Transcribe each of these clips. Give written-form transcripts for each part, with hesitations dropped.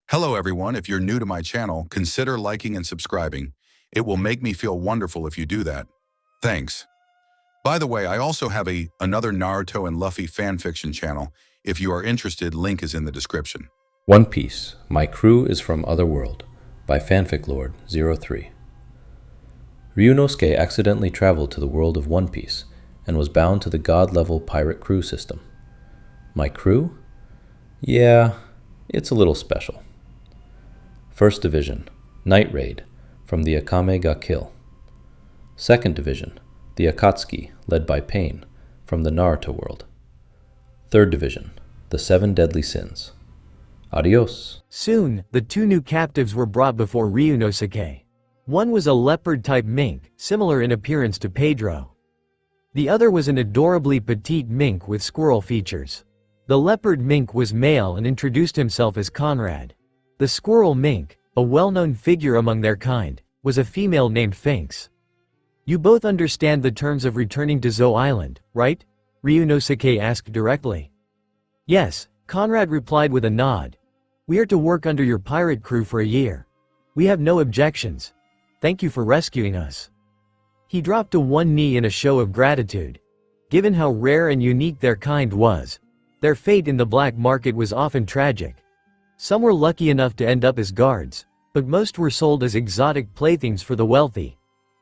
Hello everyone, if you're new to my channel, consider liking and subscribing. It will make me feel wonderful if you do that. Thanks. By the way, I also have another Naruto and Luffy fanfiction channel. If you are interested, link is in the description. One Piece, My Crew is from Otherworld, by FanficLord03. Ryunosuke accidentally traveled to the world of One Piece and was bound to the god-level pirate crew system. My crew? Yeah, it's a little special. First Division, Night Raid, from the Akame ga Kill. Second Division, the Akatsuki, led by Pain, from the Naruto world. Third Division, the Seven Deadly Sins. Adios. Soon, the two new captives were brought before Ryunosuke. One was a leopard-type mink, similar in appearance to Pedro. The other was an adorably petite mink with squirrel features. The leopard mink was male and introduced himself as Conrad. The squirrel mink, a well-known figure among their kind, was a female named Finks. "You both understand the terms of returning to Zou Island, right?" Ryunosuke asked directly. "Yes," Conrad replied with a nod. "We are to work under your pirate crew for a year. We have no objections. Thank you for rescuing us." He dropped to one knee in a show of gratitude. Given how rare and unique their kind was, their fate in the black market was often tragic. Some were lucky enough to end up as guards, but most were sold as exotic playthings for the wealthy.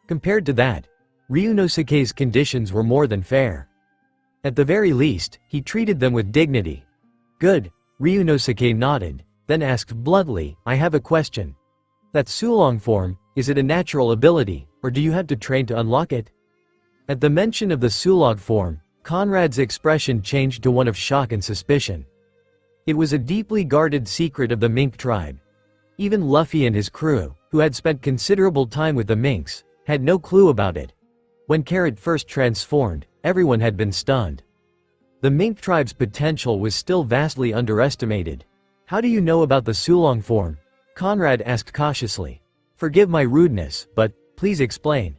Compared to that, Ryunosuke's conditions were more than fair. At the very least, he treated them with dignity. "Good," Ryunosuke nodded, then asked bluntly, "I have a question. That Sulong form, is it a natural ability, or do you have to train to unlock it?" At the mention of the Sulong form, Conrad's expression changed to one of shock and suspicion. It was a deeply guarded secret of the mink tribe. Even Luffy and his crew, who had spent considerable time with the minks, had no clue about it. When Carrot first transformed, everyone had been stunned. The mink tribe's potential was still vastly underestimated. "How do you know about the Sulong form?" Conrad asked cautiously. "Forgive my rudeness, but please explain."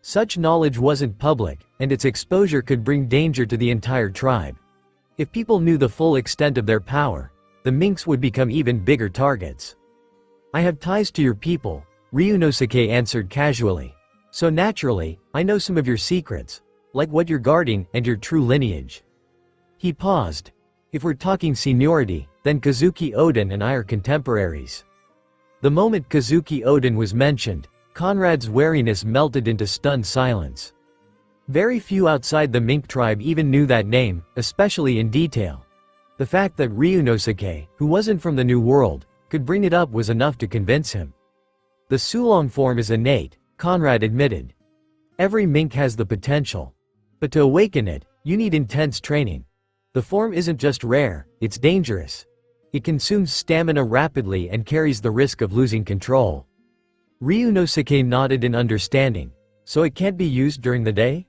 Such knowledge wasn't public, and its exposure could bring danger to the entire tribe. If people knew the full extent of their power, the minks would become even bigger targets. "I have ties to your people," Ryunosuke answered casually. "So naturally, I know some of your secrets, like what you're guarding and your true lineage." He paused. "If we're talking seniority, then Kazuki Oden and I are contemporaries." The moment Kazuki Oden was mentioned, Conrad's wariness melted into stunned silence. Very few outside the mink tribe even knew that name, especially in detail. The fact that Ryunosuke, who wasn't from the New World, could bring it up was enough to convince him. "The Sulong form is innate," Conrad admitted. "Every mink has the potential. But to awaken it, you need intense training. The form isn't just rare, it's dangerous. It consumes stamina rapidly and carries the risk of losing control." Ryunosuke nodded in understanding. "So it can't be used during the day?"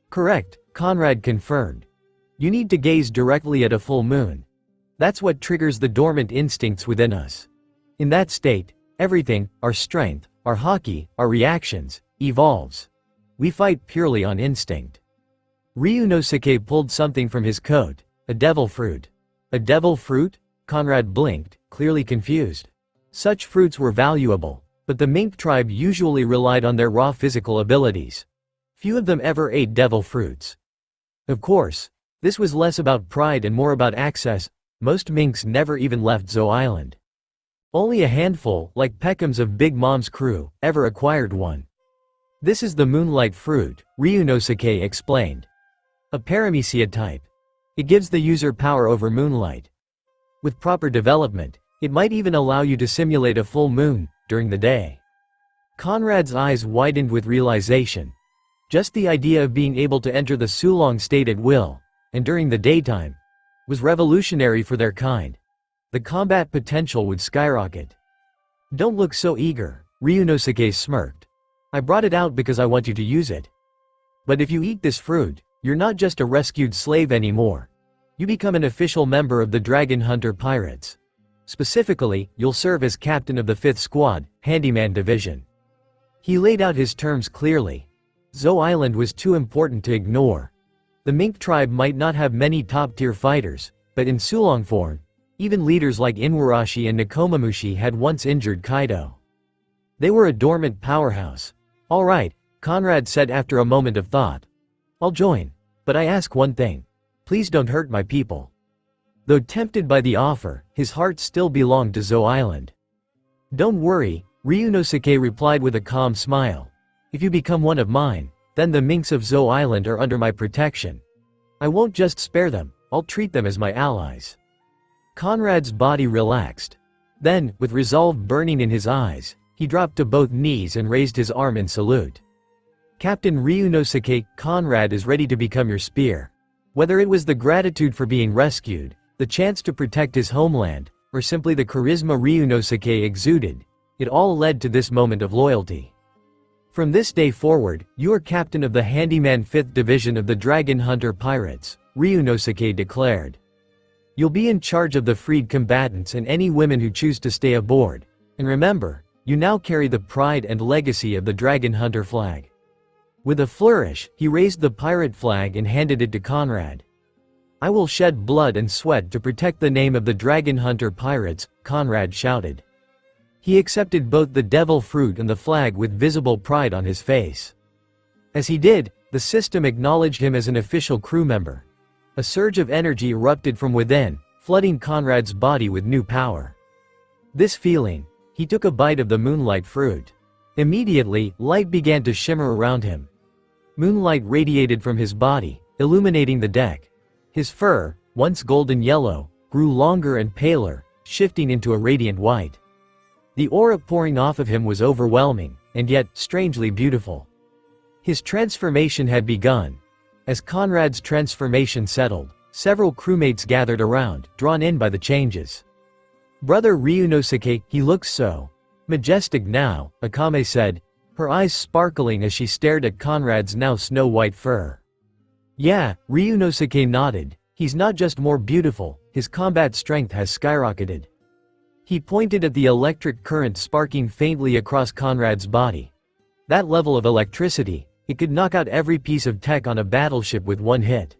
"Correct," Conrad confirmed. "You need to gaze directly at a full moon. That's what triggers the dormant instincts within us. In that state, everything, our strength, our haki, our reactions, evolves. We fight purely on instinct." Ryunosuke pulled something from his coat, a devil fruit. "A devil fruit?" Conrad blinked, clearly confused. Such fruits were valuable, but the mink tribe usually relied on their raw physical abilities. Few of them ever ate devil fruits. Of course, this was less about pride and more about access. Most minks never even left Zou Island. Only a handful, like Peckham's of Big Mom's crew, ever acquired one. "This is the moonlight fruit," Ryunosuke explained. "A paramecia type. It gives the user power over moonlight. With proper development, it might even allow you to simulate a full moon during the day." Conrad's eyes widened with realization. Just the idea of being able to enter the Sulong state at will, and during the daytime, was revolutionary for their kind. The combat potential would skyrocket. "Don't look so eager," Ryunosuke smirked. "I brought it out because I want you to use it. But if you eat this fruit, you're not just a rescued slave anymore. You become an official member of the Dragon Hunter Pirates. Specifically, you'll serve as captain of the 5th Squad, Handyman Division." He laid out his terms clearly. Zou Island was too important to ignore. The mink tribe might not have many top-tier fighters, but in Sulong form, Even leaders like Inuarashi and Nekomamushi had once injured Kaido. They were a dormant powerhouse. "All right," Conrad said after a moment of thought. "I'll join. But I ask one thing. Please don't hurt my people." Though tempted by the offer, his heart still belonged to Zou Island. "Don't worry," Ryunosuke replied with a calm smile. "If you become one of mine, then the minks of Zou Island are under my protection. I won't just spare them, I'll treat them as my allies." Conrad's body relaxed. Then, with resolve burning in his eyes, he dropped to both knees and raised his arm in salute. "Captain Ryunosuke, Conrad is ready to become your spear." Whether it was the gratitude for being rescued, the chance to protect his homeland, or simply the charisma Ryunosuke exuded, it all led to this moment of loyalty. "From this day forward, you are captain of the Handyman 5th Division of the Dragon Hunter Pirates," Ryunosuke declared. "You'll be in charge of the freed combatants and any women who choose to stay aboard. And remember, you now carry the pride and legacy of the Dragon Hunter flag." With a flourish, he raised the pirate flag and handed it to Conrad. "I will shed blood and sweat to protect the name of the Dragon Hunter Pirates," Conrad shouted. He accepted both the devil fruit and the flag with visible pride on his face. As he did, the system acknowledged him as an official crew member. A surge of energy erupted from within, flooding Conrad's body with new power. This feeling, he took a bite of the moonlight fruit. Immediately, light began to shimmer around him. Moonlight radiated from his body, illuminating the deck. His fur, once golden yellow, grew longer and paler, shifting into a radiant white. The aura pouring off of him was overwhelming, and yet strangely beautiful. His transformation had begun. As Conrad's transformation settled, several crewmates gathered around, drawn in by the changes. "Brother Ryunosuke, he looks so majestic now," Akame said, her eyes sparkling as she stared at Conrad's now snow-white fur. "Yeah," Ryunosuke nodded, "he's not just more beautiful, his combat strength has skyrocketed." He pointed at the electric current sparking faintly across Conrad's body. That level of electricity, it could knock out every piece of tech on a battleship with one hit.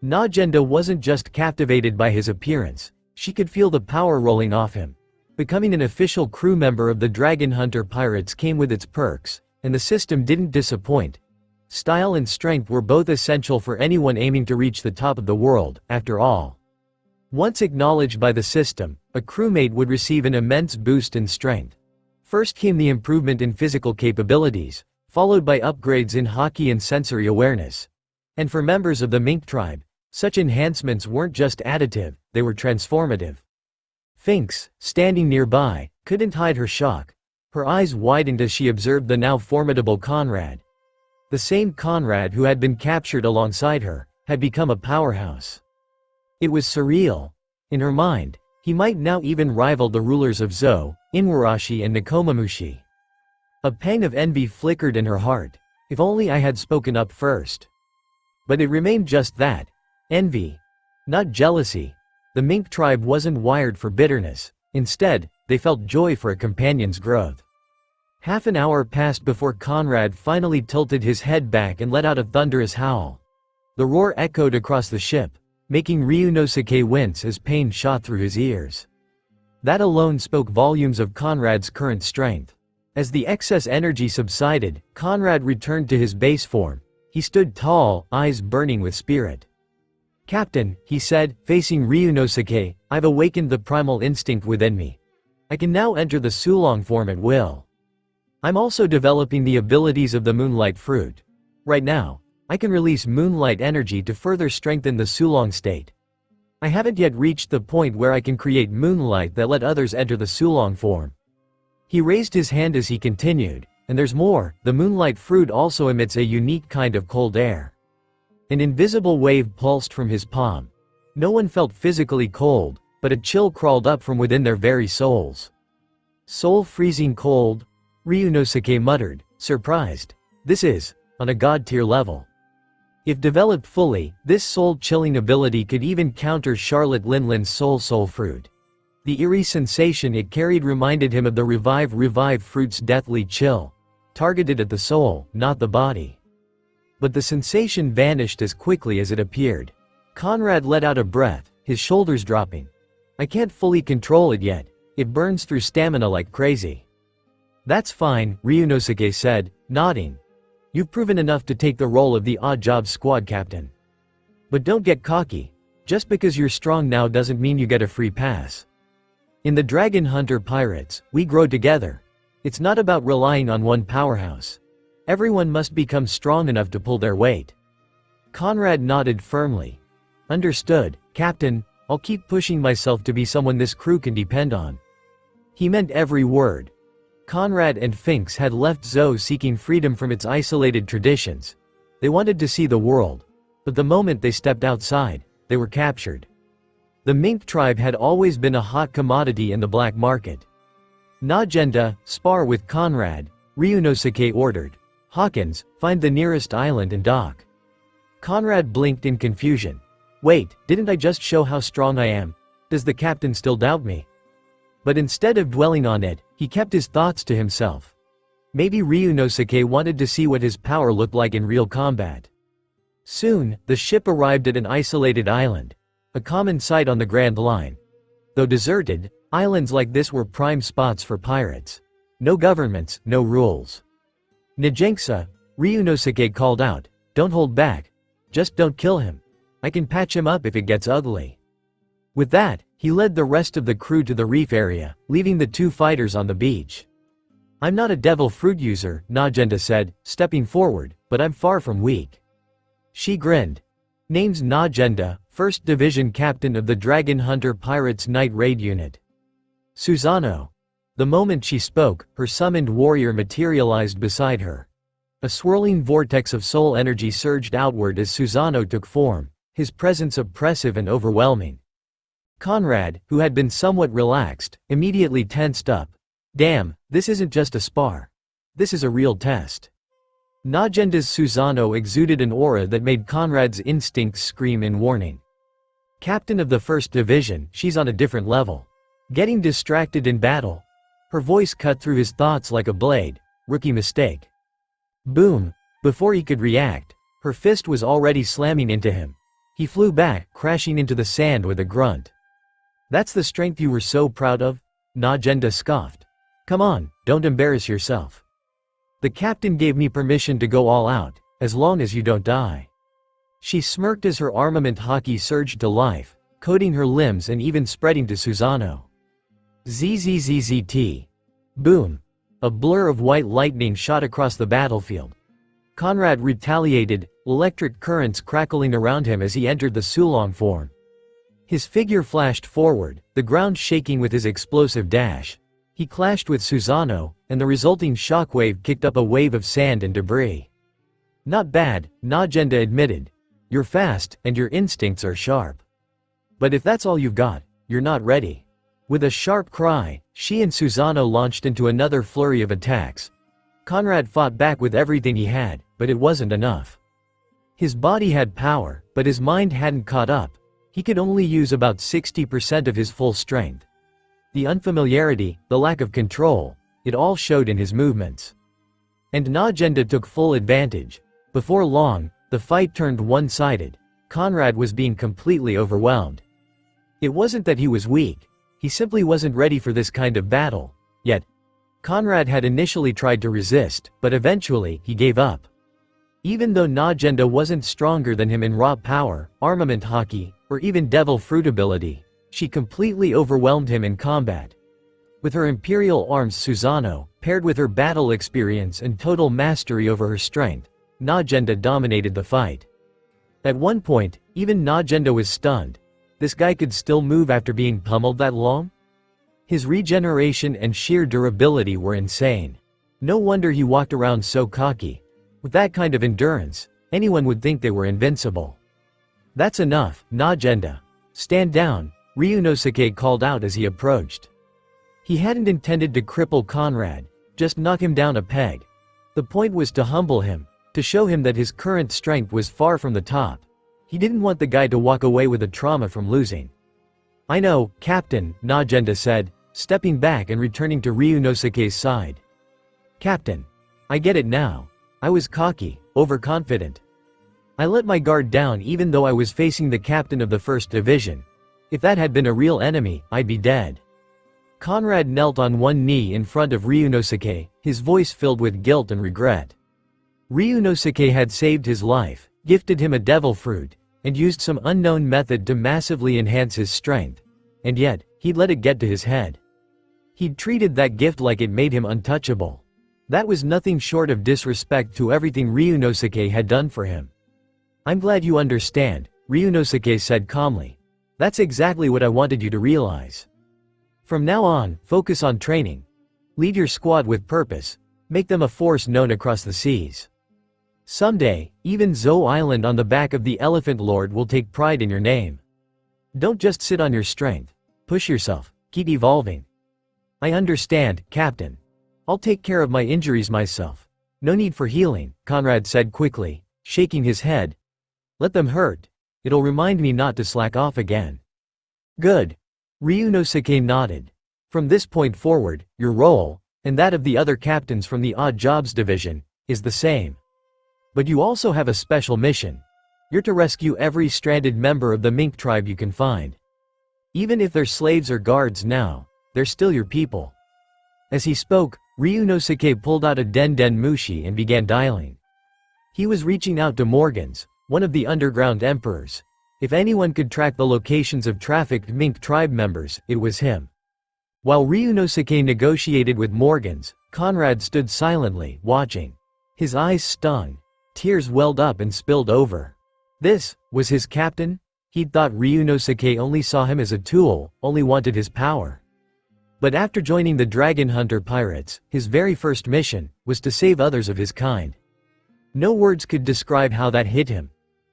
Najenda wasn't just captivated by his appearance, she could feel the power rolling off him. Becoming an official crew member of the Dragon Hunter Pirates came with its perks, and the system didn't disappoint. Style and strength were both essential for anyone aiming to reach the top of the world, after all. Once acknowledged by the system, a crewmate would receive an immense boost in strength. First came the improvement in physical capabilities, followed by upgrades in haki and sensory awareness. And for members of the Mink tribe, such enhancements weren't just additive, they were transformative. Finks, standing nearby, couldn't hide her shock. Her eyes widened as she observed the now formidable Conrad. The same Conrad who had been captured alongside her, had become a powerhouse. It was surreal. In her mind, he might now even rival the rulers of Zou, Inuarashi and Nekomamushi. A pang of envy flickered in her heart. If only I had spoken up first. But it remained just that. Envy. Not jealousy. The Mink tribe wasn't wired for bitterness. Instead, they felt joy for a companion's growth. Half an hour passed before Conrad finally tilted his head back and let out a thunderous howl. The roar echoed across the ship, making Ryunosuke wince as pain shot through his ears. That alone spoke volumes of Conrad's current strength. As the excess energy subsided, Conrad returned to his base form. He stood tall, eyes burning with spirit. "Captain," he said, facing Ryunosuke, "I've awakened the primal instinct within me. I can now enter the Sulong form at will. I'm also developing the abilities of the Moonlight Fruit. Right now, I can release moonlight energy to further strengthen the Sulong state. I haven't yet reached the point where I can create moonlight that let others enter the Sulong form." He raised his hand as he continued, "And there's more, the Moonlight Fruit also emits a unique kind of cold air." An invisible wave pulsed from his palm. No one felt physically cold, but a chill crawled up from within their very souls. "Soul-freezing cold?" Ryunosuke muttered, surprised. "This is, on a god-tier level." If developed fully, this soul-chilling ability could even counter Charlotte Linlin's Soul Fruit. The eerie sensation it carried reminded him of the Revive fruit's deathly chill, targeted at the soul, not the body. But the sensation vanished as quickly as it appeared. Conrad let out a breath, his shoulders dropping. I can't fully control it yet. It burns through stamina like crazy. That's fine, Ryunosuke said, nodding. You've proven enough to take the role of the odd job squad captain. But don't get cocky. Just because you're strong now doesn't mean you get a free pass. In the Dragon Hunter Pirates, we grow together. It's not about relying on one powerhouse. Everyone must become strong enough to pull their weight. Conrad nodded firmly. Understood, Captain. I'll keep pushing myself to be someone this crew can depend on. He meant every word. Conrad and Finks had left Zou seeking freedom from its isolated traditions. They wanted to see the world. But the moment they stepped outside, they were captured. The mink tribe had always been a hot commodity in the black market. Najenda, spar with Conrad, Ryunosuke ordered. Hawkins, find the nearest island and dock. Conrad blinked in confusion. Wait, didn't I just show how strong I am? Does the captain still doubt me? But instead of dwelling on it, he kept his thoughts to himself. Maybe Ryunosuke wanted to see what his power looked like in real combat. Soon, the ship arrived at an isolated island, a common sight on the Grand Line. Though deserted, islands like this were prime spots for pirates. No governments, no rules. Nijinksa, Ryunosuke called out, don't hold back. Just don't kill him. I can patch him up if it gets ugly. With that, he led the rest of the crew to the reef area, leaving the two fighters on the beach. I'm not a devil fruit user, Najenda said, stepping forward, but I'm far from weak. She grinned. Name's Najenda, 1st Division Captain of the Dragon Hunter Pirates Night Raid Unit. Susano. The moment she spoke, her summoned warrior materialized beside her. A swirling vortex of soul energy surged outward as Susano took form, his presence oppressive and overwhelming. Conrad, who had been somewhat relaxed, immediately tensed up. Damn, this isn't just a spar. This is a real test. Najenda's Susano exuded an aura that made Conrad's instincts scream in warning. Captain of the 1st Division, she's on a different level. Getting distracted in battle. Her voice cut through his thoughts like a blade. Rookie mistake. Boom. Before he could react, her fist was already slamming into him. He flew back, crashing into the sand with a grunt. That's the strength you were so proud of? Najenda scoffed. Come on, don't embarrass yourself. The captain gave me permission to go all out, as long as you don't die. She smirked as her armament hockey surged to life, coating her limbs and even spreading to Susano. ZZZZT. Boom. A blur of white lightning shot across the battlefield. Conrad retaliated, electric currents crackling around him as he entered the Sulong form. His figure flashed forward, the ground shaking with his explosive dash. He clashed with Susano, and the resulting shockwave kicked up a wave of sand and debris. Not bad, Najenda admitted. You're fast, and your instincts are sharp. But if that's all you've got, you're not ready. With a sharp cry, she and Susano launched into another flurry of attacks. Conrad fought back with everything he had, but it wasn't enough. His body had power, but his mind hadn't caught up. He could only use about 60% of his full strength. The unfamiliarity, the lack of control, it all showed in his movements. And Najenda took full advantage. Before long, the fight turned one-sided. Conrad was being completely overwhelmed. It wasn't that he was weak. He simply wasn't ready for this kind of battle. Yet, Conrad had initially tried to resist, but eventually, he gave up. Even though Najenda wasn't stronger than him in raw power, armament hockey, or even devil fruit ability, she completely overwhelmed him in combat. With her imperial arms Susano, paired with her battle experience and total mastery over her strength, Najenda dominated the fight. At one point, even Najenda was stunned. This guy could still move after being pummeled that long? His regeneration and sheer durability were insane. No wonder he walked around so cocky. With that kind of endurance, anyone would think they were invincible. That's enough, Najenda. Stand down, Ryunosuke called out as he approached. He hadn't intended to cripple Conrad, just knock him down a peg. The point was to humble him, to show him that his current strength was far from the top. He didn't want the guy to walk away with a trauma from losing. I know, Captain, Najenda said, stepping back and returning to Ryunosuke's side. Captain. I get it now. I was cocky, overconfident. I let my guard down even though I was facing the captain of the 1st Division. If that had been a real enemy, I'd be dead." Conrad knelt on one knee in front of Ryunosuke, his voice filled with guilt and regret. Ryunosuke had saved his life, gifted him a devil fruit, and used some unknown method to massively enhance his strength. And yet, he'd let it get to his head. He'd treated that gift like it made him untouchable. That was nothing short of disrespect to everything Ryunosuke had done for him. "I'm glad you understand," Ryunosuke said calmly. "That's exactly what I wanted you to realize. From now on, focus on training. Lead your squad with purpose. Make them a force known across the seas. Someday, even Zou Island on the back of the Elephant Lord will take pride in your name. Don't just sit on your strength. Push yourself. Keep evolving." "I understand, Captain. I'll take care of my injuries myself. No need for healing," Conrad said quickly, shaking his head. "Let them hurt. It'll remind me not to slack off again." "Good." Ryunosuke nodded. "From this point forward, your role, and that of the other captains from the Odd Jobs Division, is the same. But you also have a special mission. You're to rescue every stranded member of the mink tribe you can find. Even if they're slaves or guards now, they're still your people." As he spoke, Ryunosuke pulled out a Den Mushi and began dialing. He was reaching out to Morgans, one of the underground emperors. If anyone could track the locations of trafficked mink tribe members, it was him. While Ryunosuke negotiated with Morgans, Conrad stood silently, watching. His eyes stung. Tears welled up and spilled over. This was his captain? He'd thought Ryunosuke only saw him as a tool, only wanted his power. But after joining the Dragon Hunter pirates, his very first mission was to save others of his kind. No words could describe how that hit him.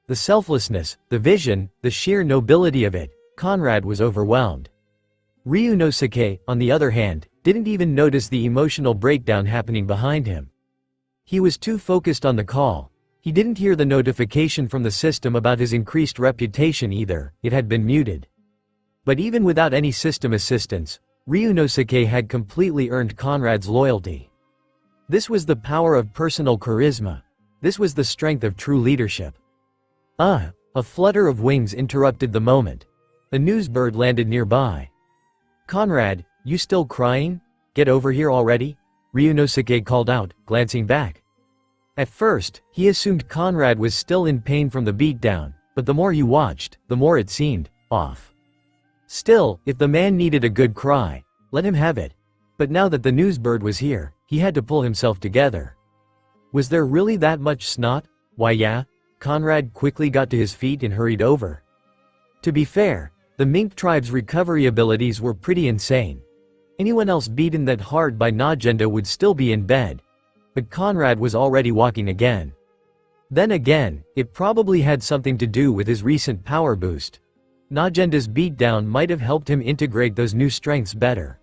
The selflessness, the vision, the sheer nobility of it. Conrad was overwhelmed. Ryunosuke, on the other hand, didn't even notice the emotional breakdown happening behind him. He was too focused on the call. He didn't hear the notification from the system about his increased reputation either, it had been muted. But even without any system assistance, Ryunosuke had completely earned Conrad's loyalty. This was the power of personal charisma. This was the strength of true leadership. A flutter of wings interrupted the moment. A newsbird landed nearby. "Conrad, you still crying? Get over here already?" Ryunosuke called out, glancing back. At first, he assumed Conrad was still in pain from the beatdown, but the more he watched, the more it seemed off. Still, if the man needed a good cry, let him have it. But now that the newsbird was here, he had to pull himself together. Was there really that much snot? Why yeah. Conrad quickly got to his feet and hurried over. To be fair, the mink tribe's recovery abilities were pretty insane. Anyone else beaten that hard by Najenda would still be in bed. But Conrad was already walking again. Then again, it probably had something to do with his recent power boost. Najenda's beatdown might have helped him integrate those new strengths better.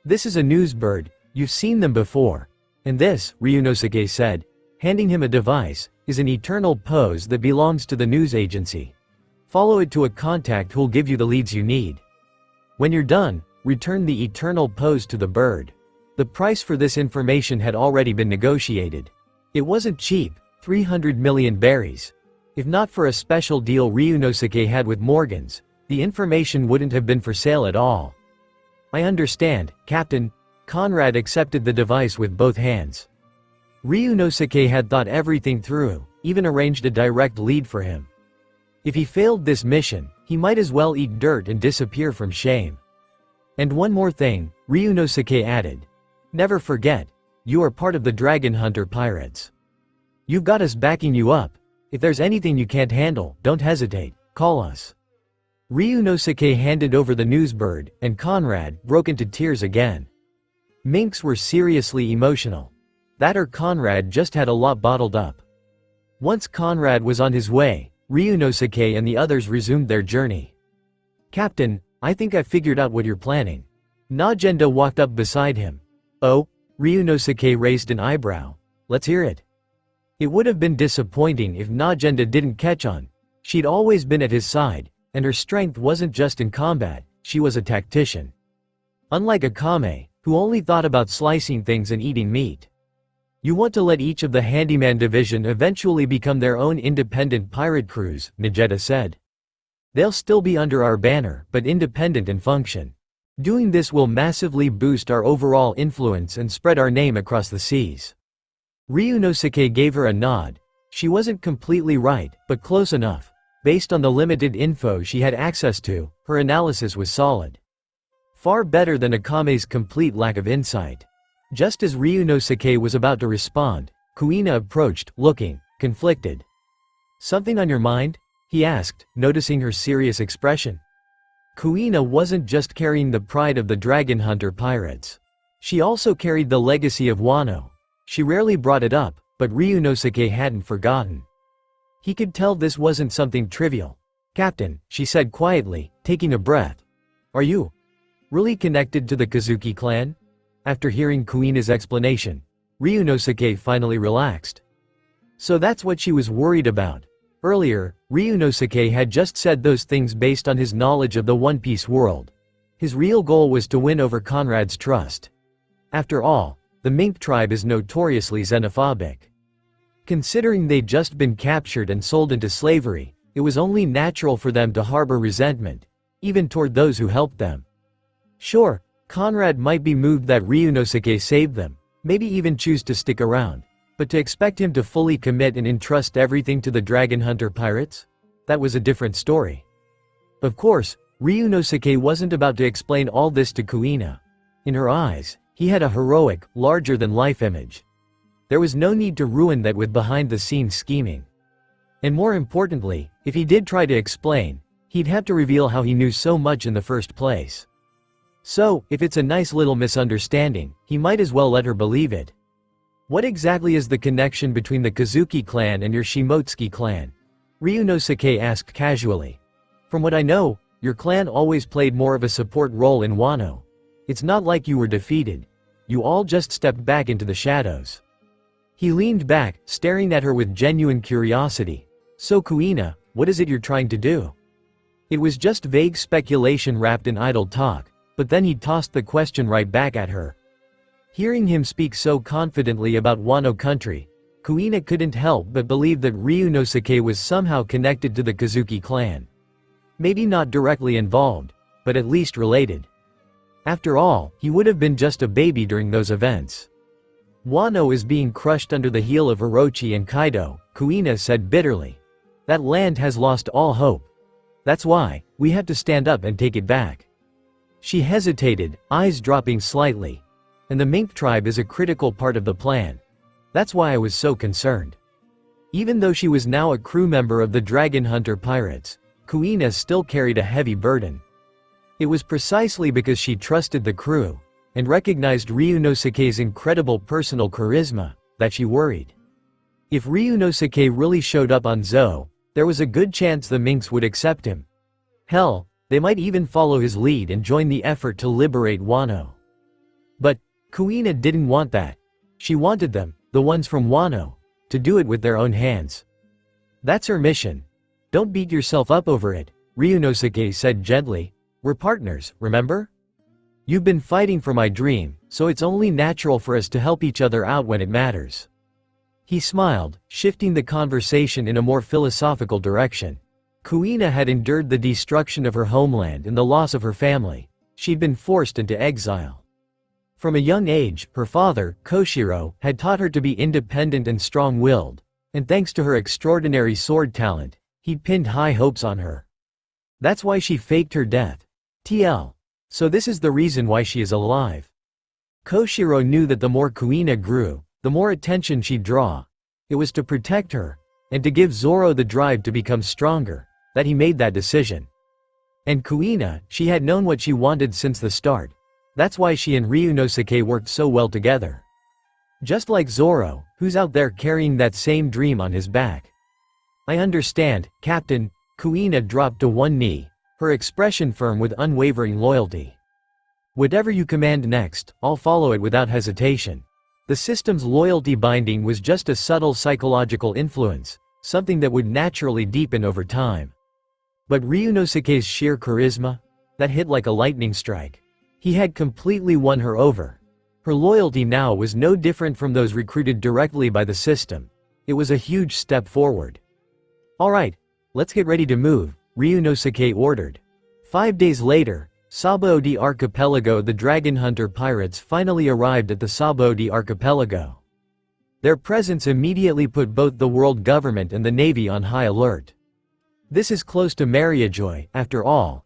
"This is a newsbird, you've seen them before. And this," Ryunosuke said, handing him a device, "is an eternal pose that belongs to the news agency. Follow it to a contact who'll give you the leads you need. When you're done, return the eternal pose to the bird." The price for this information had already been negotiated. It wasn't cheap, 300 million berries. If not for a special deal Ryunosuke had with Morgans, the information wouldn't have been for sale at all. "I understand, Captain." Conrad accepted the device with both hands. Ryunosuke had thought everything through, even arranged a direct lead for him. If he failed this mission, he might as well eat dirt and disappear from shame. "And one more thing," Ryunosuke added. "Never forget, you are part of the Dragon Hunter pirates. You've got us backing you up. If there's anything you can't handle, don't hesitate, call us." Ryunosuke handed over the newsbird, and Conrad broke into tears again. Minks were seriously emotional. That or Conrad just had a lot bottled up. Once Conrad was on his way, Ryunosuke and the others resumed their journey. "Captain, I think I figured out what you're planning." Najenda walked up beside him. "Oh?" Ryunosuke raised an eyebrow. "Let's hear it." It would have been disappointing if Najenda didn't catch on. She'd always been at his side, and her strength wasn't just in combat, she was a tactician. Unlike Akame, who only thought about slicing things and eating meat. "You want to let each of the handyman division eventually become their own independent pirate crews," Najeda said. They'll still be under our banner, but independent in function. Doing this will massively boost our overall influence and spread our name across the seas." Ryunosuke gave her a nod. She wasn't completely right, but close enough. Based on the limited info she had access to, her analysis was solid. Far better than Akame's complete lack of insight. Just as Ryunosuke was about to respond, Kuina approached, looking conflicted. "Something on your mind?" he asked, noticing her serious expression. Kuina wasn't just carrying the pride of the dragon hunter pirates. She also carried the legacy of Wano. She rarely brought it up, but Ryunosuke hadn't forgotten. He could tell this wasn't something trivial. "Captain," she said quietly, taking a breath. "Are you really connected to the Kazuki clan?" After hearing Kuina's explanation, Ryunosuke finally relaxed. So that's what she was worried about. Earlier, Ryunosuke had just said those things based on his knowledge of the One Piece world. His real goal was to win over Conrad's trust. After all, the Mink tribe is notoriously xenophobic. Considering they'd just been captured and sold into slavery, it was only natural for them to harbor resentment, even toward those who helped them. Sure, Conrad might be moved that Ryunosuke saved them, maybe even choose to stick around. But to expect him to fully commit and entrust everything to the dragon hunter pirates? That was a different story. Of course, Ryunosuke wasn't about to explain all this to Kuina. In her eyes, he had a heroic, larger-than-life image. There was no need to ruin that with behind-the-scenes scheming. And more importantly, if he did try to explain, he'd have to reveal how he knew so much in the first place. So, if it's a nice little misunderstanding, he might as well let her believe it. "What exactly is the connection between the Kazuki clan and your Shimotsuki clan?" Ryunosuke asked casually. "From what I know, your clan always played more of a support role in Wano. It's not like you were defeated. You all just stepped back into the shadows." He leaned back, staring at her with genuine curiosity. "So Kuina, what is it you're trying to do?" It was just vague speculation wrapped in idle talk, but then he tossed the question right back at her. Hearing him speak so confidently about Wano country, Kuina couldn't help but believe that Ryunosuke was somehow connected to the Kazuki clan. Maybe not directly involved, but at least related. After all, he would have been just a baby during those events. "Wano is being crushed under the heel of Orochi and Kaido," Kuina said bitterly. "That land has lost all hope. That's why, we have to stand up and take it back." She hesitated, eyes dropping slightly. "And the Mink tribe is a critical part of the plan. That's why I was so concerned." Even though she was now a crew member of the Dragon Hunter pirates, Kuina still carried a heavy burden. It was precisely because she trusted the crew, and recognized Ryunosuke's incredible personal charisma, that she worried. If Ryunosuke really showed up on Zou, there was a good chance the Minks would accept him. Hell, they might even follow his lead and join the effort to liberate Wano. But Kuina didn't want that. She wanted them, the ones from Wano, to do it with their own hands. "That's her mission. Don't beat yourself up over it," Ryunosuke said gently. "We're partners, remember? You've been fighting for my dream, so it's only natural for us to help each other out when it matters." He smiled, shifting the conversation in a more philosophical direction. Kuina had endured the destruction of her homeland and the loss of her family. She'd been forced into exile. From a young age, her father, Koshiro, had taught her to be independent and strong-willed, and thanks to her extraordinary sword talent, he'd pinned high hopes on her. That's why she faked her death. TL. So this is the reason why she is alive. Koshiro knew that the more Kuina grew, the more attention she'd draw. It was to protect her, and to give Zoro the drive to become stronger, that he made that decision. And Kuina, she had known what she wanted since the start. That's why she and Ryunosuke worked so well together. Just like Zoro, who's out there carrying that same dream on his back. "I understand, Captain." Kuina dropped to one knee, her expression firm with unwavering loyalty. "Whatever you command next, I'll follow it without hesitation." The system's loyalty binding was just a subtle psychological influence, something that would naturally deepen over time. But Ryunosuke's sheer charisma? That hit like a lightning strike. He had completely won her over. Her loyalty now was no different from those recruited directly by the system. It was a huge step forward. "All right, let's get ready to move," Ryunosuke ordered. 5 days later, Sabaody Archipelago. The dragon hunter pirates finally arrived at the Sabaody Archipelago. Their presence immediately put both the world government and the navy on high alert. This is close to Mariajoy, after all.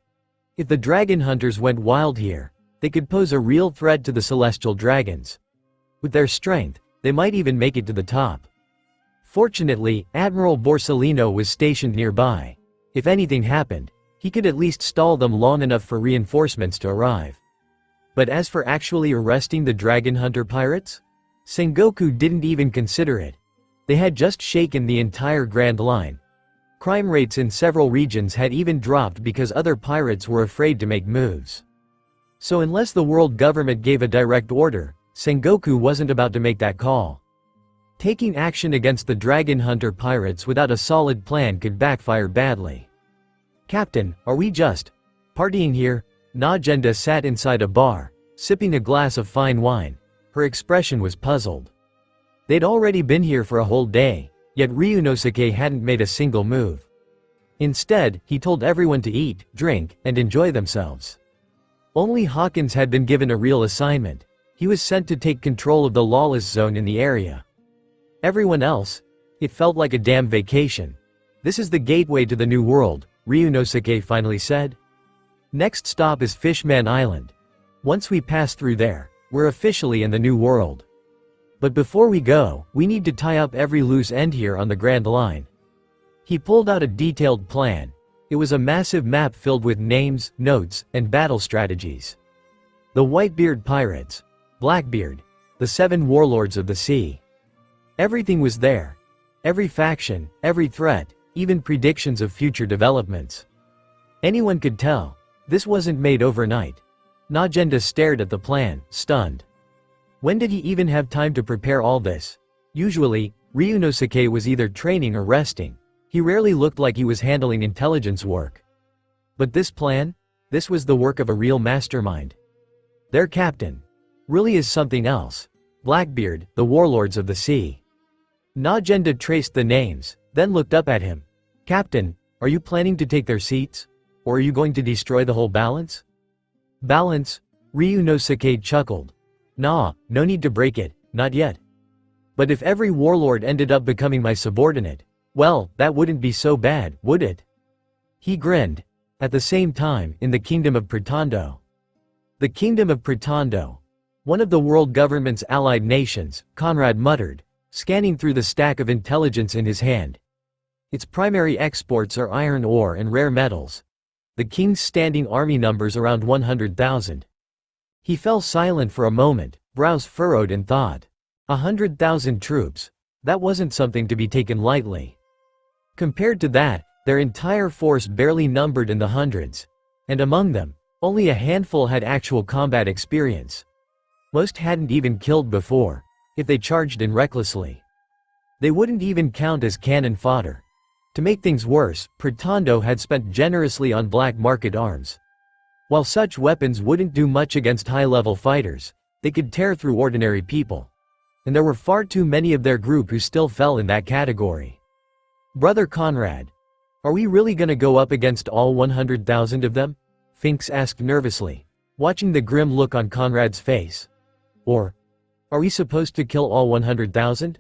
If the dragon hunters went wild here, they could pose a real threat to the celestial dragons. With their strength, they might even make it to the top. Fortunately, Admiral Borsellino was stationed nearby. If anything happened, he could at least stall them long enough for reinforcements to arrive. But as for actually arresting the dragon hunter pirates? Sengoku didn't even consider it. They had just shaken the entire Grand Line. Crime rates in several regions had even dropped because other pirates were afraid to make moves. So unless the world government gave a direct order, Sengoku wasn't about to make that call. Taking action against the dragon hunter pirates without a solid plan could backfire badly. "Captain, are we just partying here?" Najenda sat inside a bar, sipping a glass of fine wine. Her expression was puzzled. They'd already been here for a whole day, yet Ryunosuke hadn't made a single move. Instead, he told everyone to eat, drink, and enjoy themselves. Only Hawkins had been given a real assignment. He was sent to take control of the lawless zone in the area. Everyone else? It felt like a damn vacation. "This is the gateway to the new world," Ryunosuke finally said. "Next stop is Fishman Island. Once we pass through there, we're officially in the new world. But before we go, we need to tie up every loose end here on the Grand Line." He pulled out a detailed plan. It was a massive map filled with names, notes, and battle strategies. The Whitebeard Pirates, Blackbeard, the 7 warlords of the sea. Everything was there. Every faction, every threat, even predictions of future developments. Anyone could tell. This wasn't made overnight. Najenda stared at the plan, stunned. When did he even have time to prepare all this? Usually, Ryunosuke was either training or resting. He rarely looked like he was handling intelligence work. But this plan? This was the work of a real mastermind. Their captain really is something else. Blackbeard, the warlords of the sea. Najenda traced the names, then looked up at him. "Captain, are you planning to take their seats? Or are you going to destroy the whole balance?" "Balance?" Ryunosuke chuckled. "Nah, no need to break it, not yet. But if every warlord ended up becoming my subordinate, well, that wouldn't be so bad, would it?" He grinned. "At the same time, in the Kingdom of Pretando." The Kingdom of Pretando. One of the world government's allied nations, Conrad muttered, scanning through the stack of intelligence in his hand. Its primary exports are iron ore and rare metals. The king's standing army numbers around 100,000. He fell silent for a moment, brows furrowed in thought. 100,000 troops. That wasn't something to be taken lightly. Compared to that, their entire force barely numbered in the hundreds. And among them, only a handful had actual combat experience. Most hadn't even killed before, if they charged in recklessly. They wouldn't even count as cannon fodder. To make things worse, Pretando had spent generously on black market arms. While such weapons wouldn't do much against high-level fighters, they could tear through ordinary people. And there were far too many of their group who still fell in that category. "Brother Conrad, are we really gonna go up against all 100,000 of them?" Finks asked nervously, watching the grim look on Conrad's face. "Or, are we supposed to kill all 100,000?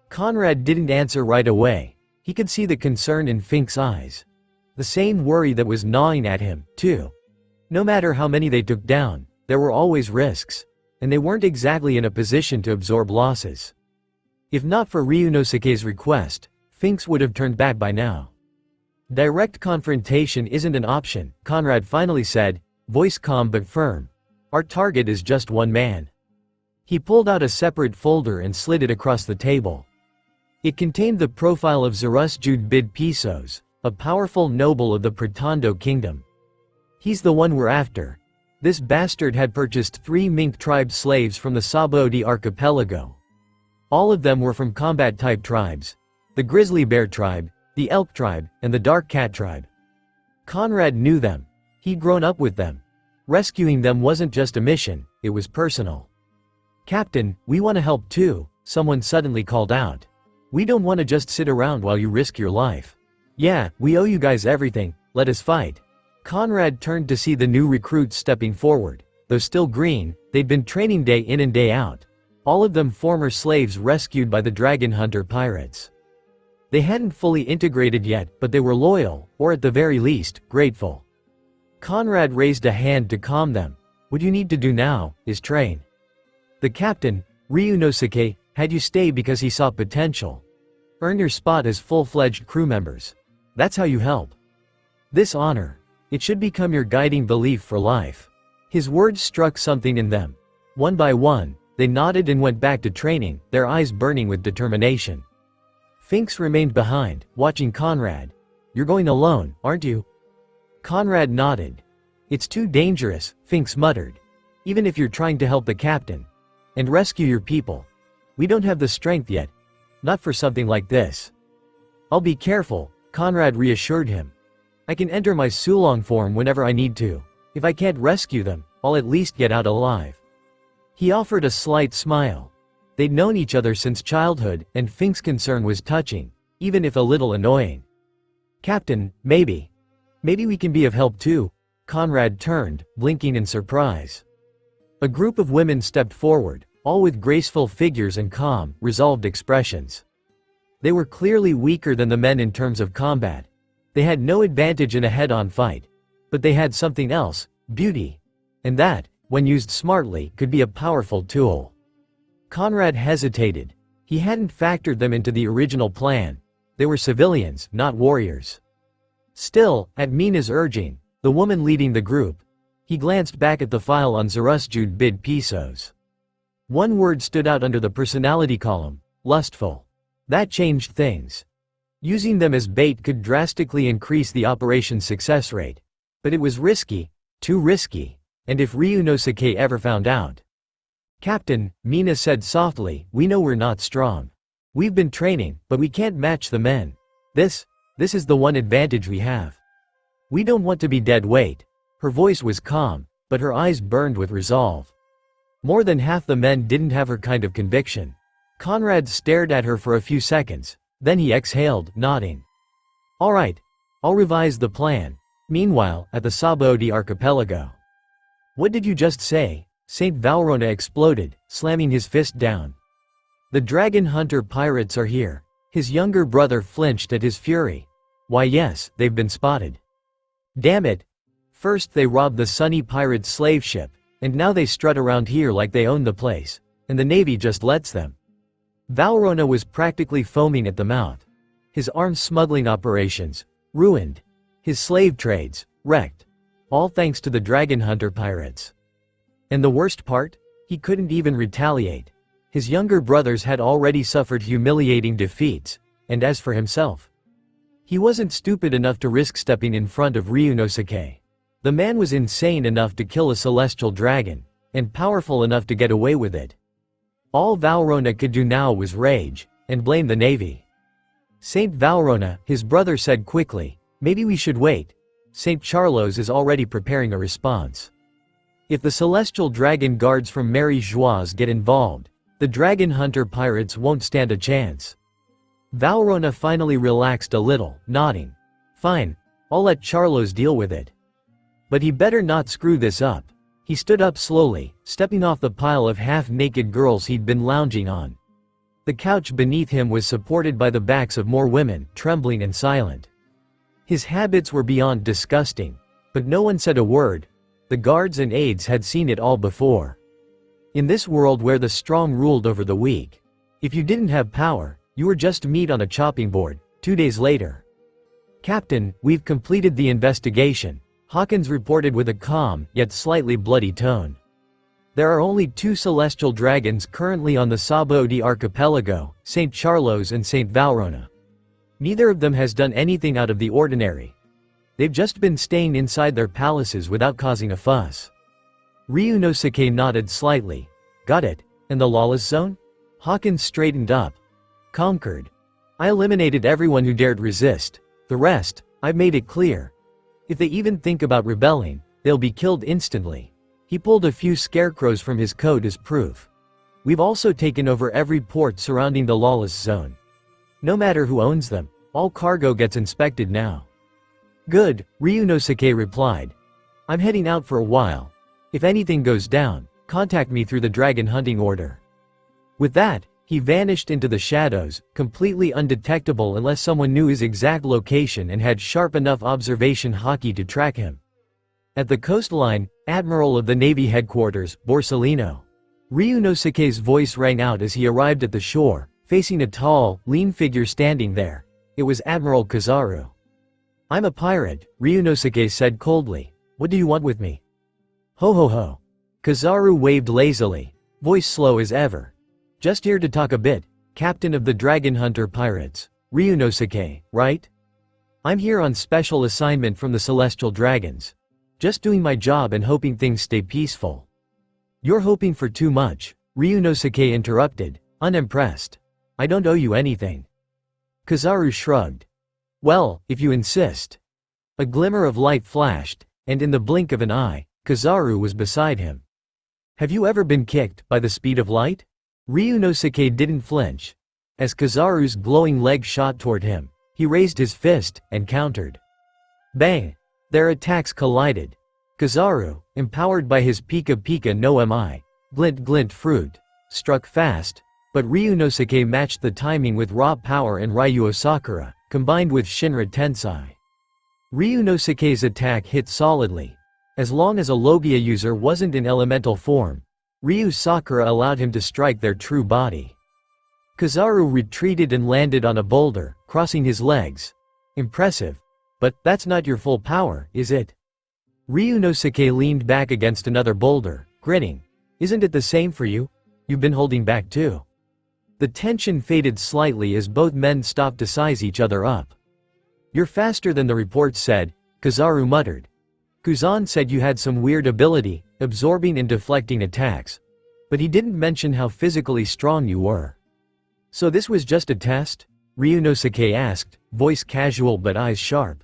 Conrad didn't answer right away. He could see the concern in Fink's eyes. The same worry that was gnawing at him, too. No matter how many they took down, there were always risks, and they weren't exactly in a position to absorb losses. If not for Ryunosuke's request, Finks would have turned back by now. "Direct confrontation isn't an option," Conrad finally said, voice calm but firm. "Our target is just one man." He pulled out a separate folder and slid it across the table. It contained the profile of Zarusjud Bid Pisos, a powerful noble of the Pretando kingdom. "He's the one we're after." This bastard had purchased 3 mink tribe slaves from the Sabaody archipelago. All of them were from combat-type tribes. The Grizzly Bear tribe, the Elk tribe, and the Dark Cat tribe. Conrad knew them. He'd grown up with them. Rescuing them wasn't just a mission, it was personal. "Captain, we want to help too," someone suddenly called out. "We don't want to just sit around while you risk your life." "Yeah, we owe you guys everything," let us fight. Conrad turned to see the new recruits stepping forward. Though still green, they'd been training day in and day out. All of them former slaves rescued by the dragon hunter pirates. They hadn't fully integrated yet, but they were loyal, or at the very least, grateful. Conrad raised a hand to calm them. What you need to do now is train. The captain, Ryunosuke, had you stay because he saw potential. Earn your spot as full-fledged crew members. That's how you help. This honor, it should become your guiding belief for life. His words struck something in them. One by one, they nodded and went back to training, their eyes burning with determination. Finks remained behind, watching Conrad. You're going alone, aren't you? Conrad nodded. It's too dangerous, Finks muttered. Even if you're trying to help the captain and rescue your people. We don't have the strength yet. Not for something like this. I'll be careful, Conrad reassured him. I can enter my Sulong form whenever I need to. If I can't rescue them, I'll at least get out alive. He offered a slight smile. They'd known each other since childhood, and Fink's concern was touching, even if a little annoying. Captain, maybe we can be of help too. Conrad turned, blinking in surprise. A group of women stepped forward, all with graceful figures and calm, resolved expressions. They were clearly weaker than the men in terms of combat. They had no advantage in a head-on fight. But they had something else, beauty. And that, when used smartly, could be a powerful tool. Conrad hesitated. He hadn't factored them into the original plan. They were civilians, not warriors. Still, at Mina's urging, the woman leading the group, he glanced back at the file on Zarusjud bid pesos. One word stood out under the personality column, lustful. That changed things. Using them as bait could drastically increase the operation's success rate. But it was risky, too risky, and if Ryunosuke ever found out. Captain, Mina said softly, we know we're not strong. We've been training, but we can't match the men. This is the one advantage we have. We don't want to be dead weight. Her voice was calm, but her eyes burned with resolve. More than half the men didn't have her kind of conviction. Conrad stared at her for a few seconds, then he exhaled, nodding. All right, I'll revise the plan. Meanwhile, at the Sabaody archipelago. What did you just say? Saint Valrona exploded, slamming his fist down. The dragon hunter pirates are here. His younger brother flinched at his fury. Why yes, they've been spotted. Damn it. First they robbed the Sunny Pirates' slave ship, and now they strut around here like they own the place, and the Navy just lets them. Valrona was practically foaming at the mouth. His arms smuggling operations, ruined. His slave trades, wrecked. All thanks to the dragon hunter pirates. And the worst part? He couldn't even retaliate. His younger brothers had already suffered humiliating defeats, and as for himself, he wasn't stupid enough to risk stepping in front of Ryunosuke. The man was insane enough to kill a celestial dragon, and powerful enough to get away with it. All Valrona could do now was rage, and blame the Navy. Saint Valrona, his brother said quickly, maybe we should wait. Saint Charlos is already preparing a response. If the celestial dragon guards from Mary Joieuse get involved, the dragon hunter pirates won't stand a chance. Valrona finally relaxed a little, nodding. Fine, I'll let Charlos deal with it. But he better not screw this up. He stood up slowly, stepping off the pile of half-naked girls he'd been lounging on. The couch beneath him was supported by the backs of more women, trembling and silent. His habits were beyond disgusting, but no one said a word. The guards and aides had seen it all before. In this world where the strong ruled over the weak, if you didn't have power, you were just meat on a chopping board. 2 days later. Captain, we've completed the investigation, Hawkins reported with a calm, yet slightly bloody tone. There are only 2 celestial dragons currently on the Sabaody archipelago, St. Charlos and St. Valrona. Neither of them has done anything out of the ordinary. They've just been staying inside their palaces without causing a fuss. Ryunosuke nodded slightly. Got it. And the lawless zone? Hawkins straightened up. Conquered. I eliminated everyone who dared resist. The rest, I've made it clear. If they even think about rebelling, they'll be killed instantly. He pulled a few scarecrows from his coat as proof. We've also taken over every port surrounding the lawless zone. No matter who owns them, all cargo gets inspected now. Good, Ryunosuke replied. I'm heading out for a while. If anything goes down, contact me through the dragon hunting order. With that, he vanished into the shadows, completely undetectable unless someone knew his exact location and had sharp enough observation haki to track him. At the coastline, Admiral of the Navy Headquarters, Borsellino. Ryunosuke's voice rang out as he arrived at the shore, facing a tall, lean figure standing there. It was Admiral Kizaru. I'm a pirate, Ryunosuke said coldly. What do you want with me? Ho ho ho. Kizaru waved lazily, voice slow as ever. Just here to talk a bit, captain of the Dragon Hunter Pirates, Ryunosuke, right? I'm here on special assignment from the Celestial Dragons. Just doing my job and hoping things stay peaceful. You're hoping for too much, Ryunosuke interrupted, unimpressed. I don't owe you anything. Kizaru shrugged. Well, if you insist. A glimmer of light flashed, and in the blink of an eye, Kizaru was beside him. Have you ever been kicked by the speed of light? Ryunosuke didn't flinch. As Kizaru's glowing leg shot toward him, he raised his fist and countered. Bang! Their attacks collided. Kizaru, empowered by his Pika Pika no Mi, Glint Glint fruit, struck fast, but Ryunosuke matched the timing with raw power and Ryu Sakura, combined with Shinra Tensai. Ryunosuke's attack hit solidly. As long as a logia user wasn't in elemental form, Ryu Sakura allowed him to strike their true body. Kizaru retreated and landed on a boulder, crossing his legs. Impressive. But that's not your full power, is it? Ryunosuke leaned back against another boulder, grinning. Isn't it the same for you? You've been holding back too. The tension faded slightly as both men stopped to size each other up. You're faster than the reports said, Kizaru muttered. Kuzan said you had some weird ability, absorbing and deflecting attacks. But he didn't mention how physically strong you were. So this was just a test? Ryunosuke asked, voice casual but eyes sharp.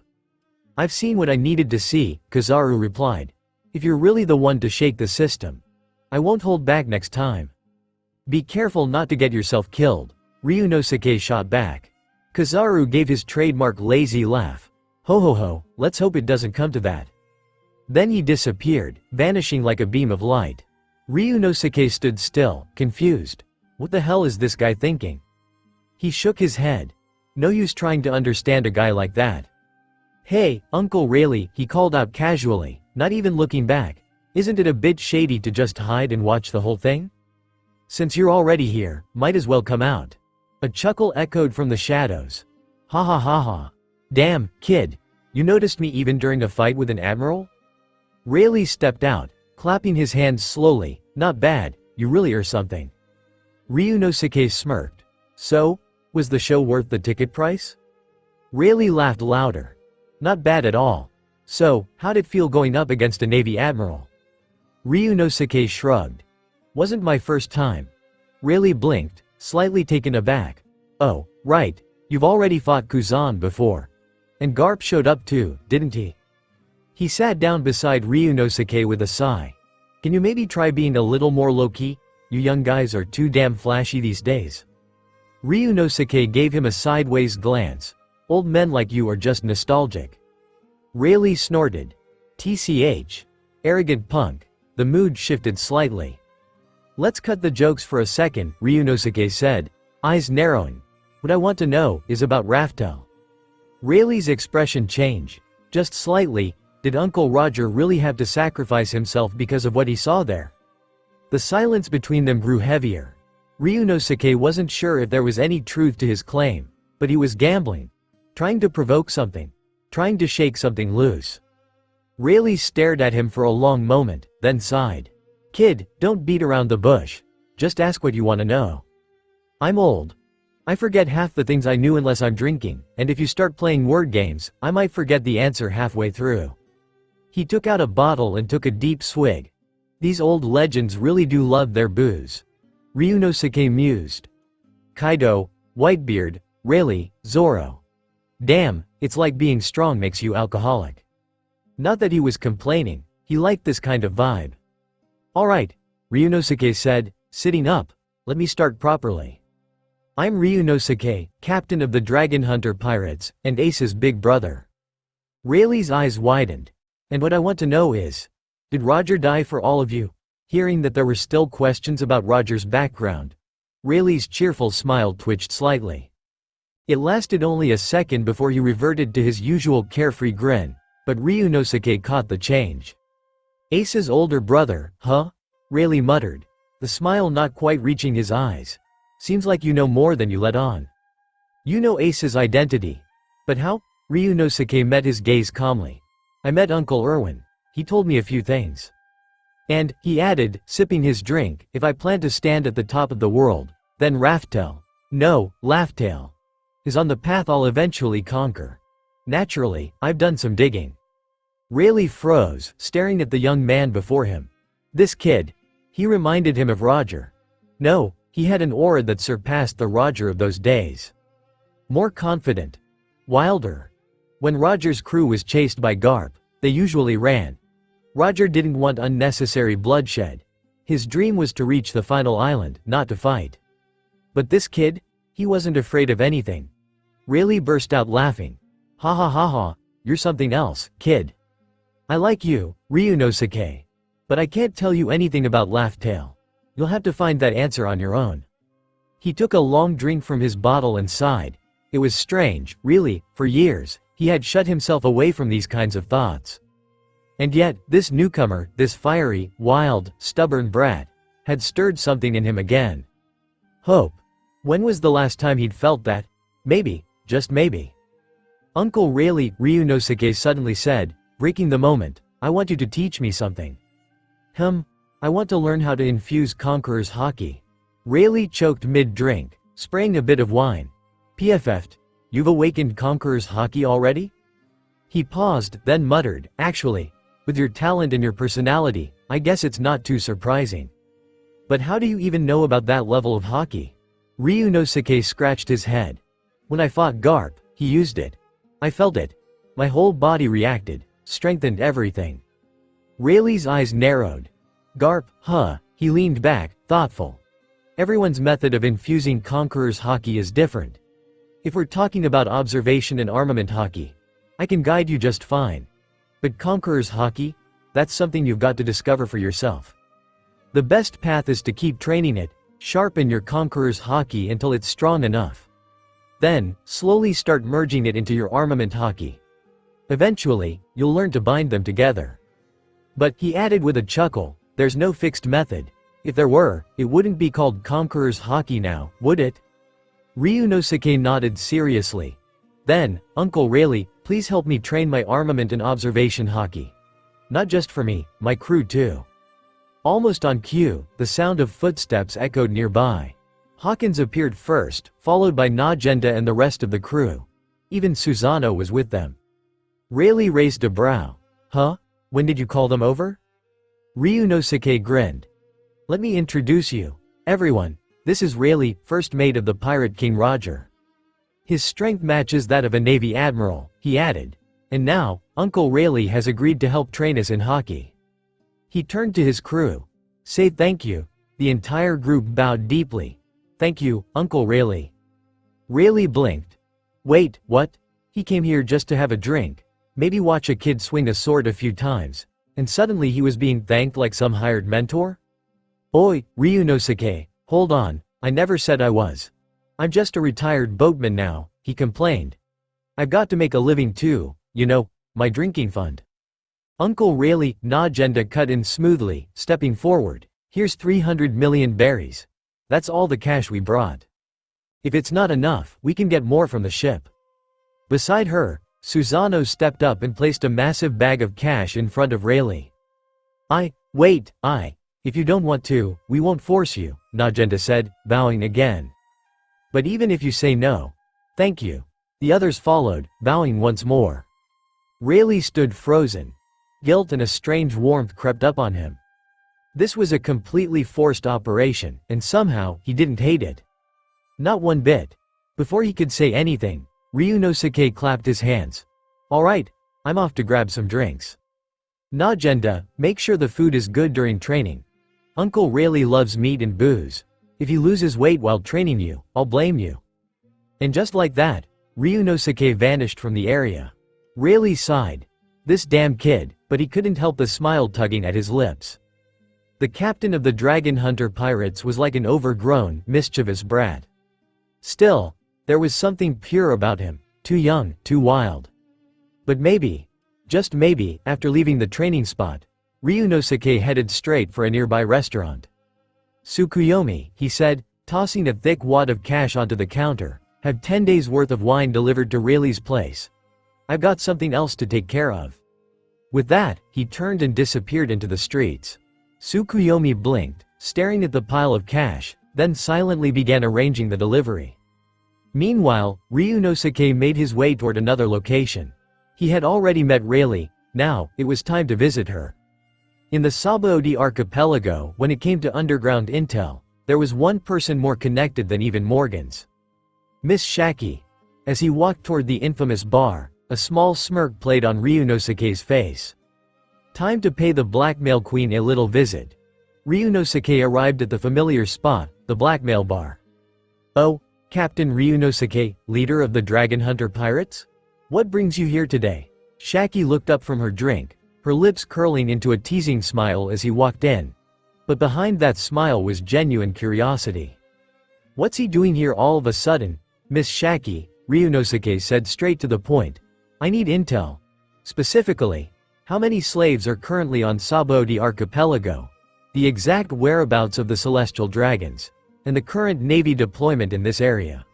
I've seen what I needed to see, Kizaru replied. If you're really the one to shake the system, I won't hold back next time. Be careful not to get yourself killed, Ryunosuke shot back. Kizaru gave his trademark lazy laugh. Ho ho ho, let's hope it doesn't come to that. Then he disappeared, vanishing like a beam of light. Ryunosuke stood still, confused. What the hell is this guy thinking? He shook his head. No use trying to understand a guy like that. Hey, Uncle Rayleigh, he called out casually, not even looking back. Isn't it a bit shady to just hide and watch the whole thing? Since you're already here, might as well come out. A chuckle echoed from the shadows. Ha ha ha ha. Damn, kid. You noticed me even during a fight with an admiral? Rayleigh stepped out, clapping his hands slowly. Not bad, you really are something. Ryunosuke smirked. So, was the show worth the ticket price? Rayleigh laughed louder. Not bad at all. So, how'd it feel going up against a Navy admiral? Ryunosuke shrugged. Wasn't my first time. Rayleigh blinked, slightly taken aback. Oh, right, you've already fought Kuzan before. And Garp showed up too, didn't he? He sat down beside Ryunosuke with a sigh. Can you maybe try being a little more low-key? You young guys are too damn flashy these days. Ryunosuke gave him a sideways glance. Old men like you are just nostalgic. Rayleigh snorted. TCH. Arrogant punk. The mood shifted slightly. Let's cut the jokes for a second, Ryunosuke said, eyes narrowing. What I want to know is about Raftel. Rayleigh's expression changed. Just slightly. Did Uncle Roger really have to sacrifice himself because of what he saw there? The silence between them grew heavier. Ryunosuke wasn't sure if there was any truth to his claim, but he was gambling. Trying to provoke something. Trying to shake something loose. Rayleigh stared at him for a long moment, then sighed. Kid, don't beat around the bush. Just ask what you want to know. I'm old. I forget half the things I knew unless I'm drinking, and if you start playing word games, I might forget the answer halfway through. He took out a bottle and took a deep swig. These old legends really do love their booze. Ryunosuke mused. Kaido, Whitebeard, Rayleigh, Zoro. Damn, it's like being strong makes you alcoholic. Not that he was complaining, he liked this kind of vibe. Alright, Ryunosuke said, sitting up, let me start properly. I'm Ryunosuke, captain of the Dragon Hunter Pirates, and Ace's big brother. Rayleigh's eyes widened. And what I want to know is, did Roger die for all of you? Hearing that there were still questions about Roger's background, Rayleigh's cheerful smile twitched slightly. It lasted only a second before he reverted to his usual carefree grin, but Ryunosuke caught the change. Ace's older brother, huh? Rayleigh muttered, the smile not quite reaching his eyes. Seems like you know more than you let on. You know Ace's identity. But how? Ryunosuke met his gaze calmly. I met Uncle Irwin. He told me a few things. And, he added, sipping his drink, if I plan to stand at the top of the world, then Raftel, no, Laugh-Tale, is on the path I'll eventually conquer. Naturally, I've done some digging. Rayleigh froze, staring at the young man before him. This kid. He reminded him of Roger. No, he had an aura that surpassed the Roger of those days. More confident. Wilder. When Roger's crew was chased by Garp, they usually ran. Roger didn't want unnecessary bloodshed. His dream was to reach the final island, not to fight. But this kid? He wasn't afraid of anything. Rayleigh burst out laughing. Ha ha ha ha, you're something else, kid. I like you, Ryunosuke. But I can't tell you anything about Laugh-Tale. You'll have to find that answer on your own. He took a long drink from his bottle and sighed. It was strange, really, for years, he had shut himself away from these kinds of thoughts. And yet, this newcomer, this fiery, wild, stubborn brat, had stirred something in him again. Hope. When was the last time he'd felt that? Maybe, just maybe. Uncle Rayleigh, Ryunosuke suddenly said, breaking the moment, I want you to teach me something. I want to learn how to infuse Conqueror's Haki. Rayleigh choked mid-drink, spraying a bit of wine. PFF'd, you've awakened Conqueror's Haki already? He paused, then muttered, actually, with your talent and your personality, I guess it's not too surprising. But how do you even know about that level of Haki? Ryunosuke scratched his head. When I fought Garp, he used it. I felt it. My whole body reacted, strengthened everything. Rayleigh's eyes narrowed. Garp, huh? He leaned back, thoughtful. Everyone's method of infusing Conqueror's Haki is different. If we're talking about observation and armament Haki, I can guide you just fine. But Conqueror's Haki? That's something you've got to discover for yourself. The best path is to keep training it, sharpen your Conqueror's Haki until it's strong enough. Then, slowly start merging it into your armament Haki. Eventually, you'll learn to bind them together. But, he added with a chuckle, there's no fixed method. If there were, it wouldn't be called Conqueror's Haki now, would it? Ryunosuke nodded seriously. Then, Uncle Rayleigh, please help me train my armament and observation Haki. Not just for me, my crew too. Almost on cue, the sound of footsteps echoed nearby. Hawkins appeared first, followed by Najenda and the rest of the crew. Even Susanoo was with them. Rayleigh raised a brow. Huh? When did you call them over? Ryunosuke grinned. Let me introduce you, everyone. This is Rayleigh, first mate of the Pirate King Roger. His strength matches that of a Navy admiral, he added. And now, Uncle Rayleigh has agreed to help train us in Haki. He turned to his crew. Say thank you. The entire group bowed deeply. Thank you, Uncle Rayleigh. Rayleigh blinked. Wait, what? He came here just to have a drink, maybe watch a kid swing a sword a few times, and suddenly he was being thanked like some hired mentor? Oi, Ryunosuke, hold on, I never said I was. I'm just a retired boatman now, he complained. I've got to make a living too, you know, my drinking fund. Uncle Rayleigh, Najenda cut in smoothly, stepping forward. Here's 300 million berries. That's all the cash we brought. If it's not enough, we can get more from the ship. Beside her, Susanoo stepped up and placed a massive bag of cash in front of Rayleigh. Wait, if you don't want to, we won't force you, Najenda said, bowing again. But even if you say no, thank you. The others followed, bowing once more. Rayleigh stood frozen. Guilt and a strange warmth crept up on him. This was a completely forced operation, and somehow, he didn't hate it. Not one bit. Before he could say anything, Ryunosuke clapped his hands. Alright, I'm off to grab some drinks. Najenda, make sure the food is good during training. Uncle Rayleigh loves meat and booze. If he loses weight while training you, I'll blame you. And just like that, Ryunosuke vanished from the area. Rayleigh sighed. This damn kid, but he couldn't help the smile tugging at his lips. The captain of the Dragon Hunter Pirates was like an overgrown, mischievous brat. Still, there was something pure about him, too young, too wild. But maybe, just maybe, after leaving the training spot, Ryunosuke headed straight for a nearby restaurant. "Tsukuyomi," he said, tossing a thick wad of cash onto the counter, "have 10 days' worth of wine delivered to Rayleigh's place. I've got something else to take care of." With that, he turned and disappeared into the streets. Tsukuyomi blinked, staring at the pile of cash, then silently began arranging the delivery. Meanwhile, Ryunosuke made his way toward another location. He had already met Rayleigh, now, it was time to visit her. In the Sabaody archipelago, when it came to underground intel, there was one person more connected than even Morgan's. Miss Shaki. As he walked toward the infamous bar, a small smirk played on Ryunosuke's face. Time to pay the blackmail queen a little visit. Ryunosuke arrived at the familiar spot, the blackmail bar. "Oh, Captain Ryunosuke, leader of the Dragon Hunter Pirates? What brings you here today?" Shaki looked up from her drink, her lips curling into a teasing smile as he walked in. But behind that smile was genuine curiosity. "What's he doing here all of a sudden, Miss Shaki?" Ryunosuke said straight to the point. "I need intel. Specifically, how many slaves are currently on Sabaody archipelago, the exact whereabouts of the celestial dragons, and the current navy deployment in this area."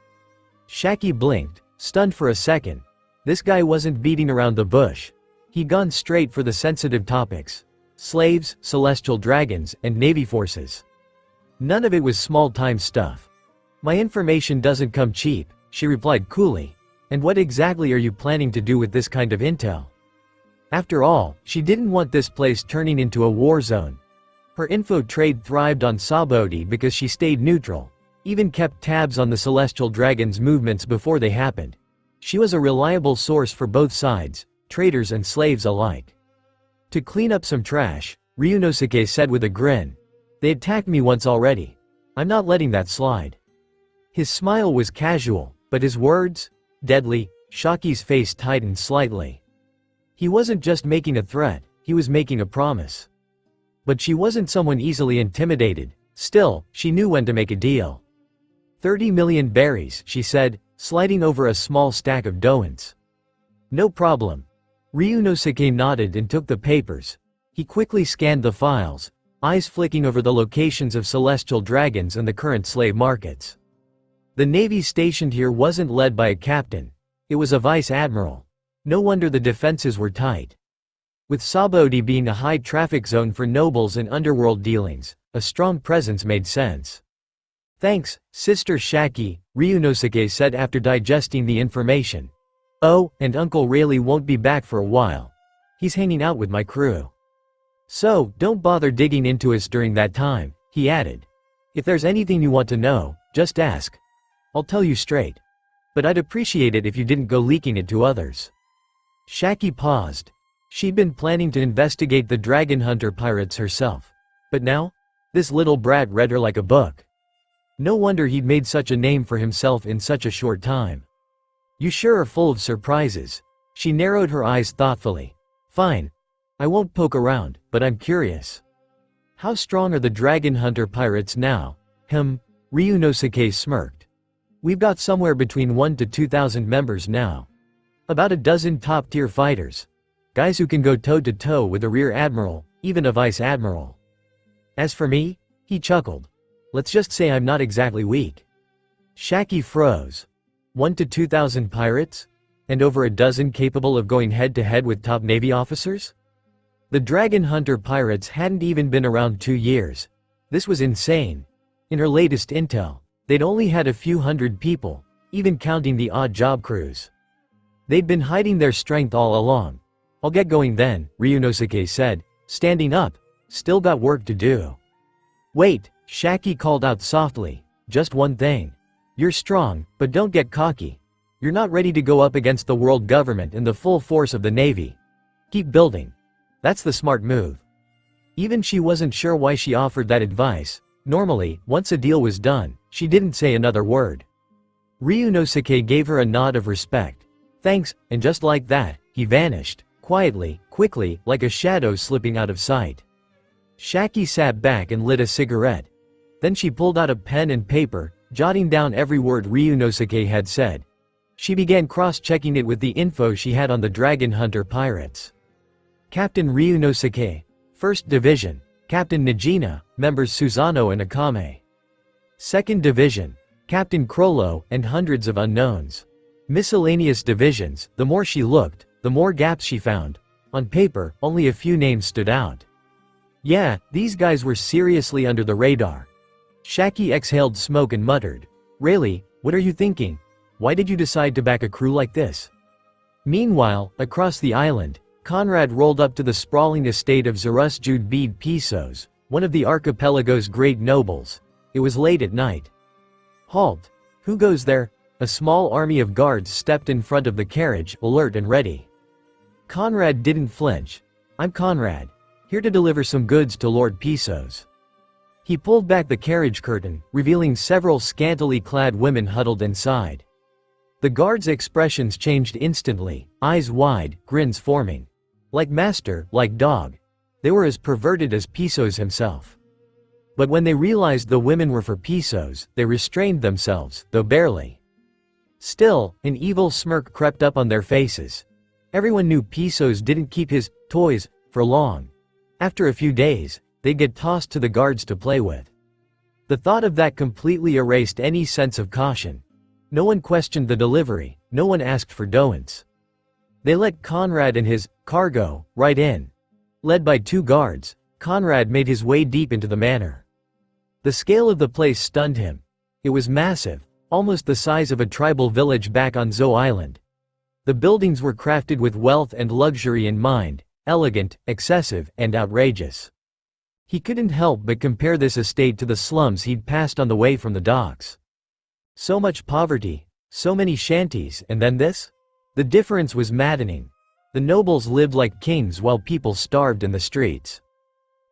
Shaki blinked, stunned for a second. This guy wasn't beating around the bush. He'd gone straight for the sensitive topics: slaves, celestial dragons, and navy forces. None of it was small-time stuff. "My information doesn't come cheap," she replied coolly. "And what exactly are you planning to do with this kind of intel?" After all, she didn't want this place turning into a war zone. Her info trade thrived on Sabaody because she stayed neutral, even kept tabs on the celestial dragons' movements before they happened. She was a reliable source for both sides, traders and slaves alike. "To clean up some trash," Ryunosuke said with a grin. "They attacked me once already. I'm not letting that slide." His smile was casual, but his words? Deadly. Shaki's face tightened slightly. He wasn't just making a threat, he was making a promise. But she wasn't someone easily intimidated. Still, she knew when to make a deal. 30 million berries, she said, sliding over a small stack of doughnuts. "No problem." Ryunosuke nodded and took the papers. He quickly scanned the files, eyes flicking over the locations of celestial dragons and the current slave markets. The navy stationed here wasn't led by a captain. It was a vice admiral. No wonder the defenses were tight. With Sabaody being a high-traffic zone for nobles and underworld dealings, a strong presence made sense. "Thanks, Sister Shaki," Ryunosuke said after digesting the information. "Oh, and Uncle Rayleigh won't be back for a while. He's hanging out with my crew. So, don't bother digging into us during that time," he added. "If there's anything you want to know, just ask. I'll tell you straight. But I'd appreciate it if you didn't go leaking it to others." Shaki paused. She'd been planning to investigate the Dragon Hunter Pirates herself. But now? This little brat read her like a book. No wonder he'd made such a name for himself in such a short time. "You sure are full of surprises." She narrowed her eyes thoughtfully. "Fine. I won't poke around, but I'm curious. How strong are the Dragon Hunter Pirates now?" Ryunosuke smirked. "We've got somewhere between 1,000 to 2,000 members now. About a dozen top-tier fighters. Guys who can go toe-to-toe with a rear admiral, even a vice admiral. As for me," he chuckled, "let's just say I'm not exactly weak." Shaki froze. 1,000 to 2,000 pirates? And over a dozen capable of going head-to-head with top navy officers? The Dragon Hunter Pirates hadn't even been around 2 years. This was insane. In her latest intel, they'd only had a few hundred people, even counting the odd job crews. They'd been hiding their strength all along. "I'll get going then," Ryunosuke said, standing up. "Still got work to do." "Wait," Shaki called out softly, "just one thing. You're strong, but don't get cocky. You're not ready to go up against the world government and the full force of the Navy. Keep building. That's the smart move." Even she wasn't sure why she offered that advice. Normally, once a deal was done, she didn't say another word. Ryunosuke gave her a nod of respect. "Thanks," and just like that, he vanished, quietly, quickly, like a shadow slipping out of sight. Shaki sat back and lit a cigarette. Then she pulled out a pen and paper, jotting down every word Ryunosuke had said. She began cross-checking it with the info she had on the Dragon Hunter pirates. Captain Ryunosuke, 1st Division, Captain Nijina, members Susano and Akame. 2nd Division, Captain Crollo, and hundreds of unknowns. Miscellaneous divisions, the more she looked, the more gaps she found. On paper, only a few names stood out. Yeah, these guys were seriously under the radar. Shaki exhaled smoke and muttered, "Really, what are you thinking? Why did you decide to back a crew like this?" Meanwhile, across the island, Conrad rolled up to the sprawling estate of Zarusjud Bede Pisos, one of the archipelago's great nobles. It was late at night. "Halt! Who goes there?" A small army of guards stepped in front of the carriage, alert and ready. Conrad didn't flinch. "I'm Conrad, here to deliver some goods to Lord Pisos." He pulled back the carriage curtain, revealing several scantily clad women huddled inside. The guards' expressions changed instantly, eyes wide, grins forming. Like master, like dog. They were as perverted as Pisos himself. But when they realized the women were for Pisos, they restrained themselves, though barely. Still, an evil smirk crept up on their faces. Everyone knew Pisos didn't keep his toys for long. After a few days, they'd get tossed to the guards to play with. The thought of that completely erased any sense of caution. No one questioned the delivery, no one asked for don'ts. They let Conrad and his cargo right in. Led by 2 guards, Conrad made his way deep into the manor. The scale of the place stunned him. It was massive, almost the size of a tribal village back on Zo Island. The buildings were crafted with wealth and luxury in mind, elegant, excessive, and outrageous. He couldn't help but compare this estate to the slums he'd passed on the way from the docks. So much poverty, so many shanties, and then this? The difference was maddening. The nobles lived like kings while people starved in the streets.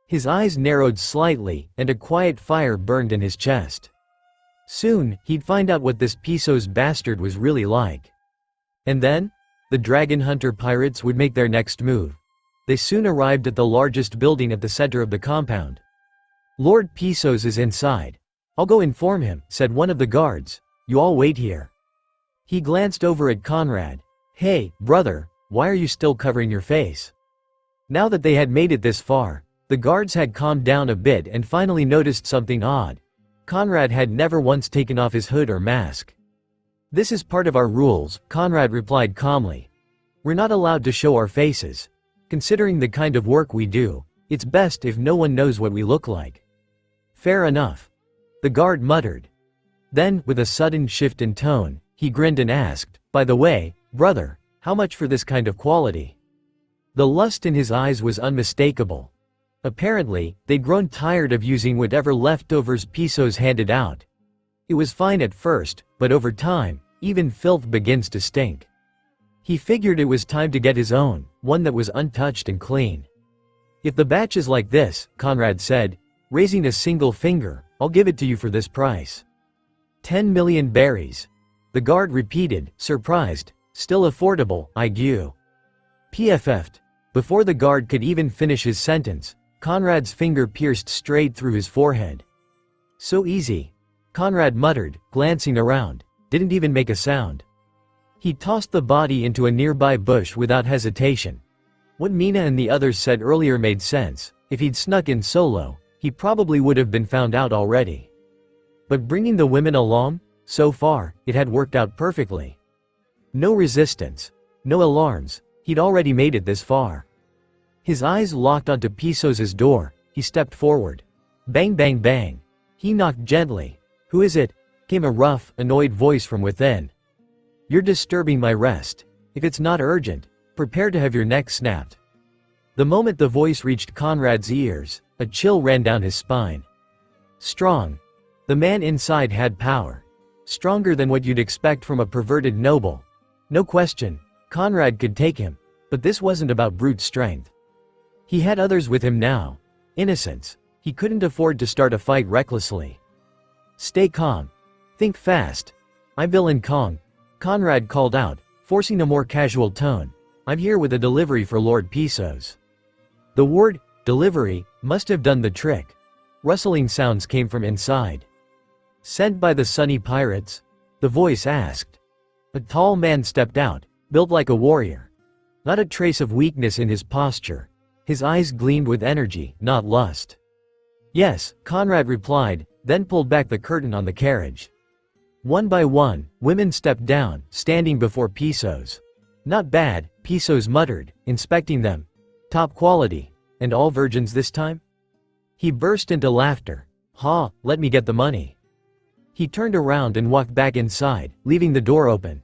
His eyes narrowed slightly, and a quiet fire burned in his chest. Soon, he'd find out what this Pisos bastard was really like. And then? The Dragon Hunter pirates would make their next move. They soon arrived at the largest building at the center of the compound. "Lord Pisos is inside. I'll go inform him," said one of the guards. "You all wait here." He glanced over at Conrad. "Hey, brother, why are you still covering your face?" Now that they had made it this far, the guards had calmed down a bit and finally noticed something odd. Conrad had never once taken off his hood or mask. "This is part of our rules," Conrad replied calmly. "We're not allowed to show our faces. Considering the kind of work we do, it's best if no one knows what we look like." "Fair enough," the guard muttered. Then, with a sudden shift in tone, he grinned and asked, "By the way, brother, how much for this kind of quality?" The lust in his eyes was unmistakable. Apparently, they'd grown tired of using whatever leftovers Pisos handed out. It was fine at first, but over time, even filth begins to stink. He figured it was time to get his own, one that was untouched and clean. "If the batch is like this," Conrad said, raising a single finger, "I'll give it to you for this price." 10 million berries. The guard repeated, surprised. "Still affordable, IQ." PFF'd. Before the guard could even finish his sentence, Conrad's finger pierced straight through his forehead. "So easy," Conrad muttered, glancing around. Didn't even make a sound. He tossed the body into a nearby bush without hesitation. What Mina and the others said earlier made sense. If he'd snuck in solo, he probably would have been found out already. But bringing the women along? So far, it had worked out perfectly. No resistance. No alarms. He'd already made it this far. His eyes locked onto Pisos's door. He stepped forward. Bang bang bang. He knocked gently. "Who is it?" came a rough, annoyed voice from within. "You're disturbing my rest. If it's not urgent, prepare to have your neck snapped." The moment the voice reached Conrad's ears, a chill ran down his spine. Strong. The man inside had power. Stronger than what you'd expect from a perverted noble. No question, Conrad could take him, but this wasn't about brute strength. He had others with him now. Innocents. He couldn't afford to start a fight recklessly. "Stay calm. Think fast. I'm Villain Kong," Conrad called out, forcing a more casual tone. I'm here with a delivery for Lord Pisos. The word, delivery, must have done the trick. Rustling sounds came from inside. Sent by the Sunny Pirates? The voice asked. A tall man stepped out, built like a warrior. Not a trace of weakness in his posture. His eyes gleamed with energy, not lust. Yes, Conrad replied, then pulled back the curtain on the carriage. One by one, women stepped down, standing before Pisos. Not bad, Pisos muttered, inspecting them. Top quality. And all virgins this time? He burst into laughter. Ha, let me get the money. He turned around and walked back inside, leaving the door open.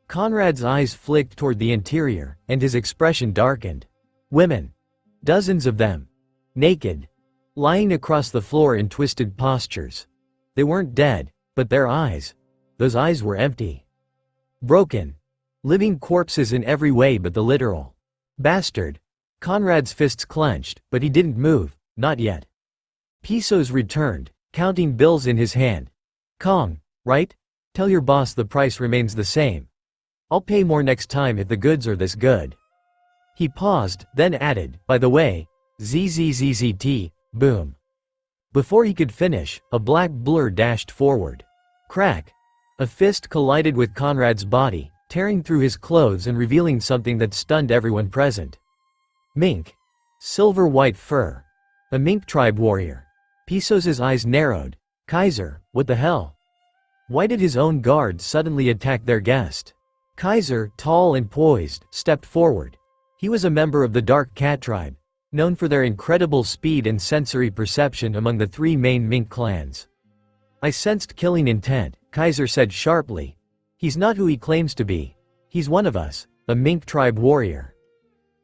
Conrad's eyes flicked toward the interior, and his expression darkened. Women. Dozens of them. Naked. Lying across the floor in twisted postures. They weren't dead, but their eyes. Those eyes were empty. Broken. Living corpses in every way but the literal. Bastard. Conrad's fists clenched, but he didn't move, not yet. Pisos returned, counting bills in his hand. Kong, right? Tell your boss the price remains the same. I'll pay more next time if the goods are this good. He paused, then added, by the way, ZZZZT, boom. Before he could finish, a black blur dashed forward. Crack. A fist collided with Conrad's body, tearing through his clothes and revealing something that stunned everyone present. Mink. Silver-white fur. A mink tribe warrior. Pisos's eyes narrowed. Kaiser, what the hell? Why did his own guards suddenly attack their guest? Kaiser, tall and poised, stepped forward. He was a member of the Dark Cat tribe, known for their incredible speed and sensory perception among the three main mink clans. I sensed killing intent, Kaiser said sharply. He's not who he claims to be. He's one of us, a mink tribe warrior.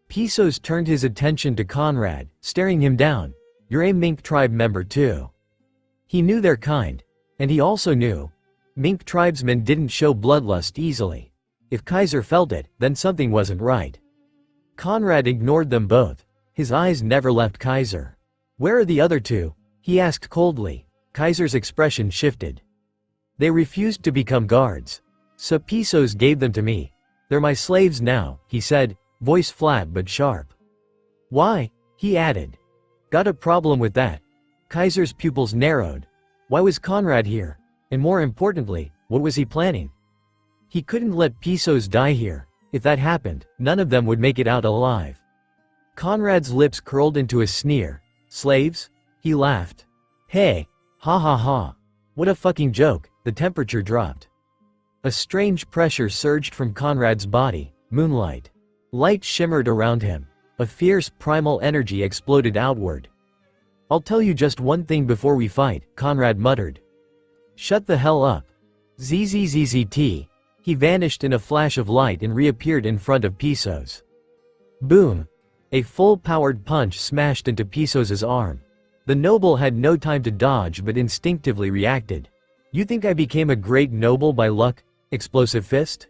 Pisos turned his attention to Conrad, staring him down. You're a mink tribe member too. He knew their kind. And he also knew. Mink tribesmen didn't show bloodlust easily. If Kaiser felt it, then something wasn't right. Conrad ignored them both. His eyes never left Kaiser. Where are the other two? He asked coldly. Kaiser's expression shifted. They refused to become guards. So Pisos gave them to me. They're my slaves now, he said, voice flat but sharp. Why? He added. Got a problem with that. Kaiser's pupils narrowed. Why was Conrad here? And more importantly, what was he planning? He couldn't let Pisos die here. If that happened, none of them would make it out alive. Conrad's lips curled into a sneer. Slaves? He laughed. Hey. Ha ha ha. What a fucking joke. The temperature dropped. A strange pressure surged from Conrad's body. Moonlight. Light shimmered around him. A fierce primal energy exploded outward. I'll tell you just one thing before we fight, Conrad muttered. Shut the hell up. ZZZZT. He vanished in a flash of light and reappeared in front of Pisos. Boom. A full-powered punch smashed into Pisos's arm. The noble had no time to dodge but instinctively reacted. You think I became a great noble by luck? Explosive fist?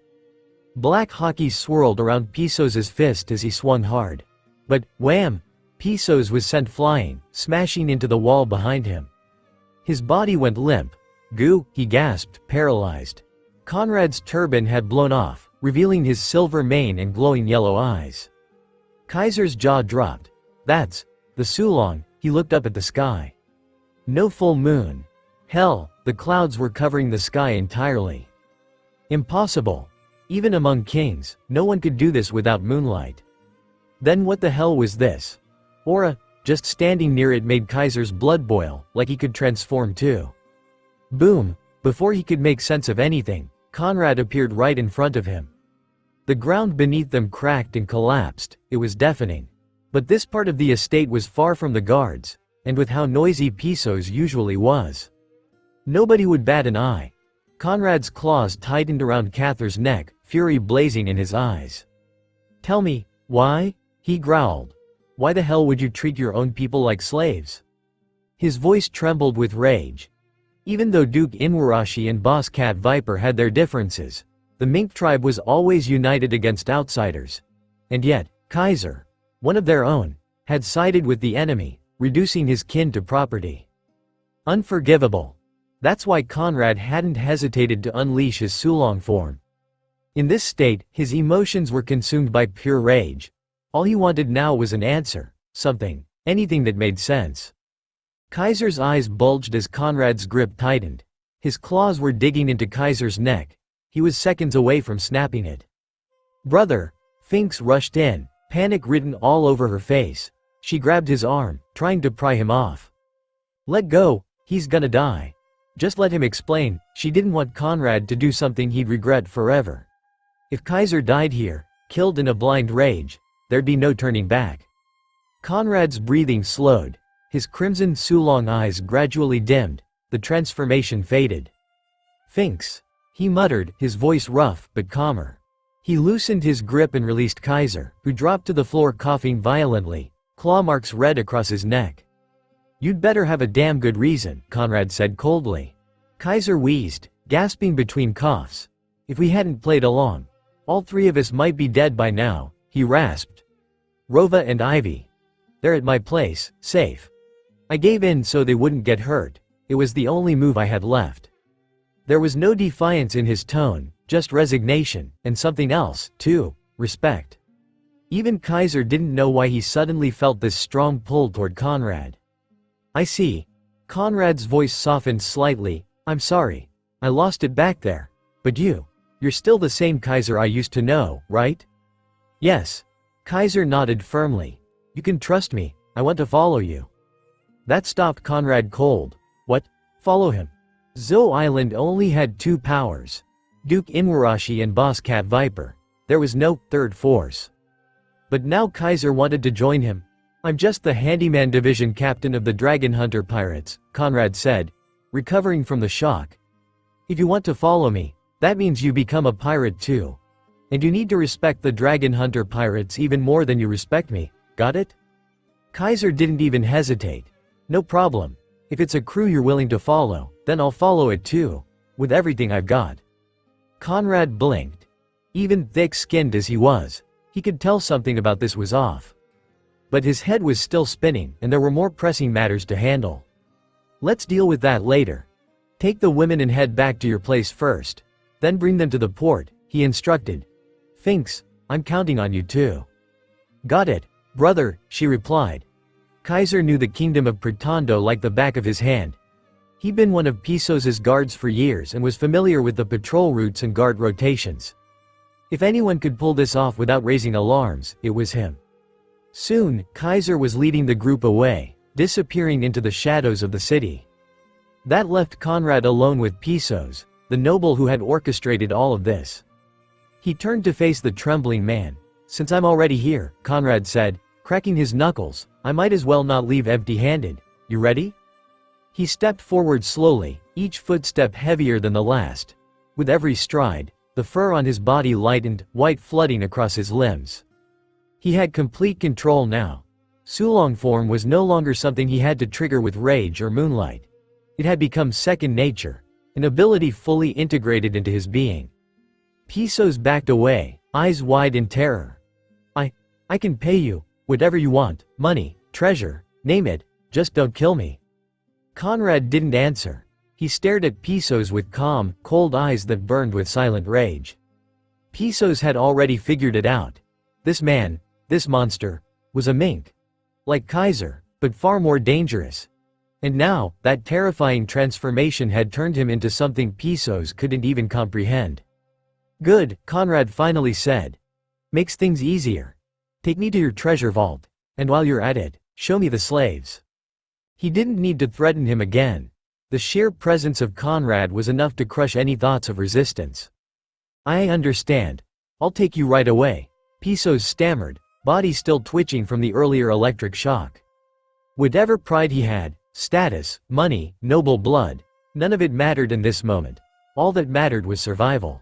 Black hockey swirled around Pisos's fist as he swung hard. But, wham! Pisos was sent flying, smashing into the wall behind him. His body went limp. Goo, he gasped, paralyzed. Conrad's turban had blown off, revealing his silver mane and glowing yellow eyes. Kaiser's jaw dropped. That's the Sulong. He looked up at the sky. No full moon. Hell, the clouds were covering the sky entirely. Impossible. Even among kings, no one could do this without moonlight. Then what the hell was this? Aura, just standing near it made Kaiser's blood boil, like he could transform too. Boom. Before he could make sense of anything, Conrad appeared right in front of him. The ground beneath them cracked and collapsed. It was deafening. But this part of the estate was far from the guards, and with how noisy Pisos usually was. Nobody would bat an eye. Conrad's claws tightened around Cather's neck, fury blazing in his eyes. Tell me, why? He growled. Why the hell would you treat your own people like slaves? His voice trembled with rage. Even though Duke Inuarashi and Boss Cat Viper had their differences, the mink tribe was always united against outsiders. And yet, Kaiser, one of their own, had sided with the enemy, reducing his kin to property. Unforgivable. That's why Conrad hadn't hesitated to unleash his Sulong form. In this state, his emotions were consumed by pure rage. All he wanted now was an answer, something, anything that made sense. Kaiser's eyes bulged as Conrad's grip tightened. His claws were digging into Kaiser's neck. He was seconds away from snapping it. "Brother!" Finks rushed in, panic written all over her face. She grabbed his arm, trying to pry him off. "Let go, he's gonna die. Just let him explain." She didn't want Conrad to do something he'd regret forever. If Kaiser died here, killed in a blind rage, there'd be no turning back. Conrad's breathing slowed. His crimson Sulong eyes gradually dimmed. The transformation faded. "Finks," he muttered, his voice rough but calmer. He loosened his grip and released Kaiser, who dropped to the floor coughing violently, claw marks red across his neck. "You'd better have a damn good reason," Conrad said coldly. Kaiser wheezed, gasping between coughs. "If we hadn't played along, all three of us might be dead by now," he rasped. "Rova and Ivy. They're at my place, safe. I gave in so they wouldn't get hurt. It was the only move I had left." There was no defiance in his tone, just resignation, and something else, too, respect. Even Kaiser didn't know why he suddenly felt this strong pull toward Conrad. "I see." Conrad's voice softened slightly. "I'm sorry. I lost it back there. But you're still the same Kaiser I used to know, right?" "Yes." Kaiser nodded firmly. "You can trust me. I want to follow you." That stopped Conrad cold. What? Follow him? Zou Island only had two powers. Duke Inwarashi and Boss Cat Viper. There was no third force. But now Kaiser wanted to join him. "I'm just the handyman division captain of the Dragon Hunter Pirates," Conrad said, recovering from the shock. "If you want to follow me, that means you become a pirate too. And you need to respect the Dragon Hunter Pirates even more than you respect me, got it?" Kaiser didn't even hesitate. "No problem. If it's a crew you're willing to follow, then I'll follow it too, with everything I've got." Conrad blinked. Even thick-skinned as he was, he could tell something about this was off. But his head was still spinning, and there were more pressing matters to handle. "Let's deal with that later. Take the women and head back to your place first. Then bring them to the port," he instructed. "Finks, I'm counting on you too." "Got it, brother," she replied. Kaiser knew the kingdom of Pretando like the back of his hand. He'd been one of Pisos's guards for years and was familiar with the patrol routes and guard rotations. If anyone could pull this off without raising alarms, it was him. Soon, Kaiser was leading the group away, disappearing into the shadows of the city. That left Conrad alone with Pisos, the noble who had orchestrated all of this. He turned to face the trembling man. "Since I'm already here," Conrad said, cracking his knuckles, "I might as well not leave empty-handed. You ready?" He stepped forward slowly, each footstep heavier than the last. With every stride, the fur on his body lightened, white flooding across his limbs. He had complete control now. Sulong form was no longer something he had to trigger with rage or moonlight. It had become second nature, an ability fully integrated into his being. Pisos backed away, eyes wide in terror. I can pay you, whatever you want, money, treasure, name it, just don't kill me." Conrad didn't answer. He stared at Pisos with calm, cold eyes that burned with silent rage. Pisos had already figured it out. This man, this monster, was a mink. Like Kaiser, but far more dangerous. And now, that terrifying transformation had turned him into something Pisos couldn't even comprehend. "Good," Conrad finally said. "Makes things easier. Take me to your treasure vault, and while you're at it, show me the slaves." He didn't need to threaten him again. The sheer presence of Conrad was enough to crush any thoughts of resistance. "I understand. I'll take you right away," Pisos stammered, body still twitching from the earlier electric shock. Whatever pride he had, status, money, noble blood, none of it mattered in this moment. All that mattered was survival.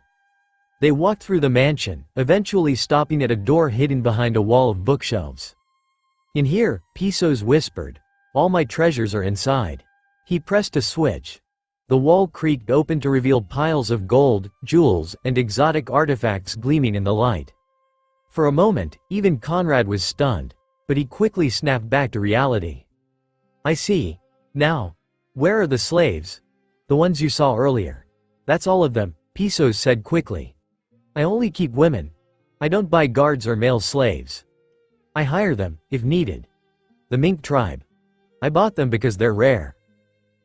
They walked through the mansion, eventually stopping at a door hidden behind a wall of bookshelves. "In here," Pisos whispered. "All my treasures are inside." He pressed a switch. The wall creaked open to reveal piles of gold, jewels, and exotic artifacts gleaming in the light. For a moment, even Conrad was stunned, but he quickly snapped back to reality. "I see. Now. Where are the slaves?" "The ones you saw earlier. That's all of them," Pisos said quickly. I only keep women. I don't buy guards or male slaves. I hire them, if needed. The mink tribe. I bought them because they're rare.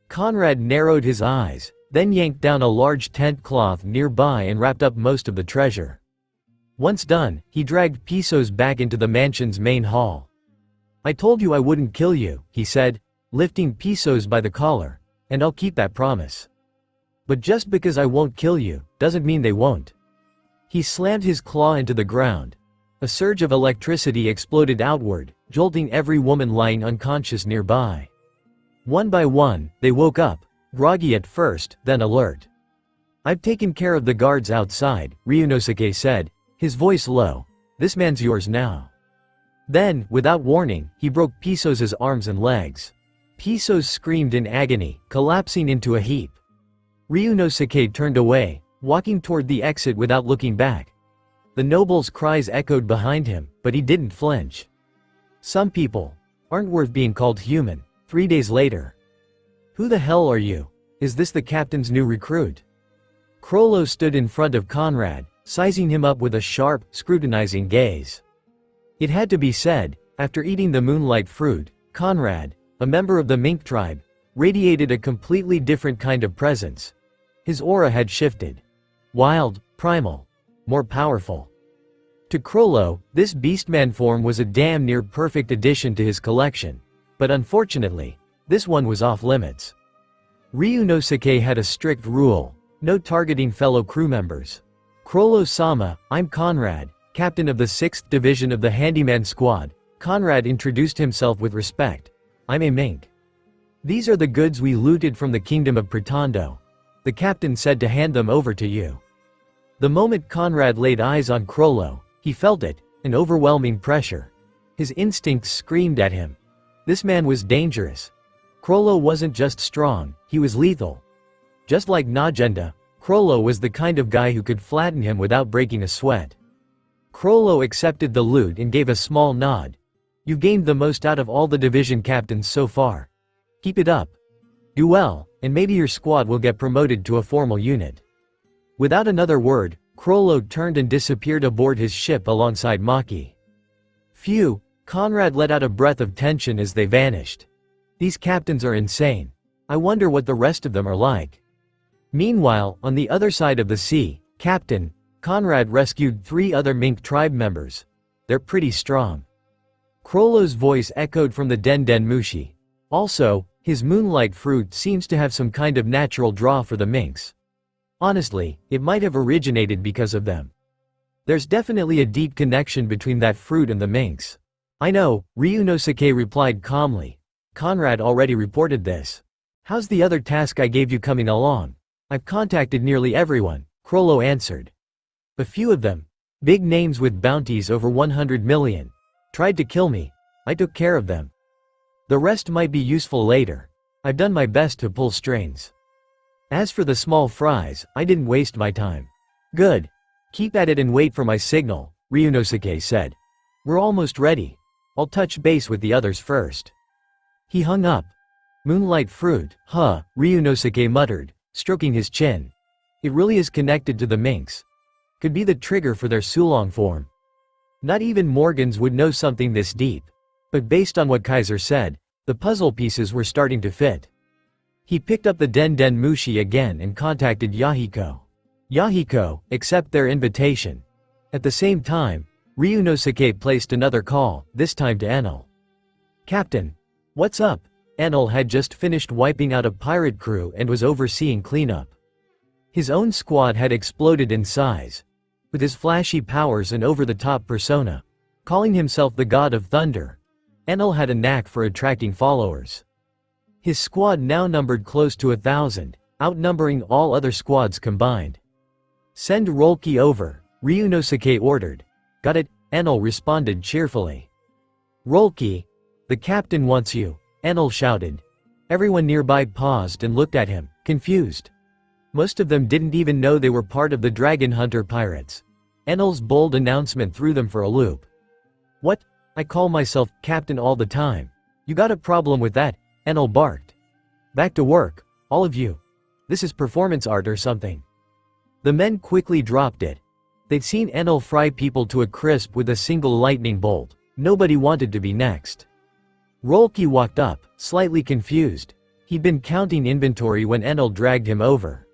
Conrad narrowed his eyes, then yanked down a large tent cloth nearby and wrapped up most of the treasure. Once done, he dragged Pisos back into the mansion's main hall. I told you I wouldn't kill you, he said, lifting Pisos by the collar, and I'll keep that promise. But just because I won't kill you, doesn't mean they won't. He slammed his claw into the ground. A surge of electricity exploded outward, jolting every woman lying unconscious nearby. One by one, they woke up, groggy at first, then alert. I've taken care of the guards outside, Ryunosuke said, his voice low. This man's yours now. Then, without warning, he broke Pisos' arms and legs. Pisos screamed in agony, collapsing into a heap. Ryunosuke turned away, walking toward the exit without looking back. The noble's cries echoed behind him, but he didn't flinch. Some people aren't worth being called human. 3 days later. Who the hell are you? Is this the captain's new recruit? Crollo stood in front of Conrad, sizing him up with a sharp, scrutinizing gaze. It had to be said, after eating the moonlight fruit, Conrad, a member of the mink tribe, radiated a completely different kind of presence. His aura had shifted. Wild, primal, more powerful. To Crollo, this beastman form was a damn near perfect addition to his collection. But unfortunately, this one was off limits. Ryunosuke had a strict rule: no targeting fellow crew members. Crollo-sama, I'm Conrad, captain of the 6th Division of the Handyman Squad. Conrad introduced himself with respect. I'm a mink. These are the goods we looted from the kingdom of Pretando. The captain said to hand them over to you. The moment Conrad laid eyes on Crollo, he felt it, an overwhelming pressure. His instincts screamed at him. This man was dangerous. Crollo wasn't just strong, he was lethal. Just like Najenda, Crollo was the kind of guy who could flatten him without breaking a sweat. Crollo accepted the loot and gave a small nod. You've gained the most out of all the division captains so far. Keep it up. Do well, and maybe your squad will get promoted to a formal unit. Without another word, Crollo turned and disappeared aboard his ship alongside Maki. Phew, Conrad let out a breath of tension as they vanished. These captains are insane. I wonder what the rest of them are like. Meanwhile, on the other side of the sea, Captain Conrad rescued 3 other mink tribe members. They're pretty strong. Crollo's voice echoed from the Den Den Mushi. Also, his moonlight fruit seems to have some kind of natural draw for the minks. Honestly, it might have originated because of them. There's definitely a deep connection between that fruit and the minks. I know, Ryunosuke replied calmly. Conrad already reported this. How's the other task I gave you coming along? I've contacted nearly everyone, Crollo answered. A few of them, big names with bounties over 100 million, tried to kill me. I took care of them. The rest might be useful later. I've done my best to pull strings. As for the small fries, I didn't waste my time. Good. Keep at it and wait for my signal, Ryunosuke said. We're almost ready. I'll touch base with the others first. He hung up. Moonlight fruit, huh, Ryunosuke muttered, stroking his chin. It really is connected to the minks. Could be the trigger for their Sulong form. Not even Morgans would know something this deep. But based on what Kaiser said, the puzzle pieces were starting to fit. He picked up the Den Den Mushi again and contacted Yahiko. Yahiko, accept their invitation. At the same time, Ryunosuke placed another call, this time to Enel. Captain. What's up? Enel had just finished wiping out a pirate crew and was overseeing cleanup. His own squad had exploded in size. With his flashy powers and over-the-top persona, calling himself the God of Thunder, Enel had a knack for attracting followers. His squad now numbered close to 1,000, outnumbering all other squads combined. Send Rolki over, Ryunosuke ordered. Got it, Enel responded cheerfully. Rolki, the captain wants you, Enel shouted. Everyone nearby paused and looked at him, confused. Most of them didn't even know they were part of the Dragon Hunter pirates. Enel's bold announcement threw them for a loop. What? I call myself captain all the time. You got a problem with that? Enel barked. Back to work, all of you. This is performance art or something. The men quickly dropped it. They'd seen Enel fry people to a crisp with a single lightning bolt. Nobody wanted to be next. Rolke walked up, slightly confused. He'd been counting inventory when Enel dragged him over.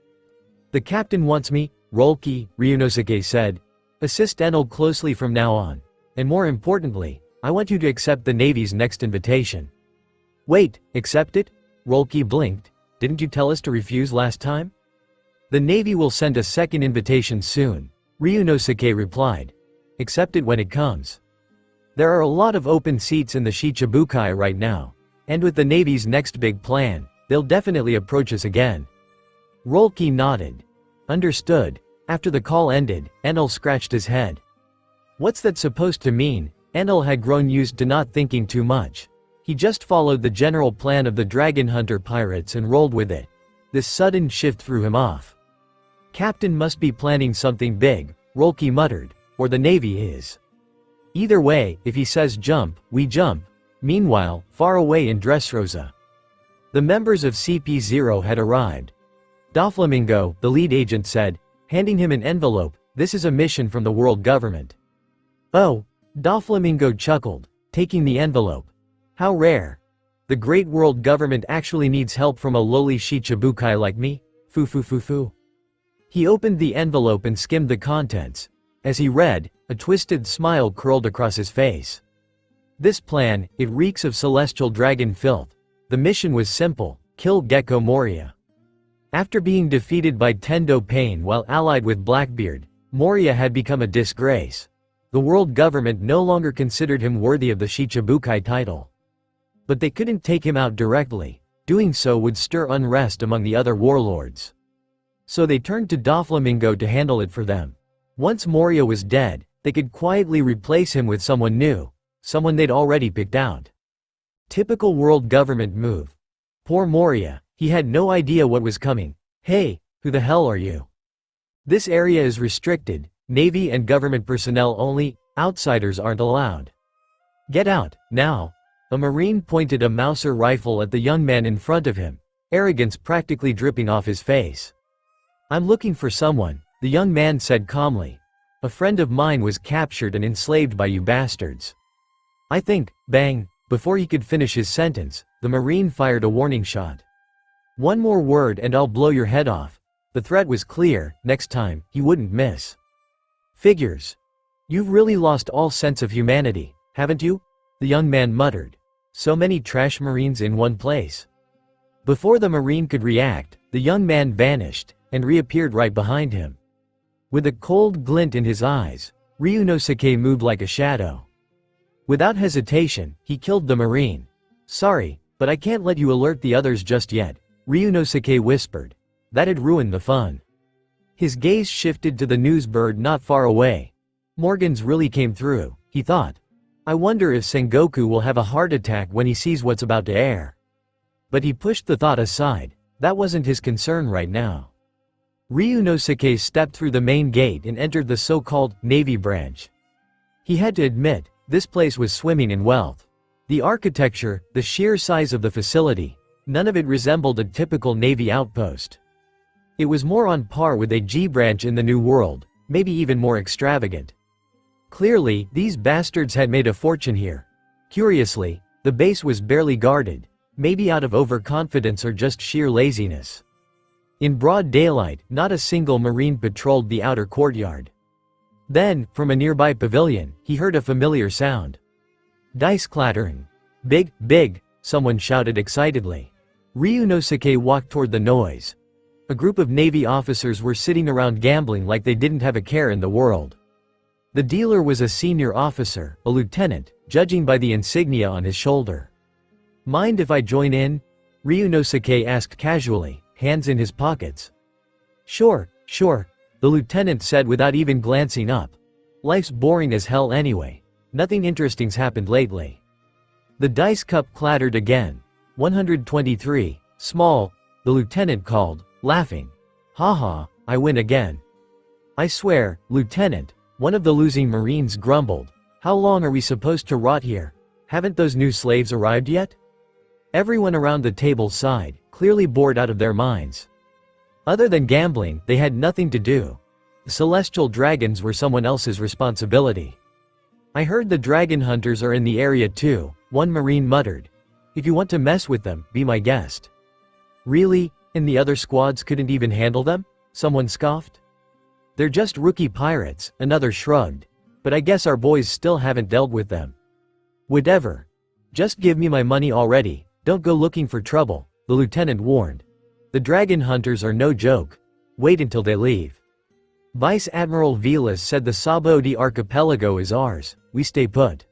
"The captain wants me," Rolke, Ryunosuke said. "Assist Enel closely from now on. And more importantly, I want you to accept the Navy's next invitation." "Wait, accept it?" Rolke blinked. "Didn't you tell us to refuse last time?" "The Navy will send a second invitation soon," Ryunosuke replied. "Accept it when it comes. There are a lot of open seats in the Shichibukai right now. And with the Navy's next big plan, they'll definitely approach us again." Rolke nodded. "Understood." After the call ended, Enel scratched his head. What's that supposed to mean? Enel had grown used to not thinking too much. He just followed the general plan of the Dragon Hunter pirates and rolled with it. This sudden shift threw him off. "Captain must be planning something big," Rolke muttered, "or the Navy is. Either way, if he says jump, we jump." Meanwhile, far away in Dressrosa, the members of CP0 had arrived. Doflamingo, the lead agent, said, handing him an envelope, "This is a mission from the world government." "Oh," Doflamingo chuckled, taking the envelope. "How rare. The great world government actually needs help from a lowly Shichibukai like me? Foo. He opened the envelope and skimmed the contents. As he read, a twisted smile curled across his face. This plan, it reeks of celestial dragon filth. The mission was simple: kill Gecko Moria. After being defeated by Tendo Pain while allied with Blackbeard, Moria had become a disgrace. The world government no longer considered him worthy of the Shichibukai title. But they couldn't take him out directly. Doing so would stir unrest among the other warlords. So they turned to Doflamingo to handle it for them. Once Moria was dead, they could quietly replace him with someone new, someone they'd already picked out. Typical world government move. Poor Moria, he had no idea what was coming. "Hey, who the hell are you? This area is restricted, Navy and government personnel only, outsiders aren't allowed. Get out, now." A Marine pointed a Mauser rifle at the young man in front of him, arrogance practically dripping off his face. "I'm looking for someone," the young man said calmly. "A friend of mine was captured and enslaved by you bastards. I think," bang, before he could finish his sentence, the Marine fired a warning shot. "One more word and I'll blow your head off." The threat was clear, next time, he wouldn't miss. "Figures. You've really lost all sense of humanity, haven't you?" the young man muttered. "So many trash Marines in one place." Before the Marine could react, the young man vanished, and reappeared right behind him. With a cold glint in his eyes, Ryunosuke moved like a shadow. Without hesitation, he killed the Marine. "Sorry, but I can't let you alert the others just yet," Ryunosuke whispered. That'd ruin the fun. His gaze shifted to the newsbird not far away. Morgans really came through, he thought. I wonder if Sengoku will have a heart attack when he sees what's about to air. But he pushed the thought aside. That wasn't his concern right now. Ryunosuke stepped through the main gate and entered the so-called Navy branch. He had to admit, this place was swimming in wealth. The architecture, the sheer size of the facility, none of it resembled a typical Navy outpost. It was more on par with a G branch in the New World, maybe even more extravagant. Clearly, these bastards had made a fortune here. Curiously, the base was barely guarded, maybe out of overconfidence or just sheer laziness. In broad daylight, not a single Marine patrolled the outer courtyard. Then, from a nearby pavilion, he heard a familiar sound. Dice clattering. Big, someone shouted excitedly. Ryunosuke walked toward the noise. A group of Navy officers were sitting around gambling like they didn't have a care in the world. The dealer was a senior officer, a lieutenant, judging by the insignia on his shoulder. Mind if I join in? Ryunosuke asked casually, hands in his pockets. Sure, the lieutenant said without even glancing up. Life's boring as hell anyway. Nothing interesting's happened lately. The dice cup clattered again. 123, small, the lieutenant called, laughing. Haha, I win again. I swear, Lieutenant, one of the losing Marines grumbled. How long are we supposed to rot here? Haven't those new slaves arrived yet? Everyone around the table sighed, clearly bored out of their minds. Other than gambling, they had nothing to do. The celestial dragons were someone else's responsibility. I heard the dragon hunters are in the area too, one marine muttered. If you want to mess with them, be my guest. Really? And the other squads couldn't even handle them? Someone scoffed. They're just rookie pirates, another shrugged. But I guess our boys still haven't dealt with them. Whatever. Just give me my money already, don't go looking for trouble, the lieutenant warned. The dragon hunters are no joke. Wait until they leave. Vice Admiral Velas said the Sabaody archipelago is ours, we stay put.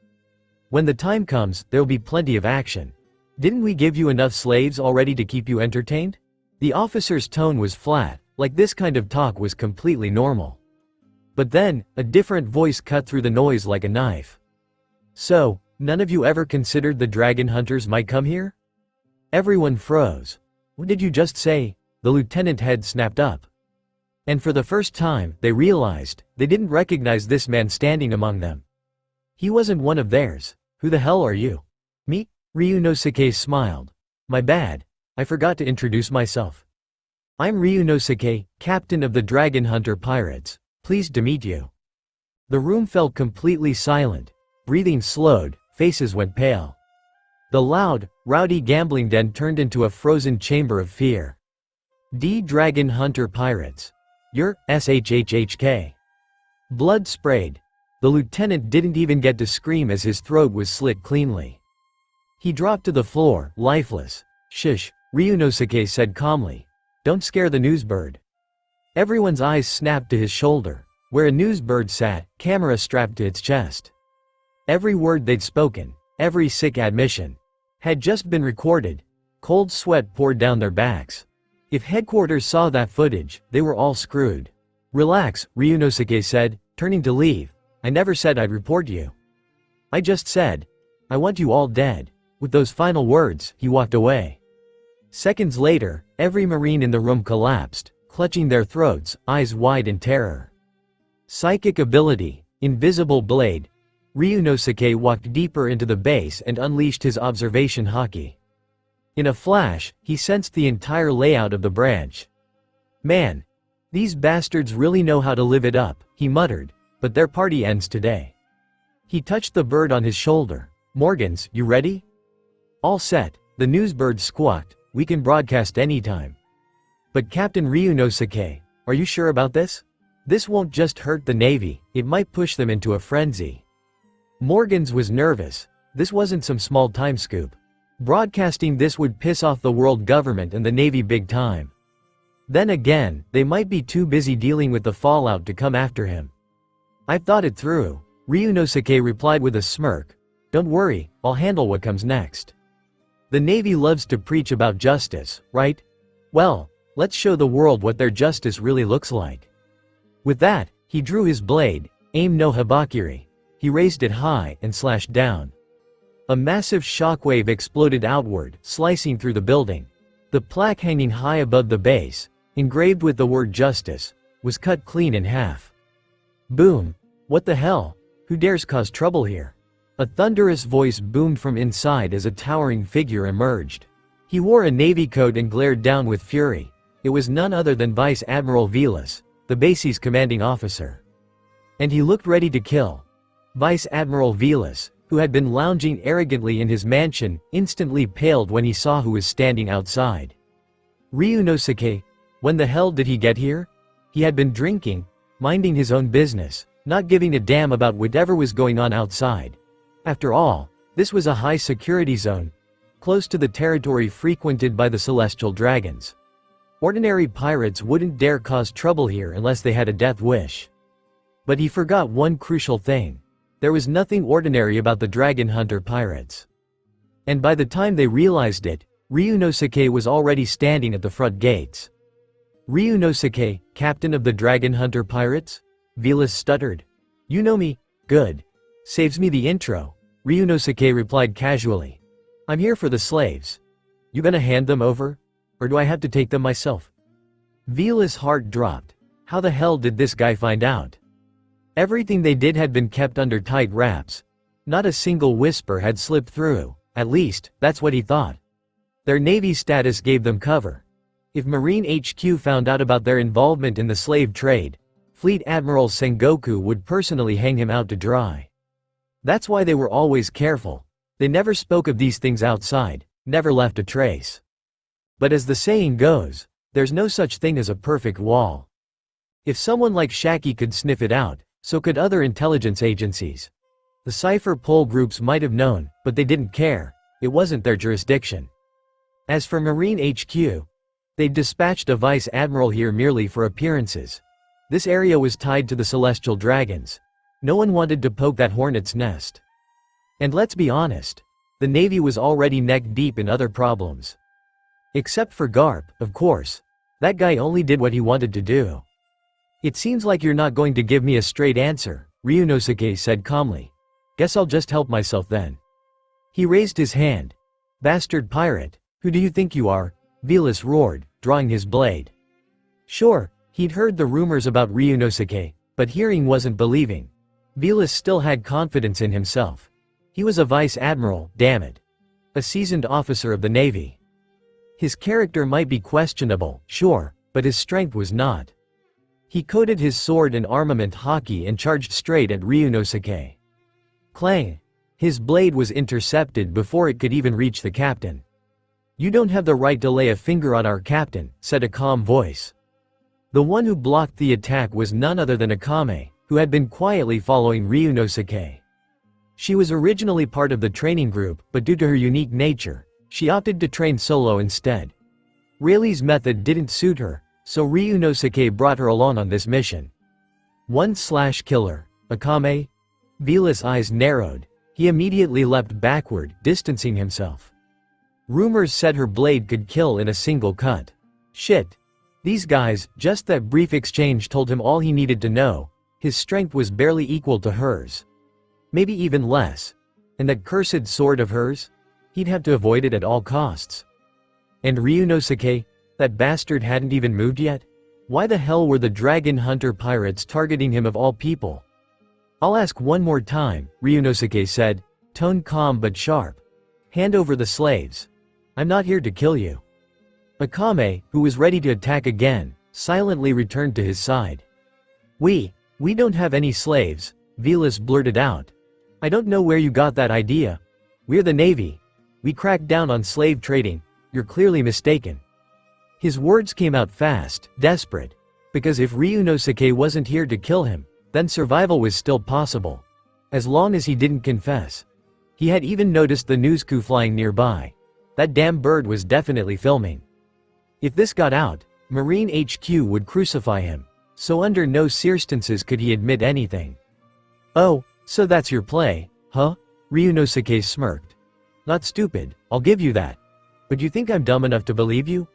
When the time comes, there'll be plenty of action. Didn't we give you enough slaves already to keep you entertained? The officer's tone was flat, like this kind of talk was completely normal. But then, a different voice cut through the noise like a knife. So, none of you ever considered the dragon hunters might come here? Everyone froze. What did you just say? The lieutenant head snapped up. And for the first time, they realized, they didn't recognize this man standing among them. He wasn't one of theirs. Who the hell are you? Me? Ryunosuke smiled. My bad. I forgot to introduce myself. I'm Ryunosuke, captain of the Dragon Hunter Pirates. Pleased to meet you. The room felt completely silent. Breathing slowed, faces went pale. The loud, rowdy gambling den turned into a frozen chamber of fear. Dragon Hunter Pirates. You're SHHHK. Blood sprayed. The lieutenant didn't even get to scream as his throat was slit cleanly. He dropped to the floor, lifeless. Shush, Ryunosuke said calmly. Don't scare the newsbird. Everyone's eyes snapped to his shoulder, where a newsbird sat, camera strapped to its chest. Every word they'd spoken, every sick admission, had just been recorded. Cold sweat poured down their backs. If headquarters saw that footage, they were all screwed. Relax, Ryunosuke said, turning to leave. I never said I'd report you. I just said, I want you all dead. With those final words, he walked away. Seconds later, every marine in the room collapsed, clutching their throats, eyes wide in terror. Psychic ability, invisible blade. Ryunosuke walked deeper into the base and unleashed his observation haki. In a flash, he sensed the entire layout of the branch. Man, these bastards really know how to live it up, he muttered, but their party ends today. He touched the bird on his shoulder. Morgans, you ready? All set, the newsbird squawked, we can broadcast anytime. But Captain Ryunosuke, are you sure about this? This won't just hurt the Navy, it might push them into a frenzy. Morgans was nervous. This wasn't some small time scoop. Broadcasting this would piss off the world government and the Navy big time. Then again, they might be too busy dealing with the fallout to come after him. I've thought it through, Ryunosuke replied with a smirk. Don't worry, I'll handle what comes next. The Navy loves to preach about justice, right? Well, let's show the world what their justice really looks like. With that, he drew his blade, aim no habakiri. He raised it high and slashed down. A massive shockwave exploded outward, slicing through the building. The plaque hanging high above the base, engraved with the word justice, was cut clean in half. Boom! What the hell? Who dares cause trouble here? A thunderous voice boomed from inside as a towering figure emerged. He wore a navy coat and glared down with fury. It was none other than Vice Admiral Velas, the base's commanding officer. And he looked ready to kill. Vice Admiral Velas, who had been lounging arrogantly in his mansion, instantly paled when he saw who was standing outside. Ryunosuke, when the hell did he get here? He had been drinking, minding his own business, not giving a damn about whatever was going on outside. After all, this was a high-security zone, close to the territory frequented by the celestial dragons. Ordinary pirates wouldn't dare cause trouble here unless they had a death wish. But he forgot one crucial thing. There was nothing ordinary about the Dragon Hunter pirates. And by the time they realized it, Ryunosuke was already standing at the front gates. Ryunosuke, captain of the Dragon Hunter pirates? Velas stuttered. You know me? Good. Saves me the intro, Ryunosuke replied casually. I'm here for the slaves. You gonna hand them over? Or do I have to take them myself? Velas' heart dropped. How the hell did this guy find out? Everything they did had been kept under tight wraps. Not a single whisper had slipped through, at least, that's what he thought. Their Navy status gave them cover. If Marine HQ found out about their involvement in the slave trade, Fleet Admiral Sengoku would personally hang him out to dry. That's why they were always careful. They never spoke of these things outside, never left a trace. But as the saying goes, there's no such thing as a perfect wall. If someone like Shaki could sniff it out, so could other intelligence agencies. The cipher pole groups might have known, but they didn't care. It wasn't their jurisdiction. As for Marine HQ, they'd dispatched a vice admiral here merely for appearances. This area was tied to the celestial dragons. No one wanted to poke that hornet's nest. And let's be honest, the Navy was already neck-deep in other problems. Except for Garp, of course. That guy only did what he wanted to do. It seems like you're not going to give me a straight answer, Ryunosuke said calmly. Guess I'll just help myself then. He raised his hand. Bastard pirate, who do you think you are? Velas roared, drawing his blade. Sure, he'd heard the rumors about Ryunosuke, but hearing wasn't believing. Velas still had confidence in himself. He was a vice admiral, damn it. A seasoned officer of the Navy. His character might be questionable, sure, but his strength was not. He coated his sword in armament haki and charged straight at Ryunosuke. Clang! His blade was intercepted before it could even reach the captain. You don't have the right to lay a finger on our captain, said a calm voice. The one who blocked the attack was none other than Akame, who had been quietly following Ryunosuke. She was originally part of the training group, but due to her unique nature, she opted to train solo instead. Rayleigh's method didn't suit her, so Ryunosuke brought her along on this mission. Killer, Akame? Velas' eyes narrowed. He immediately leapt backward, distancing himself. Rumors said her blade could kill in a single cut. Shit. These guys, just that brief exchange told him all he needed to know. His strength was barely equal to hers. Maybe even less. And that cursed sword of hers? He'd have to avoid it at all costs. And Ryunosuke? That bastard hadn't even moved yet? Why the hell were the dragon hunter pirates targeting him of all people? I'll ask one more time, Ryunosuke said, tone calm but sharp. Hand over the slaves. I'm not here to kill you. Akame, who was ready to attack again, silently returned to his side. We don't have any slaves, Velas blurted out. I don't know where you got that idea. We're the Navy. We crack down on slave trading. You're clearly mistaken. His words came out fast, desperate. Because if Ryunosuke wasn't here to kill him, then survival was still possible. As long as he didn't confess. He had even noticed the news coup flying nearby. That damn bird was definitely filming. If this got out, Marine HQ would crucify him. So under no circumstances could he admit anything. Oh, so that's your play, huh? Ryunosuke smirked. Not stupid, I'll give you that. But you think I'm dumb enough to believe you?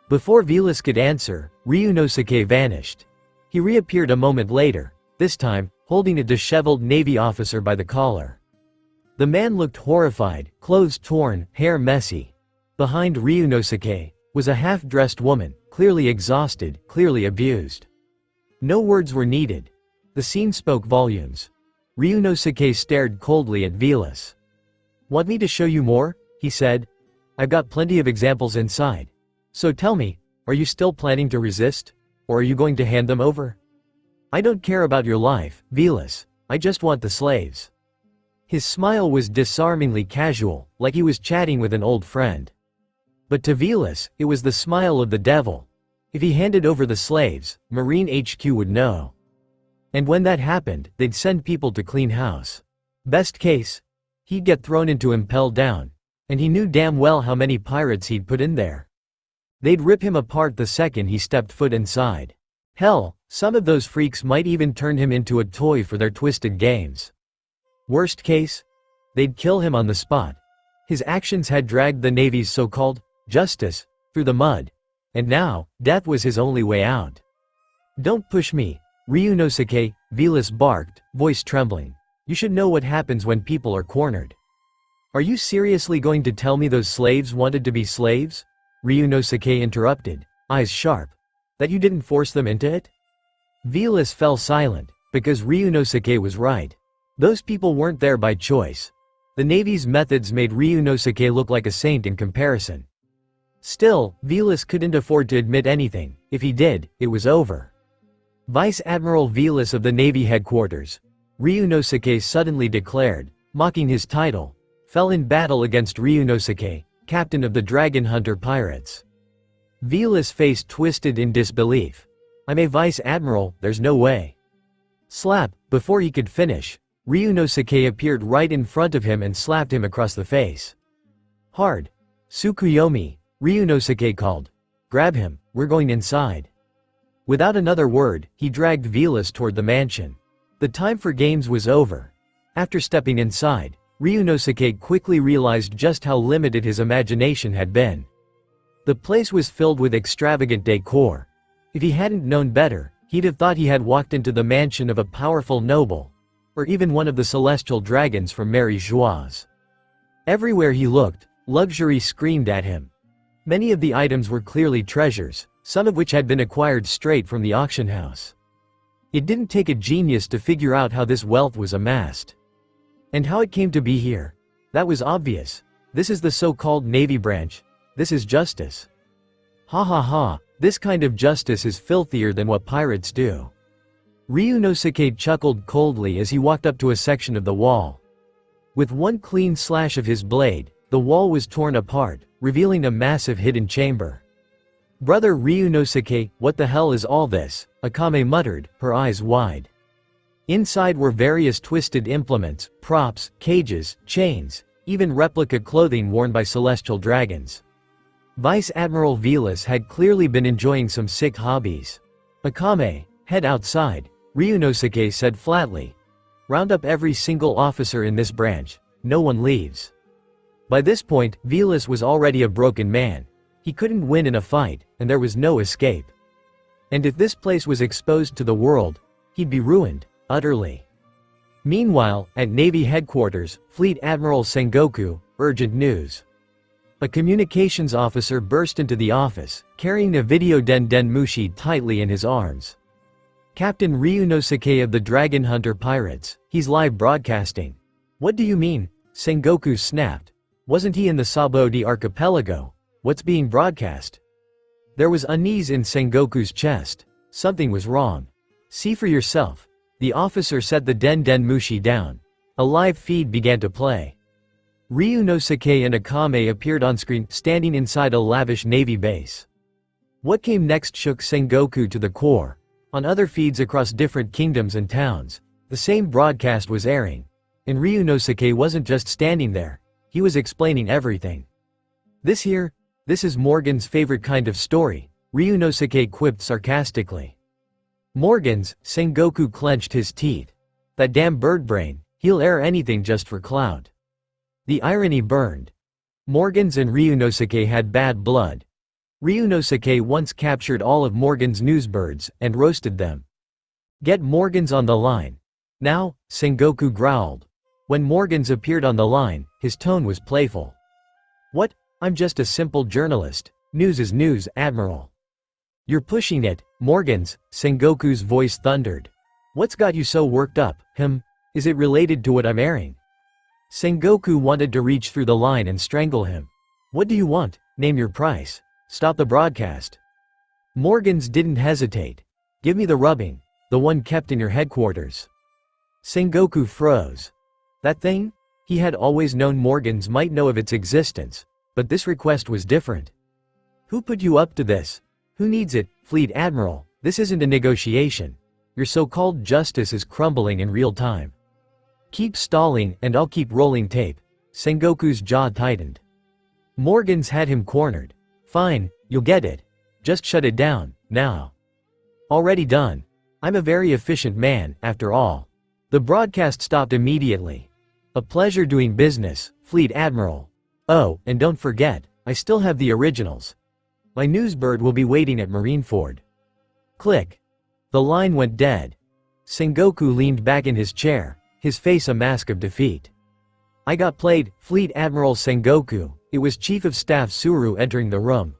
Before Velas could answer, Ryunosuke vanished. He reappeared a moment later, this time, holding a disheveled Navy officer by the collar. The man looked horrified, clothes torn, hair messy. Behind Ryunosuke was a half-dressed woman, clearly exhausted, clearly abused. No words were needed. The scene spoke volumes. Ryunosuke stared coldly at Velas. Want me to show you more? He said. I've got plenty of examples inside. So tell me, are you still planning to resist? Or are you going to hand them over? I don't care about your life, Velas. I just want the slaves. His smile was disarmingly casual, like he was chatting with an old friend. But to Velas, it was the smile of the devil. If he handed over the slaves, Marine HQ would know. And when that happened, they'd send people to clean house. Best case, he'd get thrown into Impel Down. And he knew damn well how many pirates he'd put in there. They'd rip him apart the second he stepped foot inside. Hell, some of those freaks might even turn him into a toy for their twisted games. Worst case? They'd kill him on the spot. His actions had dragged the Navy's so-called justice through the mud. And now, death was his only way out. Don't push me, Ryunosuke, Velas barked, voice trembling. You should know what happens when people are cornered. Are you seriously going to tell me those slaves wanted to be slaves? Ryunosuke interrupted, eyes sharp. That you didn't force them into it? Velas fell silent, because Ryunosuke was right. Those people weren't there by choice. The Navy's methods made Ryunosuke look like a saint in comparison. Still, Velas couldn't afford to admit anything. If he did, it was over. Vice Admiral Velas of the Navy Headquarters, Ryunosuke suddenly declared, mocking his title, fell in battle against Ryunosuke, captain of the Dragon Hunter pirates. Velas' face twisted in disbelief. I'm a vice admiral, there's no way. Slap, before he could finish, Ryunosuke appeared right in front of him and slapped him across the face. Hard. Tsukuyomi, Ryunosuke called. Grab him, we're going inside. Without another word, he dragged Velas toward the mansion. The time for games was over. After stepping inside, Ryunosuke quickly realized just how limited his imagination had been. The place was filled with extravagant decor. If he hadn't known better, he'd have thought he had walked into the mansion of a powerful noble, or even one of the celestial dragons from Mary Joieuse. Everywhere he looked, luxury screamed at him. Many of the items were clearly treasures, some of which had been acquired straight from the auction house. It didn't take a genius to figure out how this wealth was amassed. And how it came to be here. That was obvious. This is the so-called Navy branch. This is justice. Ha ha ha, this kind of justice is filthier than what pirates do. Ryunosuke chuckled coldly as he walked up to a section of the wall. With one clean slash of his blade, the wall was torn apart, revealing a massive hidden chamber. Brother Ryunosuke, what the hell is all this? Akame muttered, her eyes wide. Inside were various twisted implements, props, cages, chains, even replica clothing worn by celestial dragons. Vice Admiral Velas had clearly been enjoying some sick hobbies. Akame, head outside, Ryunosuke said flatly. Round up every single officer in this branch, no one leaves. By this point, Velas was already a broken man. He couldn't win in a fight, and there was no escape. And if this place was exposed to the world, he'd be ruined, utterly. Meanwhile, at Navy headquarters, Fleet Admiral Sengoku, urgent news. A communications officer burst into the office, carrying a video Den Mushi tightly in his arms. Captain Ryunosuke of the Dragon Hunter pirates, he's live broadcasting. What do you mean? Sengoku snapped. Wasn't he in the Sabodi archipelago? What's being broadcast? There was unease in Sengoku's chest. Something was wrong. See for yourself. The officer set the Den Mushi down. A live feed began to play. Ryunosuke and Akame appeared on screen, standing inside a lavish Navy base. What came next shook Sengoku to the core. On other feeds across different kingdoms and towns, the same broadcast was airing. And Ryunosuke wasn't just standing there. He was explaining everything. This is Morgan's favorite kind of story, Ryunosuke quipped sarcastically. Morgan's, Sengoku clenched his teeth. That damn bird brain, he'll air anything just for clout. The irony burned. Morgan's and Ryunosuke had bad blood. Ryunosuke once captured all of Morgan's newsbirds and roasted them. Get Morgan's on the line. Now, Sengoku growled. When Morgan's appeared on the line, his tone was playful. What? I'm just a simple journalist. News is news, Admiral. You're pushing it, Morgan's, Sengoku's voice thundered. What's got you so worked up, Is it related to what I'm airing? Sengoku wanted to reach through the line and strangle him. What do you want? Name your price. Stop the broadcast. Morgan's didn't hesitate. Give me the rubbing, the one kept in your headquarters. Sengoku froze. That thing? He had always known Morgan's might know of its existence. But this request was different. Who put you up to this? Who needs it, Fleet Admiral? This isn't a negotiation. Your so-called justice is crumbling in real time. Keep stalling and I'll keep rolling tape. Sengoku's jaw tightened. Morgan's had him cornered. Fine, you'll get it. Just shut it down, now. Already done. I'm a very efficient man, after all. The broadcast stopped immediately. A pleasure doing business, Fleet Admiral. Oh, and don't forget, I still have the originals. My newsbird will be waiting at Marineford. Click. The line went dead. Sengoku leaned back in his chair, his face a mask of defeat. I got played, Fleet Admiral Sengoku. It was Chief of Staff Suru entering the room.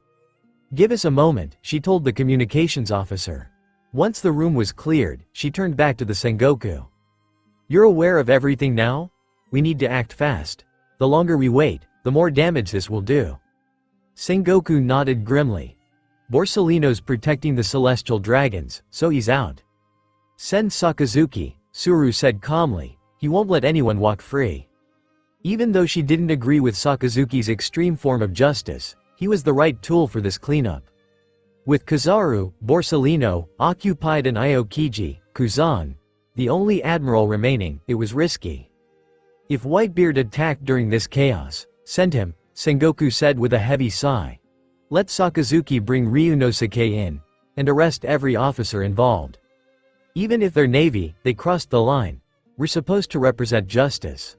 Give us a moment, she told the communications officer. Once the room was cleared, she turned back to the Sengoku. You're aware of everything now? We need to act fast. The longer we wait, the more damage this will do. Sengoku nodded grimly. Borsellino's protecting the celestial dragons, so he's out. Send Sakazuki, Suru said calmly. He won't let anyone walk free. Even though she didn't agree with Sakazuki's extreme form of justice, he was the right tool for this cleanup. With Kizaru, Borsalino, occupied and Aokiji, Kuzan, the only admiral remaining, it was risky. If Whitebeard attacked during this chaos, send him, Sengoku said with a heavy sigh. Let Sakazuki bring Ryunosuke in, and arrest every officer involved. Even if they're navy, they crossed the line. We're supposed to represent justice.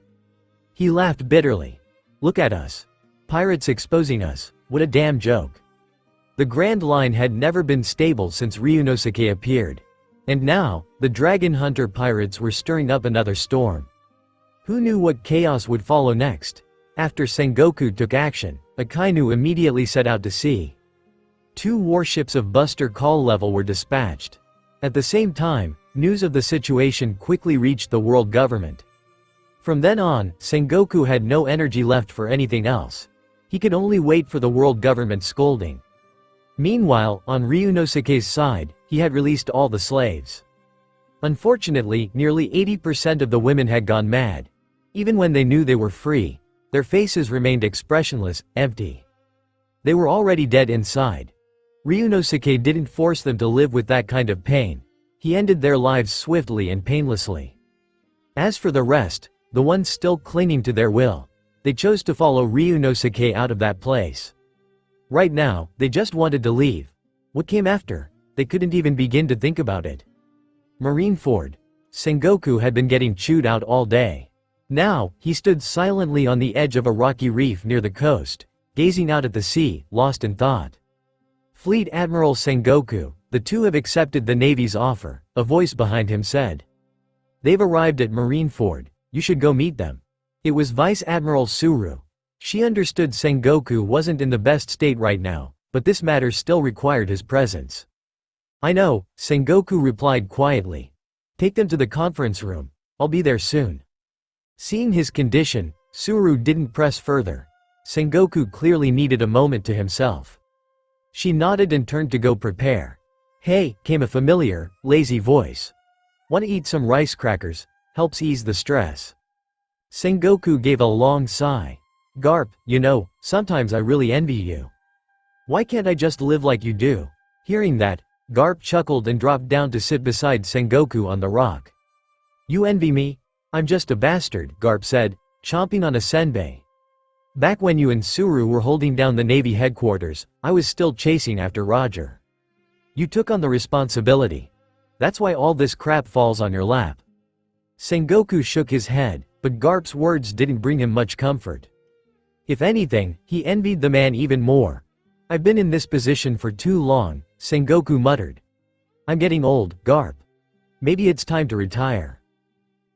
He laughed bitterly. Look at us. Pirates exposing us, what a damn joke. The Grand Line had never been stable since Ryunosuke appeared. And now, the Dragon Hunter pirates were stirring up another storm. Who knew what chaos would follow next? After Sengoku took action, Akainu immediately set out to sea. 2 warships of Buster Call level were dispatched. At the same time, news of the situation quickly reached the world government. From then on, Sengoku had no energy left for anything else. He could only wait for the world government scolding. Meanwhile, on Ryunosuke's side, he had released all the slaves. Unfortunately, nearly 80% of the women had gone mad. Even when they knew they were free, their faces remained expressionless, empty. They were already dead inside. Ryunosuke didn't force them to live with that kind of pain. He ended their lives swiftly and painlessly. As for the rest, the ones still clinging to their will, they chose to follow Ryunosuke out of that place. Right now, they just wanted to leave. What came after? They couldn't even begin to think about it. Marineford. Sengoku had been getting chewed out all day. Now, he stood silently on the edge of a rocky reef near the coast, gazing out at the sea, lost in thought. Fleet Admiral Sengoku, the 2 have accepted the Navy's offer, a voice behind him said. They've arrived at Marineford, you should go meet them. It was Vice Admiral Suru. She understood Sengoku wasn't in the best state right now, but this matter still required his presence. I know, Sengoku replied quietly. Take them to the conference room, I'll be there soon. Seeing his condition, Suru didn't press further. Sengoku clearly needed a moment to himself. She nodded and turned to go prepare. Hey, came a familiar, lazy voice. Want to eat some rice crackers? Helps ease the stress. Sengoku gave a long sigh. Garp, you know, sometimes I really envy you. Why can't I just live like you do? Hearing that, Garp chuckled and dropped down to sit beside Sengoku on the rock. You envy me? I'm just a bastard, Garp said, chomping on a senbei. Back when you and Suru were holding down the Navy headquarters, I was still chasing after Roger. You took on the responsibility. That's why all this crap falls on your lap. Sengoku shook his head, but Garp's words didn't bring him much comfort. If anything, he envied the man even more. I've been in this position for too long, Sengoku muttered. I'm getting old, Garp. Maybe it's time to retire.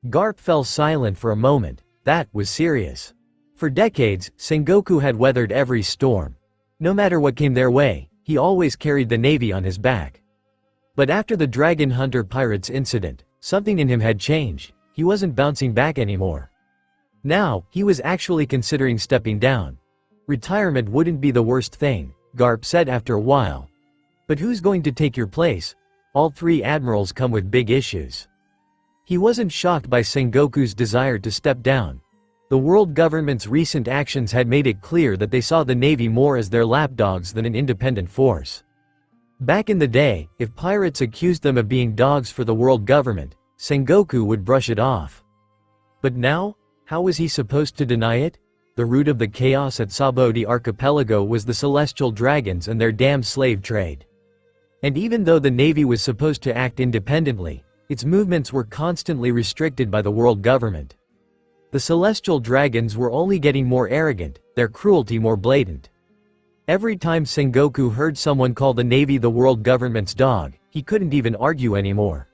Garp fell silent for a moment. That was serious. For decades, Sengoku had weathered every storm. No matter what came their way, he always carried the Navy on his back. But after the Dragon Hunter pirates incident, something in him had changed. He wasn't bouncing back anymore. Now, he was actually considering stepping down. Retirement wouldn't be the worst thing, Garp said after a while. But who's going to take your place? All 3 admirals come with big issues. He wasn't shocked by Sengoku's desire to step down. The world government's recent actions had made it clear that they saw the Navy more as their lapdogs than an independent force. Back in the day, if pirates accused them of being dogs for the world government, Sengoku would brush it off. But now? How was he supposed to deny it? The root of the chaos at Sabodi Archipelago was the celestial dragons and their damn slave trade. And even though the Navy was supposed to act independently, its movements were constantly restricted by the world government. The celestial dragons were only getting more arrogant, their cruelty more blatant. Every time Sengoku heard someone call the Navy the world government's dog, he couldn't even argue anymore.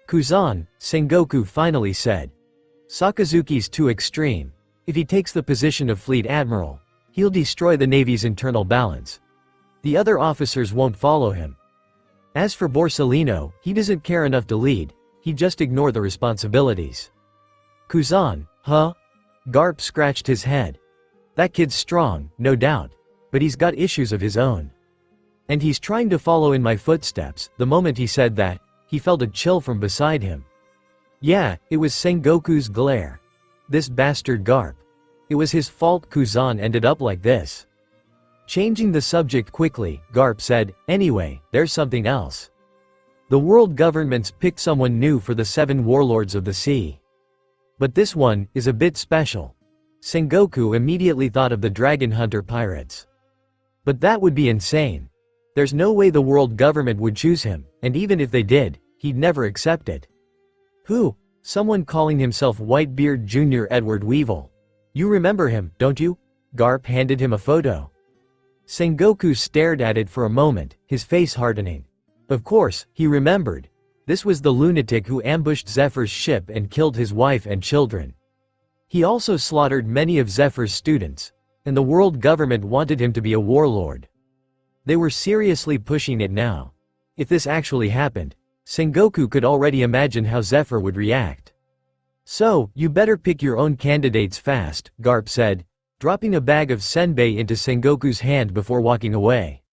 Kuzan, Sengoku finally said. Sakazuki's too extreme. If he takes the position of fleet admiral, he'll destroy the Navy's internal balance. The other officers won't follow him. As for Borsalino, he doesn't care enough to lead, he'd just ignore the responsibilities. Kuzan, huh? Garp scratched his head. That kid's strong, no doubt. But he's got issues of his own. And he's trying to follow in my footsteps. The moment he said that, he felt a chill from beside him. Yeah, it was Sengoku's glare. This bastard Garp. It was his fault Kuzan ended up like this. Changing the subject quickly, Garp said, "Anyway, there's something else. The world governments picked someone new for the 7 warlords of the sea. But this one is a bit special." Sengoku immediately thought of the dragon hunter pirates. But that would be insane. There's no way the world government would choose him, and even if they did, he'd never accept it. Who? Someone calling himself Whitebeard Jr. Edward Weevil. You remember him, don't you? Garp handed him a photo. Sengoku stared at it for a moment, his face hardening. Of course, he remembered. This was the lunatic who ambushed Zephyr's ship and killed his wife and children. He also slaughtered many of Zephyr's students, and the world government wanted him to be a warlord. They were seriously pushing it now. If this actually happened, Sengoku could already imagine how Zephyr would react. So, you better pick your own candidates fast, Garp said, dropping a bag of senbei into Sengoku's hand before walking away.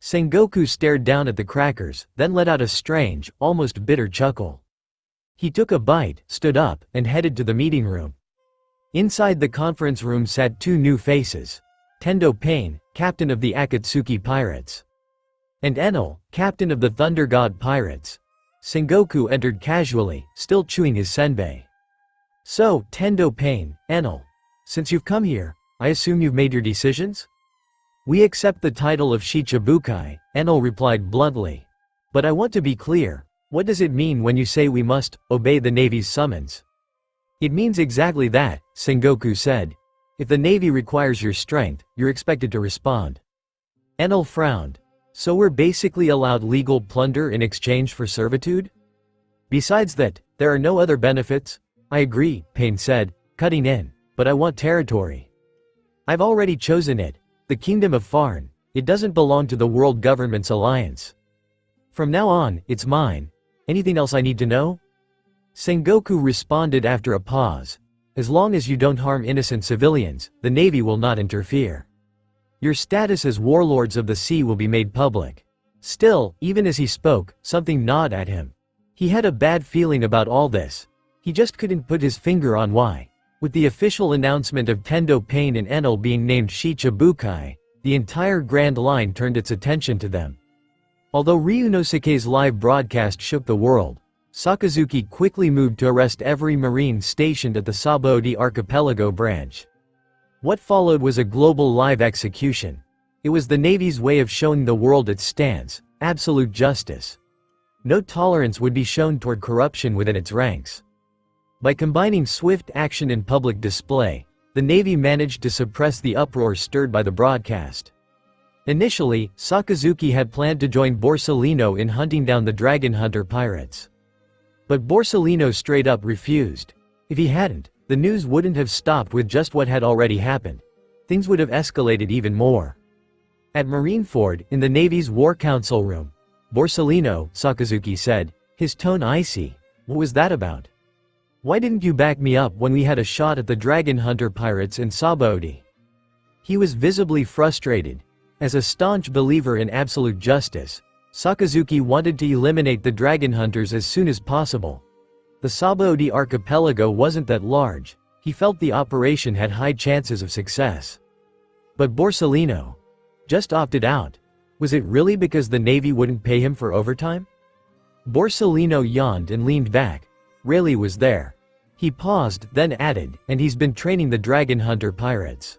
Sengoku stared down at the crackers, then let out a strange, almost bitter chuckle. He took a bite, stood up, and headed to the meeting room. Inside the conference room sat 2 new faces. Tendo Pain, captain of the Akatsuki Pirates. And Enel, captain of the Thunder God Pirates. Sengoku entered casually, still chewing his senbei. So, Tendo Pain, Enel. Since you've come here, I assume you've made your decisions? We accept the title of Shichibukai, Enel replied bluntly. But I want to be clear, what does it mean when you say we must obey the Navy's summons? It means exactly that, Sengoku said. If the Navy requires your strength, you're expected to respond. Enel frowned. So we're basically allowed legal plunder in exchange for servitude? Besides that, there are no other benefits? I agree, Pain said, cutting in, but I want territory. I've already chosen it, the Kingdom of Farn. It doesn't belong to the world government's alliance. From now on, it's mine. Anything else I need to know? Sengoku responded after a pause. As long as you don't harm innocent civilians, the Navy will not interfere. Your status as warlords of the sea will be made public. Still, even as he spoke, something gnawed at him. He had a bad feeling about all this. He just couldn't put his finger on why. With the official announcement of Tendo Pain and Enel being named Shichibukai, the entire Grand Line turned its attention to them. Although Ryunosuke's live broadcast shook the world, Sakazuki quickly moved to arrest every Marine stationed at the Sabaody Archipelago branch. What followed was a global live execution. It was the Navy's way of showing the world its stance, absolute justice. No tolerance would be shown toward corruption within its ranks. By combining swift action and public display, the Navy managed to suppress the uproar stirred by the broadcast. Initially, Sakazuki had planned to join Borsellino in hunting down the dragon hunter pirates. But Borsellino straight up refused. If he hadn't, the news wouldn't have stopped with just what had already happened. Things would have escalated even more. At Marineford, in the Navy's War Council room, Borsellino, Sakazuki said, his tone icy. What was that about? Why didn't you back me up when we had a shot at the dragon hunter pirates in Sabaody? He was visibly frustrated. As a staunch believer in absolute justice, Sakazuki wanted to eliminate the dragon hunters as soon as possible. The Sabaody archipelago wasn't that large. He felt the operation had high chances of success. But Borsellino just opted out. Was it really because the Navy wouldn't pay him for overtime? Borsellino yawned and leaned back. Rayleigh was there. He paused, then added, and he's been training the dragon hunter pirates.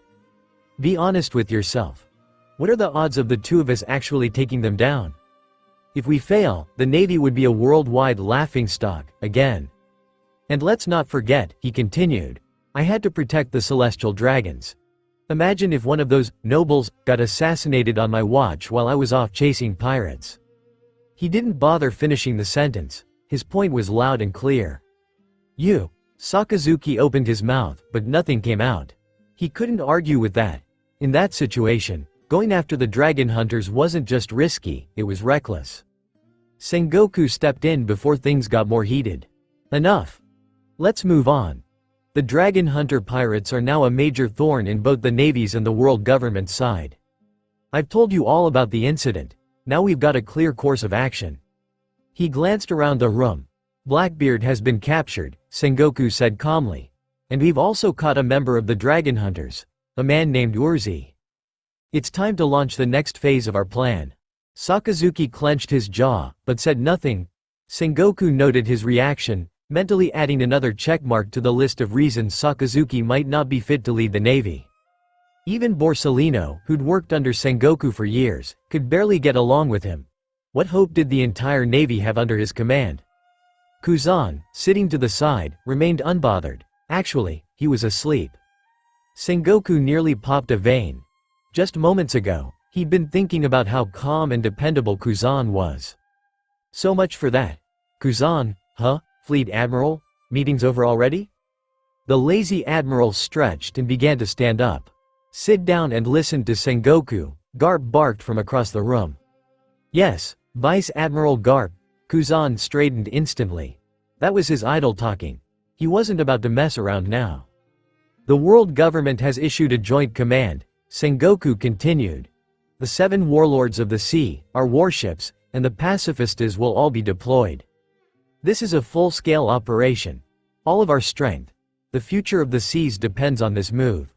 Be honest with yourself. What are the odds of the 2 of us actually taking them down? If we fail, the Navy would be a worldwide laughingstock, again. And let's not forget, he continued, I had to protect the celestial dragons. Imagine if one of those nobles got assassinated on my watch while I was off chasing pirates. He didn't bother finishing the sentence. His point was loud and clear. You. Sakazuki opened his mouth, but nothing came out. He couldn't argue with that. In that situation, going after the dragon hunters wasn't just risky, it was reckless. Sengoku stepped in before things got more heated. Enough. Let's move on. The dragon hunter pirates are now a major thorn in both the Navy's and the world government's side. I've told you all about the incident. Now we've got a clear course of action. He glanced around the room. Blackbeard has been captured, Sengoku said calmly. And we've also caught a member of the Dragon Hunters, a man named Urzi. It's time to launch the next phase of our plan. Sakazuki clenched his jaw, but said nothing. Sengoku noted his reaction, mentally adding another checkmark to the list of reasons Sakazuki might not be fit to lead the navy. Even Borsellino, who'd worked under Sengoku for years, could barely get along with him. What hope did the entire navy have under his command? Kuzan, sitting to the side, remained unbothered. Actually, he was asleep. Sengoku nearly popped a vein. Just moments ago, he'd been thinking about how calm and dependable Kuzan was. So much for that. Kuzan, huh? Fleet Admiral? Meeting's over already? The lazy admiral stretched and began to stand up. Sit down and listen to Sengoku, Garp barked from across the room. Yes, Vice Admiral Garp. Kuzan straightened instantly. That was his idol talking. He wasn't about to mess around now. The world government has issued a joint command, Sengoku continued. The 7 warlords of the sea, our warships, and the pacifistas will all be deployed. This is a full-scale operation. All of our strength. The future of the seas depends on this move.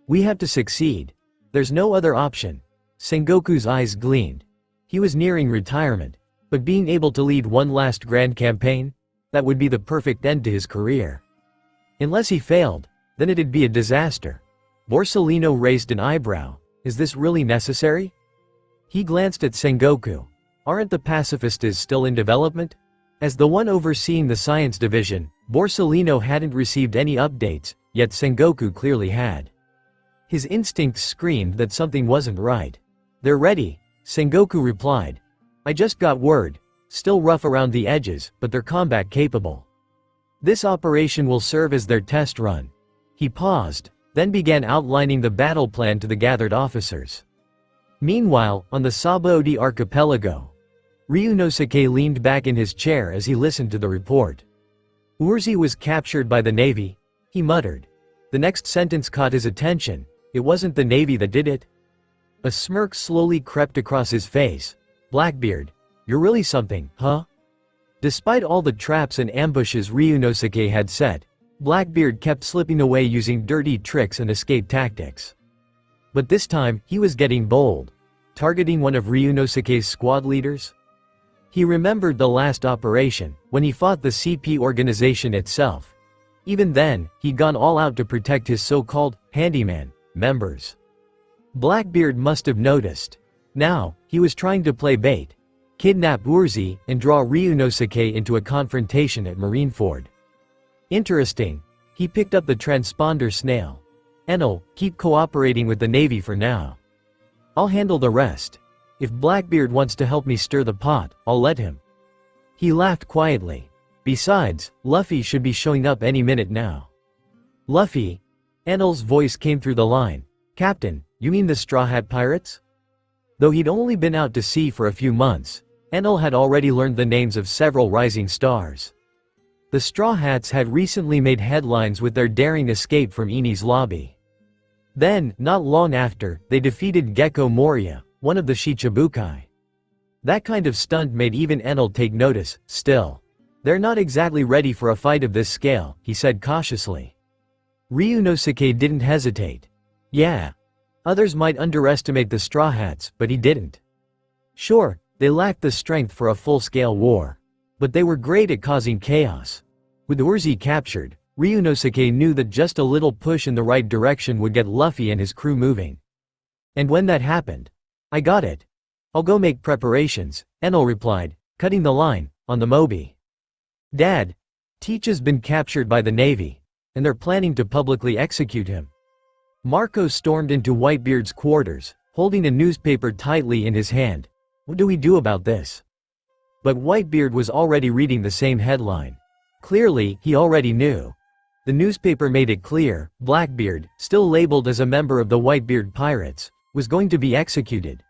We have to succeed. There's no other option. Sengoku's eyes gleamed. He was nearing retirement, but being able to lead one last grand campaign, that would be the perfect end to his career. Unless he failed, then it'd be a disaster. Borsellino raised an eyebrow. Is this really necessary? He glanced at Sengoku. Aren't the pacifistas still in development? As the one overseeing the science division, Borsellino hadn't received any updates, yet Sengoku clearly had. His instincts screamed that something wasn't right. They're ready, Sengoku replied. I just got word. Still rough around the edges, but they're combat capable. This operation will serve as their test run. He paused, then began outlining the battle plan to the gathered officers. Meanwhile, on the Sabaody archipelago, Ryunosuke leaned back in his chair as he listened to the report. Urzi was captured by the Navy, he muttered. The next sentence caught his attention. It wasn't the Navy that did it. A smirk slowly crept across his face. Blackbeard, you're really something, huh? Despite all the traps and ambushes Ryunosuke had set, Blackbeard kept slipping away using dirty tricks and escape tactics. But this time, he was getting bold. Targeting one of Ryunosuke's squad leaders? He remembered the last operation, when he fought the CP organization itself. Even then, he'd gone all out to protect his so-called handyman members. Blackbeard must have noticed. Now, he was trying to play bait, kidnap Urzi, and draw Ryunosuke into a confrontation at Marineford. Interesting. He picked up the transponder snail. Enel, keep cooperating with the Navy for now. I'll handle the rest. If Blackbeard wants to help me stir the pot, I'll let him. He laughed quietly. Besides, Luffy should be showing up any minute now. Luffy? Enel's voice came through the line. Captain, you mean the Straw Hat Pirates? Though he'd only been out to sea for a few months, Enel had already learned the names of several rising stars. The Straw Hats had recently made headlines with their daring escape from Eni's lobby. Then, not long after, they defeated Gecko Moria, one of the Shichibukai. That kind of stunt made even Enel take notice. Still, they're not exactly ready for a fight of this scale, he said cautiously. Ryunosuke didn't hesitate. Yeah. Others might underestimate the Straw Hats, but he didn't. Sure, they lacked the strength for a full-scale war. But they were great at causing chaos. With Urzi captured, Ryunosuke knew that just a little push in the right direction would get Luffy and his crew moving. And when that happened, I got it. I'll go make preparations, Enel replied, cutting the line, on the Moby. Dad, Teach has been captured by the Navy, and they're planning to publicly execute him. Marco stormed into Whitebeard's quarters, holding a newspaper tightly in his hand. What do we do about this? But Whitebeard was already reading the same headline. Clearly, he already knew. The newspaper made it clear, Blackbeard, still labeled as a member of the Whitebeard Pirates, was going to be executed.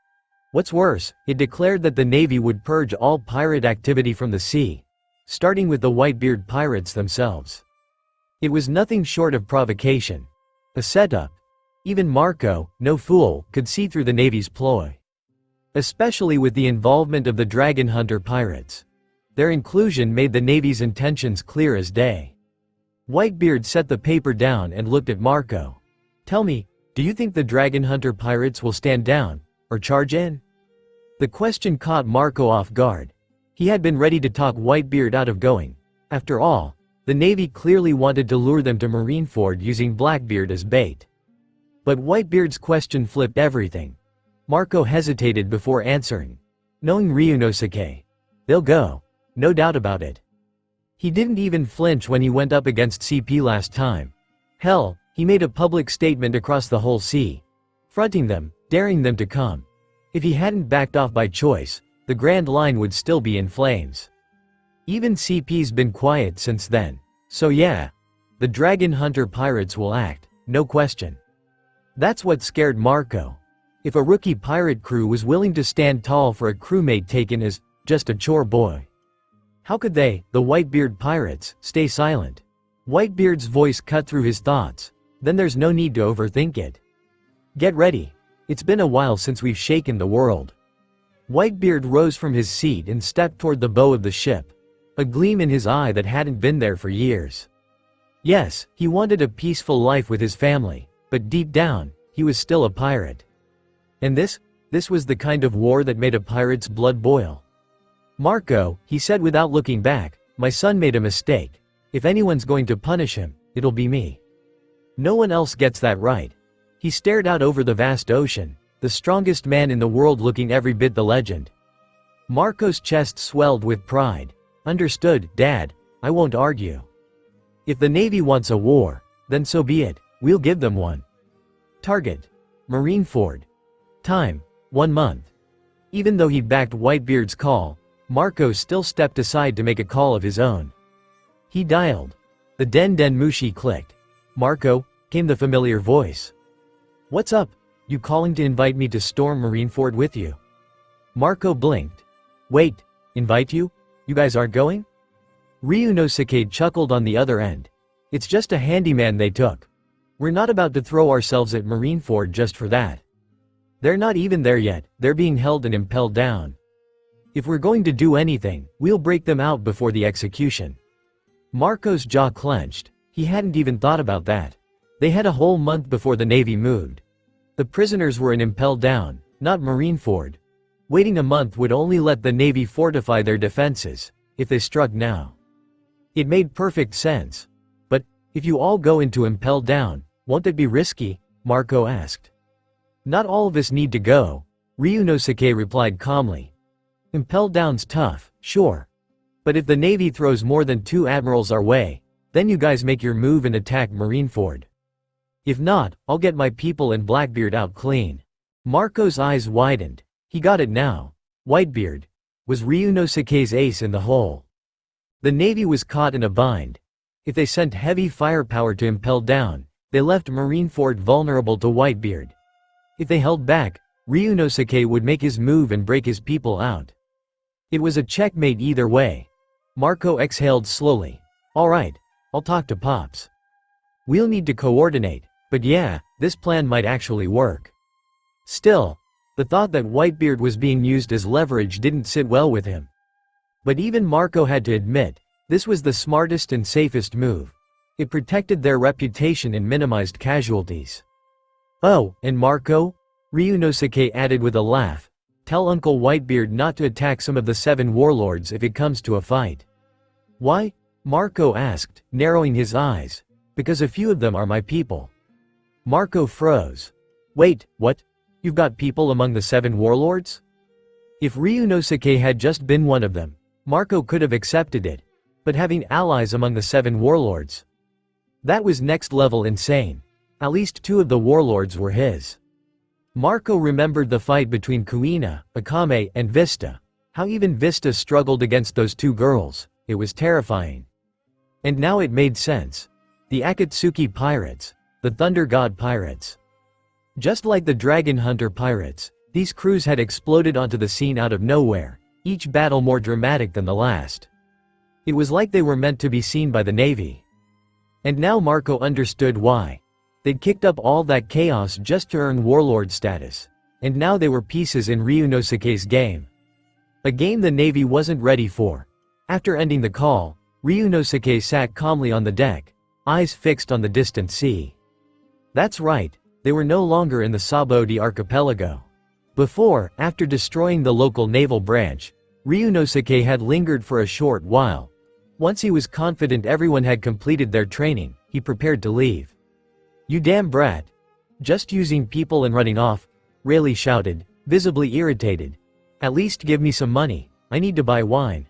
What's worse, it declared that the Navy would purge all pirate activity from the sea, starting with the Whitebeard Pirates themselves. It was nothing short of provocation. A setup. Even Marco, no fool, could see through the Navy's ploy. Especially with the involvement of the Dragon Hunter pirates. Their inclusion made the Navy's intentions clear as day. Whitebeard set the paper down and looked at Marco. "Tell me, do you think the Dragon Hunter pirates will stand down, or charge in?" The question caught Marco off guard. He had been ready to talk Whitebeard out of going. After all, the Navy clearly wanted to lure them to Marineford using Blackbeard as bait. But Whitebeard's question flipped everything. Marco hesitated before answering. Knowing Ryunosuke, they'll go. No doubt about it. He didn't even flinch when he went up against CP last time. Hell, he made a public statement across the whole sea, fronting them, daring them to come. If he hadn't backed off by choice, the Grand Line would still be in flames. Even CP's been quiet since then, so yeah, the Dragon Hunter pirates will act, no question. That's what scared Marco. If a rookie pirate crew was willing to stand tall for a crewmate taken as just a chore boy, how could they, the Whitebeard pirates, stay silent? Whitebeard's voice cut through his thoughts. Then there's no need to overthink it. Get ready. It's been a while since we've shaken the world. Whitebeard rose from his seat and stepped toward the bow of the ship, a gleam in his eye that hadn't been there for years. Yes, he wanted a peaceful life with his family, but deep down, he was still a pirate. And this was the kind of war that made a pirate's blood boil. "Marco," he said without looking back, "my son made a mistake. If anyone's going to punish him, it'll be me. No one else gets that right." He stared out over the vast ocean, the strongest man in the world looking every bit the legend. Marco's chest swelled with pride. "Understood, Dad, I won't argue. If the Navy wants a war, then so be it, we'll give them one. Target: Marineford. Time: 1 month." Even though he'd backed Whitebeard's call, Marco still stepped aside to make a call of his own. He dialed. The Den Den Mushi clicked. "Marco," came the familiar voice. "What's up? You calling to invite me to storm Marineford with you?" Marco blinked. "Wait, invite you? You guys aren't going?" Ryunosuke chuckled on the other end. "It's just a handyman they took. We're not about to throw ourselves at Marineford just for that. They're not even there yet, they're being held and impelled down. If we're going to do anything, we'll break them out before the execution." Marco's jaw clenched. He hadn't even thought about that. They had a whole month before the Navy moved. The prisoners were in impelled down, not Marineford. Waiting a month would only let the Navy fortify their defenses, if they struck now. It made perfect sense. "But, if you all go into impelled down, won't it be risky?" Marco asked. "Not all of us need to go," Ryunosuke replied calmly. "Impelled down's tough, sure. But if the Navy throws more than 2 admirals our way, then you guys make your move and attack Marineford. If not, I'll get my people and Blackbeard out clean." Marco's eyes widened. He got it now. Whitebeard was Ryunosuke's ace in the hole. The Navy was caught in a bind. If they sent heavy firepower to impelled down, they left Marineford vulnerable to Whitebeard. If they held back, Ryunosuke would make his move and break his people out. It was a checkmate either way. Marco exhaled slowly. "All right, I'll talk to Pops. We'll need to coordinate, but yeah, this plan might actually work." Still, the thought that Whitebeard was being used as leverage didn't sit well with him. But even Marco had to admit, this was the smartest and safest move. It protected their reputation and minimized casualties. "Oh, and Marco," Ryunosuke added with a laugh, "tell Uncle Whitebeard not to attack some of the 7 warlords if it comes to a fight." "Why?" Marco asked, narrowing his eyes. "Because a few of them are my people." Marco froze. "Wait, what? You've got people among the 7 warlords?" If Ryunosuke had just been one of them, Marco could have accepted it. But having allies among the 7 warlords, that was next level insane. At least 2 of the warlords were his. Marco remembered the fight between Kuina, Akame, and Vista. How even Vista struggled against those 2 girls. It was terrifying. And now it made sense. The Akatsuki pirates. The Thunder God pirates. Just like the Dragon Hunter pirates, these crews had exploded onto the scene out of nowhere, each battle more dramatic than the last. It was like they were meant to be seen by the Navy. And now Marco understood why. They'd kicked up all that chaos just to earn warlord status. And now they were pieces in Ryunosuke's game. A game the Navy wasn't ready for. After ending the call, Ryunosuke sat calmly on the deck, eyes fixed on the distant sea. That's right, they were no longer in the Sabodi archipelago. Before, after destroying the local naval branch, Ryunosuke had lingered for a short while. Once he was confident everyone had completed their training, he prepared to leave. "You damn brat. Just using people and running off," Rayleigh shouted, visibly irritated. "At least give me some money, I need to buy wine."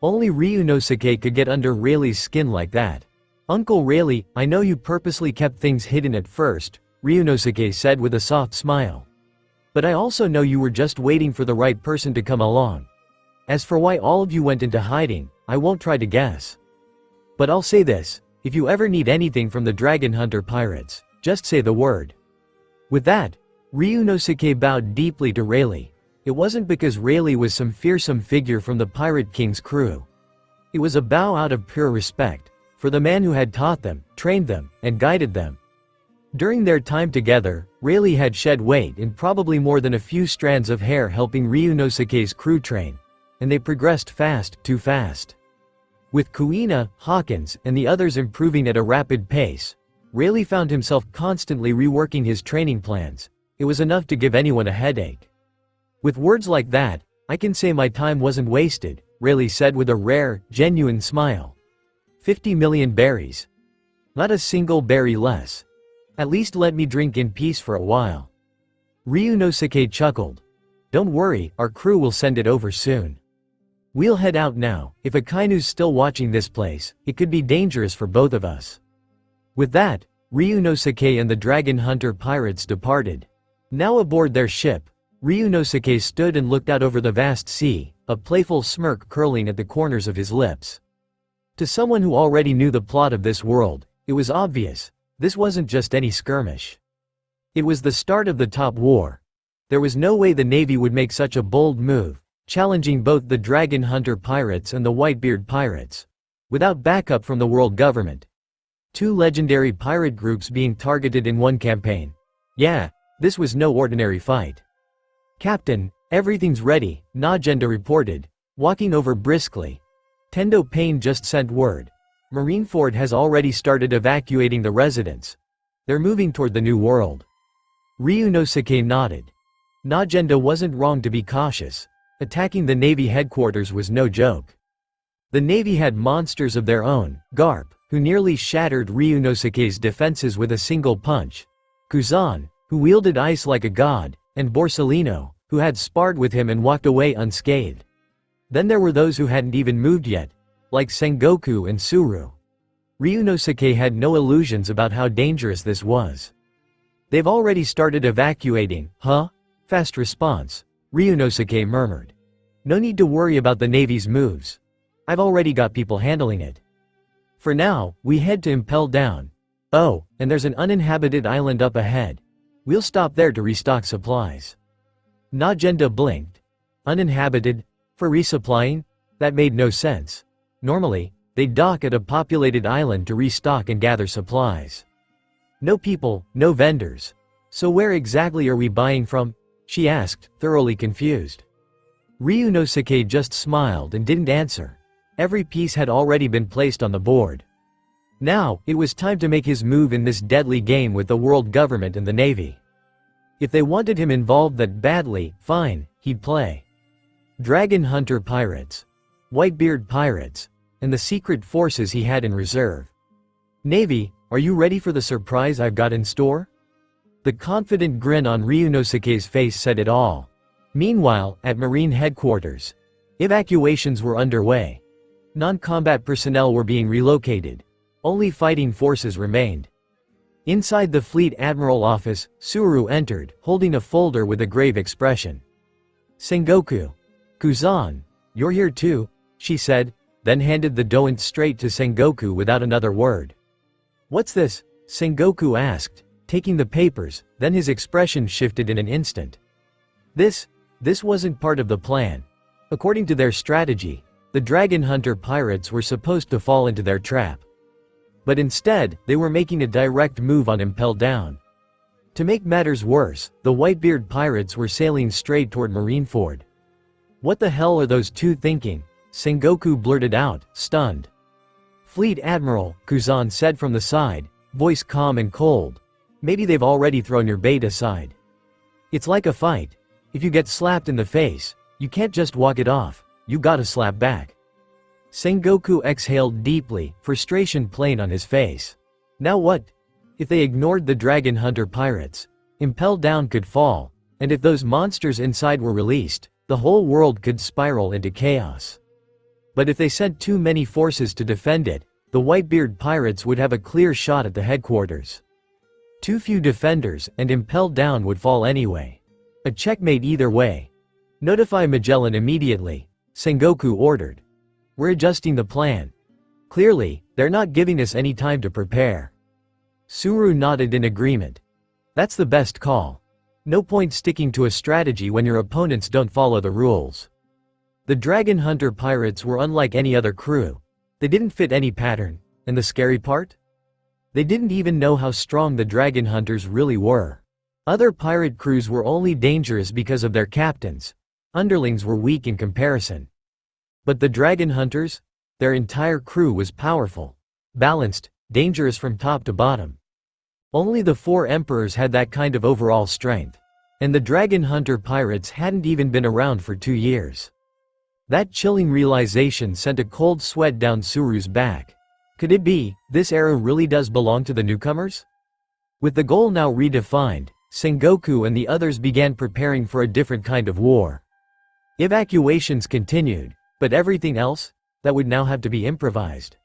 Only Ryunosuke could get under Rayleigh's skin like that. "Uncle Rayleigh, I know you purposely kept things hidden at first," Ryunosuke said with a soft smile. "But I also know you were just waiting for the right person to come along. As for why all of you went into hiding, I won't try to guess. But I'll say this, if you ever need anything from the Dragon Hunter pirates, just say the word." With that, Ryunosuke bowed deeply to Rayleigh. It wasn't because Rayleigh was some fearsome figure from the Pirate King's crew. It was a bow out of pure respect for the man who had taught them, trained them, and guided them. During their time together, Rayleigh had shed weight and probably more than a few strands of hair, helping Ryunosuke's crew train, and they progressed fast, too fast. With Kuina, Hawkins, and the others improving at a rapid pace, Rayleigh found himself constantly reworking his training plans. It was enough to give anyone a headache. With words like that, I can say my time wasn't wasted, Rayleigh said with a rare, genuine smile. 50 million berries. Not a single berry less. At least let me drink in peace for a while. Ryunosuke chuckled. Don't worry, our crew will send it over soon. We'll head out now. If Akainu's still watching this place, it could be dangerous for both of us. With that, Ryunosuke and the Dragon Hunter pirates departed. Now aboard their ship, Ryunosuke stood and looked out over the vast sea, a playful smirk curling at the corners of his lips. To someone who already knew the plot of this world, it was obvious, this wasn't just any skirmish. It was the start of the top war. There was no way the Navy would make such a bold move, challenging both the Dragon Hunter pirates and the Whitebeard pirates, without backup from the world government. Two legendary pirate groups being targeted in one campaign. Yeah, this was no ordinary fight. Captain, everything's ready, Najenda reported, walking over briskly. Tendo Pain just sent word. Marineford has already started evacuating the residents. They're moving toward the new world. Ryunosuke nodded. Najenda wasn't wrong to be cautious. Attacking the Navy headquarters was no joke. The Navy had monsters of their own, Garp, who nearly shattered Ryunosuke's defenses with a single punch, Kuzan, who wielded ice like a god, and Borsalino, who had sparred with him and walked away unscathed. Then there were those who hadn't even moved yet, like Sengoku and Suru. Ryunosuke had no illusions about how dangerous this was. They've already started evacuating, huh? Fast response, Ryunosuke murmured. No need to worry about the Navy's moves. I've already got people handling it. For now, we head to Impel Down. Oh, and there's an uninhabited island up ahead. We'll stop there to restock supplies. Najenda blinked. Uninhabited? For resupplying? That made no sense. Normally, they'd dock at a populated island to restock and gather supplies. No people, no vendors. So where exactly are we buying from? She asked, thoroughly confused. Ryunosuke just smiled and didn't answer. Every piece had already been placed on the board. Now, it was time to make his move in this deadly game with the world government and the Navy. If they wanted him involved that badly, fine, he'd play. Dragon Hunter pirates, Whitebeard pirates, and the secret forces he had in reserve. Navy, are you ready for the surprise I've got in store? The confident grin on Ryunosuke's face said it all. Meanwhile, at Marine headquarters, evacuations were underway. Non-combat personnel were being relocated. Only fighting forces remained. Inside the Fleet Admiral office, Suru entered, holding a folder with a grave expression. Sengoku. Kuzan, you're here too, she said, then handed the document straight to Sengoku without another word. What's this? Sengoku asked, taking the papers, then his expression shifted in an instant. This wasn't part of the plan. According to their strategy, the Dragon Hunter pirates were supposed to fall into their trap. But instead, they were making a direct move on Impel Down. To make matters worse, the Whitebeard pirates were sailing straight toward Marineford. What the hell are those two thinking? Sengoku blurted out, stunned. Fleet Admiral, Kuzan said from the side, voice calm and cold. Maybe they've already thrown your bait aside. It's like a fight. If you get slapped in the face, you can't just walk it off, you gotta slap back. Sengoku exhaled deeply, frustration plain on his face. Now what? If they ignored the dragon hunter pirates, Impel Down could fall, and if those monsters inside were released, the whole world could spiral into chaos. But if they sent too many forces to defend it, the Whitebeard pirates would have a clear shot at the headquarters. Too few defenders, and Impel Down would fall anyway. A checkmate either way. Notify Magellan immediately, Sengoku ordered. We're adjusting the plan. Clearly, they're not giving us any time to prepare. Suru nodded in agreement. That's the best call. No point sticking to a strategy when your opponents don't follow the rules. The Dragon Hunter pirates were unlike any other crew. They didn't fit any pattern, and the scary part? They didn't even know how strong the Dragon Hunters really were. Other pirate crews were only dangerous because of their captains. Underlings were weak in comparison. But the Dragon Hunters? Their entire crew was powerful, balanced, dangerous from top to bottom. Only the four emperors had that kind of overall strength. And the Dragon Hunter pirates hadn't even been around for 2 years. That chilling realization sent a cold sweat down Suru's back. Could it be, this era really does belong to the newcomers? With the goal now redefined, Sengoku and the others began preparing for a different kind of war. Evacuations continued, but everything else? That would now have to be improvised.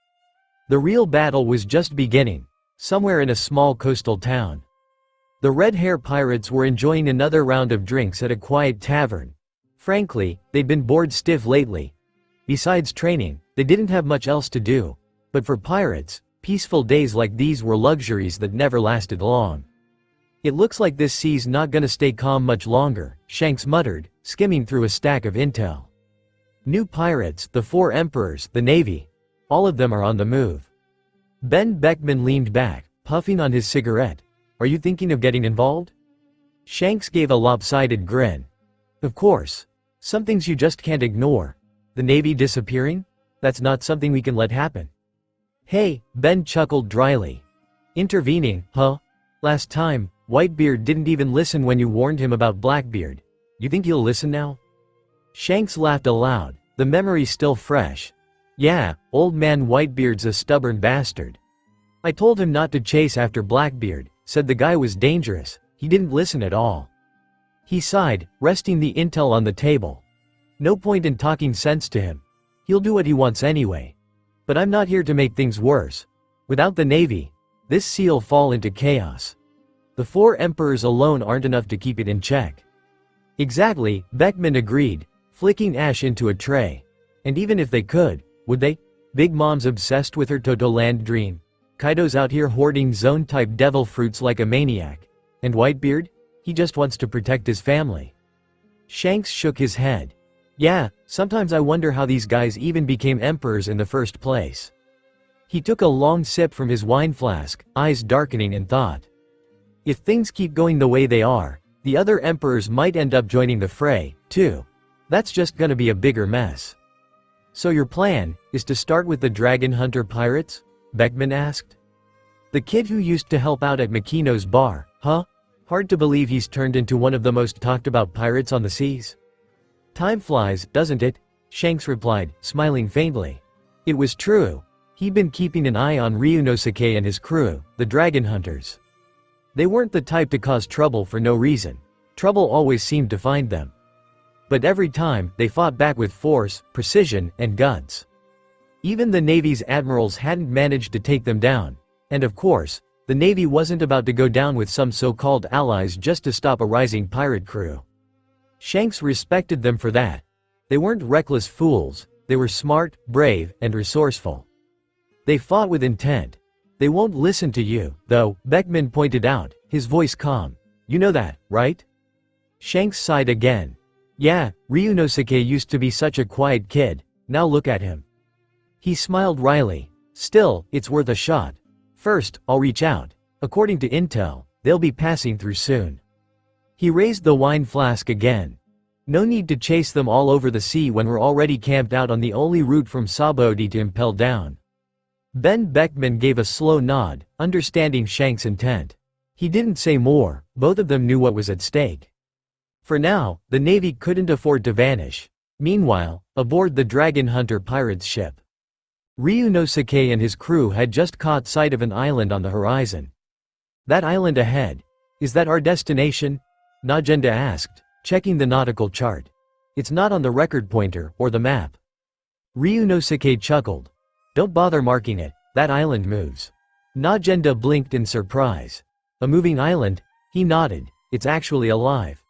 The real battle was just beginning, somewhere in a small coastal town. The Red Hair pirates were enjoying another round of drinks at a quiet tavern. Frankly, they'd been bored stiff lately. Besides training, they didn't have much else to do. But for pirates, peaceful days like these were luxuries that never lasted long. It looks like this sea's not gonna stay calm much longer, Shanks muttered, skimming through a stack of intel. New pirates, the four emperors, the navy. All of them are on the move. Ben Beckman leaned back, puffing on his cigarette. Are you thinking of getting involved? Shanks gave a lopsided grin. Of course. Some things you just can't ignore. The navy disappearing? That's not something we can let happen. Hey, Ben chuckled dryly. Intervening, huh? Last time, Whitebeard didn't even listen when you warned him about Blackbeard. You think he'll listen now? Shanks laughed aloud, the memory still fresh. Yeah, old man Whitebeard's a stubborn bastard. I told him not to chase after Blackbeard, said the guy was dangerous, he didn't listen at all. He sighed, resting the intel on the table. No point in talking sense to him. He'll do what he wants anyway. But I'm not here to make things worse. Without the navy, this sea'll fall into chaos. The four emperors alone aren't enough to keep it in check. Exactly, Beckman agreed, flicking ash into a tray. And even if they could, would they? Big Mom's obsessed with her Totoland dream. Kaido's out here hoarding zone-type devil fruits like a maniac. And Whitebeard? He just wants to protect his family. Shanks shook his head. Yeah, sometimes I wonder how these guys even became emperors in the first place. He took a long sip from his wine flask, eyes darkening in thought. If things keep going the way they are, the other emperors might end up joining the fray, too. That's just gonna be a bigger mess. So your plan is to start with the Dragon Hunter pirates? Beckman asked. The kid who used to help out at Makino's bar, huh? Hard to believe he's turned into one of the most talked about pirates on the seas. Time flies, doesn't it? Shanks replied, smiling faintly. It was true. He'd been keeping an eye on Ryunosuke and his crew, the Dragon Hunters. They weren't the type to cause trouble for no reason. Trouble always seemed to find them. But every time, they fought back with force, precision, and guts. Even the Navy's admirals hadn't managed to take them down. And of course, the Navy wasn't about to go down with some so-called allies just to stop a rising pirate crew. Shanks respected them for that. They weren't reckless fools, they were smart, brave, and resourceful. They fought with intent. They won't listen to you, though, Beckman pointed out, his voice calm. You know that, right? Shanks sighed again. Yeah, Ryunosuke used to be such a quiet kid, now look at him. He smiled wryly. Still, it's worth a shot. First, I'll reach out. According to intel, they'll be passing through soon. He raised the wine flask again. No need to chase them all over the sea when we're already camped out on the only route from Sabaody to Impel Down. Ben Beckman gave a slow nod, understanding Shanks' intent. He didn't say more, both of them knew what was at stake. For now, the Navy couldn't afford to vanish. Meanwhile, aboard the Dragon Hunter pirate's ship, Ryunosuke and his crew had just caught sight of an island on the horizon. That island ahead. Is that our destination? Najenda asked, checking the nautical chart. It's not on the record pointer or the map. Ryunosuke chuckled. Don't bother marking it, that island moves. Najenda blinked in surprise. A moving island? He nodded. It's actually alive.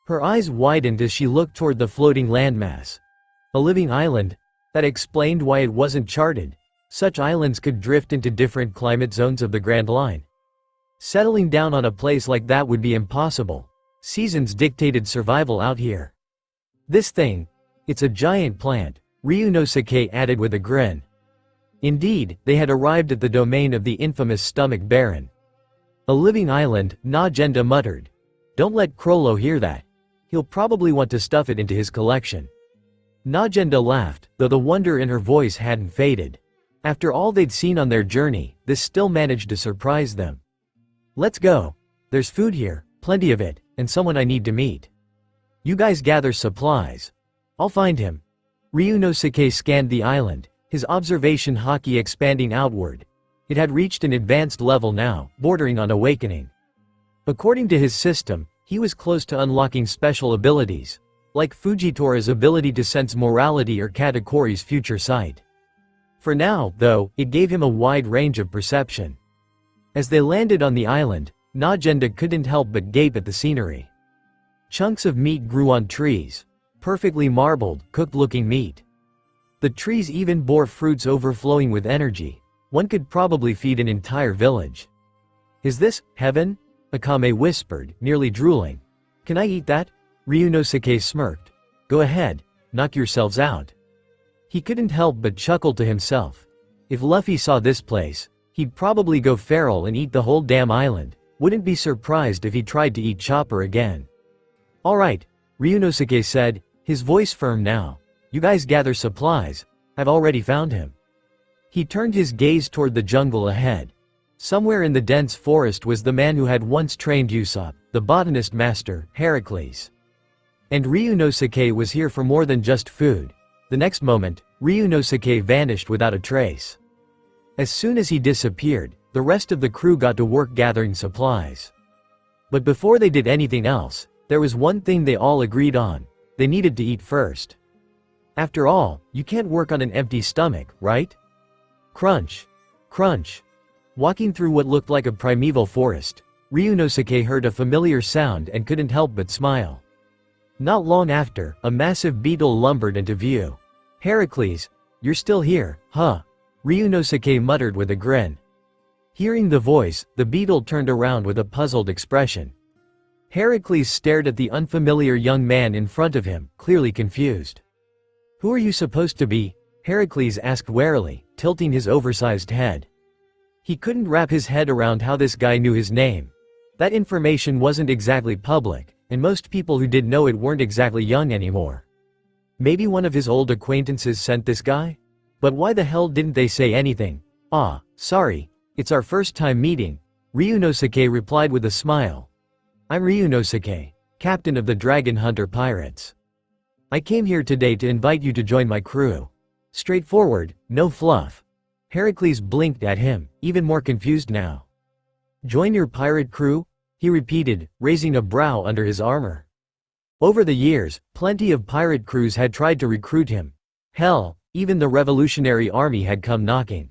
Her eyes widened as she looked toward the floating landmass. A living island? That explained why it wasn't charted. Such islands could drift into different climate zones of the Grand Line. Settling down on a place like that would be impossible. Seasons dictated survival out here. This thing, it's a giant plant, Ryunosuke added with a grin. Indeed, they had arrived at the domain of the infamous Stomach Baron. A living island, Najenda muttered. Don't let Crollo hear that. He'll probably want to stuff it into his collection. Najenda laughed, though the wonder in her voice hadn't faded. After all they'd seen on their journey, this still managed to surprise them. Let's go. There's food here, plenty of it, and someone I need to meet. You guys gather supplies. I'll find him. Ryunosuke scanned the island, his observation haki expanding outward. It had reached an advanced level now, bordering on awakening. According to his system, he was close to unlocking special abilities, like Fujitora's ability to sense morality or Katakori's future sight. For now, though, it gave him a wide range of perception. As they landed on the island, Najenda couldn't help but gape at the scenery. Chunks of meat grew on trees. Perfectly marbled, cooked-looking meat. The trees even bore fruits overflowing with energy. One could probably feed an entire village. Is this heaven? Akame whispered, nearly drooling. Can I eat that? Ryunosuke smirked. Go ahead, knock yourselves out. He couldn't help but chuckle to himself. If Luffy saw this place, he'd probably go feral and eat the whole damn island. Wouldn't be surprised if he tried to eat Chopper again. Alright, Ryunosuke said, his voice firm now. You guys gather supplies. I've already found him. He turned his gaze toward the jungle ahead. Somewhere in the dense forest was the man who had once trained Usopp, the botanist master, Heracles. And Ryunosuke was here for more than just food. The next moment, Ryunosuke vanished without a trace. As soon as he disappeared, the rest of the crew got to work gathering supplies. But before they did anything else, there was one thing they all agreed on. They needed to eat first. After all, you can't work on an empty stomach, right? Crunch. Crunch. Walking through what looked like a primeval forest, Ryunosuke heard a familiar sound and couldn't help but smile. Not long after, a massive beetle lumbered into view. Heracles, you're still here, huh? Ryunosuke muttered with a grin. Hearing the voice, the beetle turned around with a puzzled expression. Heracles stared at the unfamiliar young man in front of him, clearly confused. Who are you supposed to be? Heracles asked warily, tilting his oversized head. He couldn't wrap his head around how this guy knew his name. That information wasn't exactly public, and most people who did know it weren't exactly young anymore. Maybe one of his old acquaintances sent this guy? But why the hell didn't they say anything? Ah, sorry. It's our first time meeting, Ryunosuke replied with a smile. I'm Ryunosuke, captain of the Dragon Hunter pirates. I came here today to invite you to join my crew. Straightforward, no fluff. Heracles blinked at him, even more confused now. Join your pirate crew? He repeated, raising a brow under his armor. Over the years, plenty of pirate crews had tried to recruit him. Hell, even the Revolutionary Army had come knocking.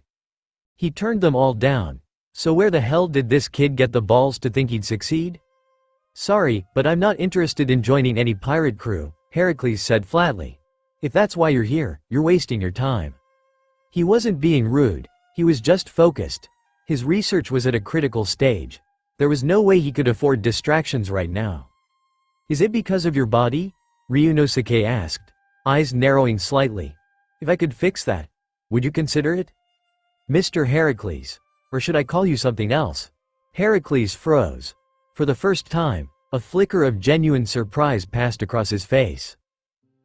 He turned them all down. So where the hell did this kid get the balls to think he'd succeed? Sorry, but I'm not interested in joining any pirate crew, Heracles said flatly. If that's why you're here, you're wasting your time. He wasn't being rude, he was just focused. His research was at a critical stage. There was no way he could afford distractions right now. Is it because of your body? Ryunosuke asked, eyes narrowing slightly. If I could fix that, would you consider it? Mr. Heracles. Or should I call you something else? Heracles froze. For the first time, A flicker of genuine surprise passed across his face.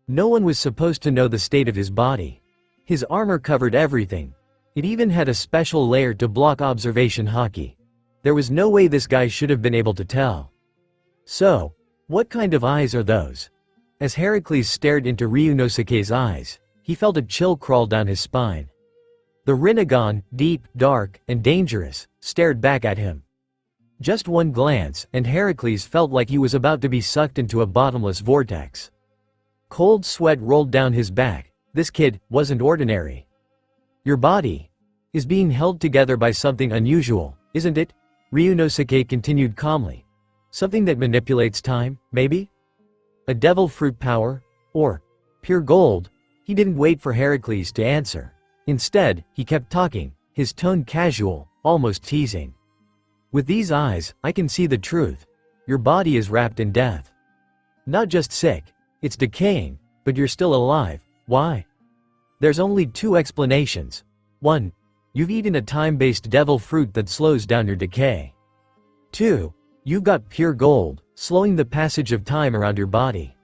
No one was supposed to know the state of his body. His armor covered everything. It even had a special layer to block observation haki. There was no way this guy should have been able to tell. So, what kind of eyes are those? As Heracles stared into Ryunosuke's eyes, he felt a chill crawl down his spine. The Rinnegan, deep, dark, and dangerous, stared back at him. Just one glance, and Heracles felt like he was about to be sucked into a bottomless vortex. Cold sweat rolled down his back. This kid wasn't ordinary. Your body is being held together by something unusual, isn't it? Ryunosuke continued calmly. Something that manipulates time, maybe? A devil fruit power? Or pure gold? He didn't wait for Heracles to answer. Instead, he kept talking, his tone casual, almost teasing. With these eyes, I can see the truth. Your body is wrapped in death. Not just sick, it's decaying, but you're still alive. Why? There's only two explanations. 1. You've eaten a time-based devil fruit that slows down your decay. 2. You've got pure gold, slowing the passage of time around your body.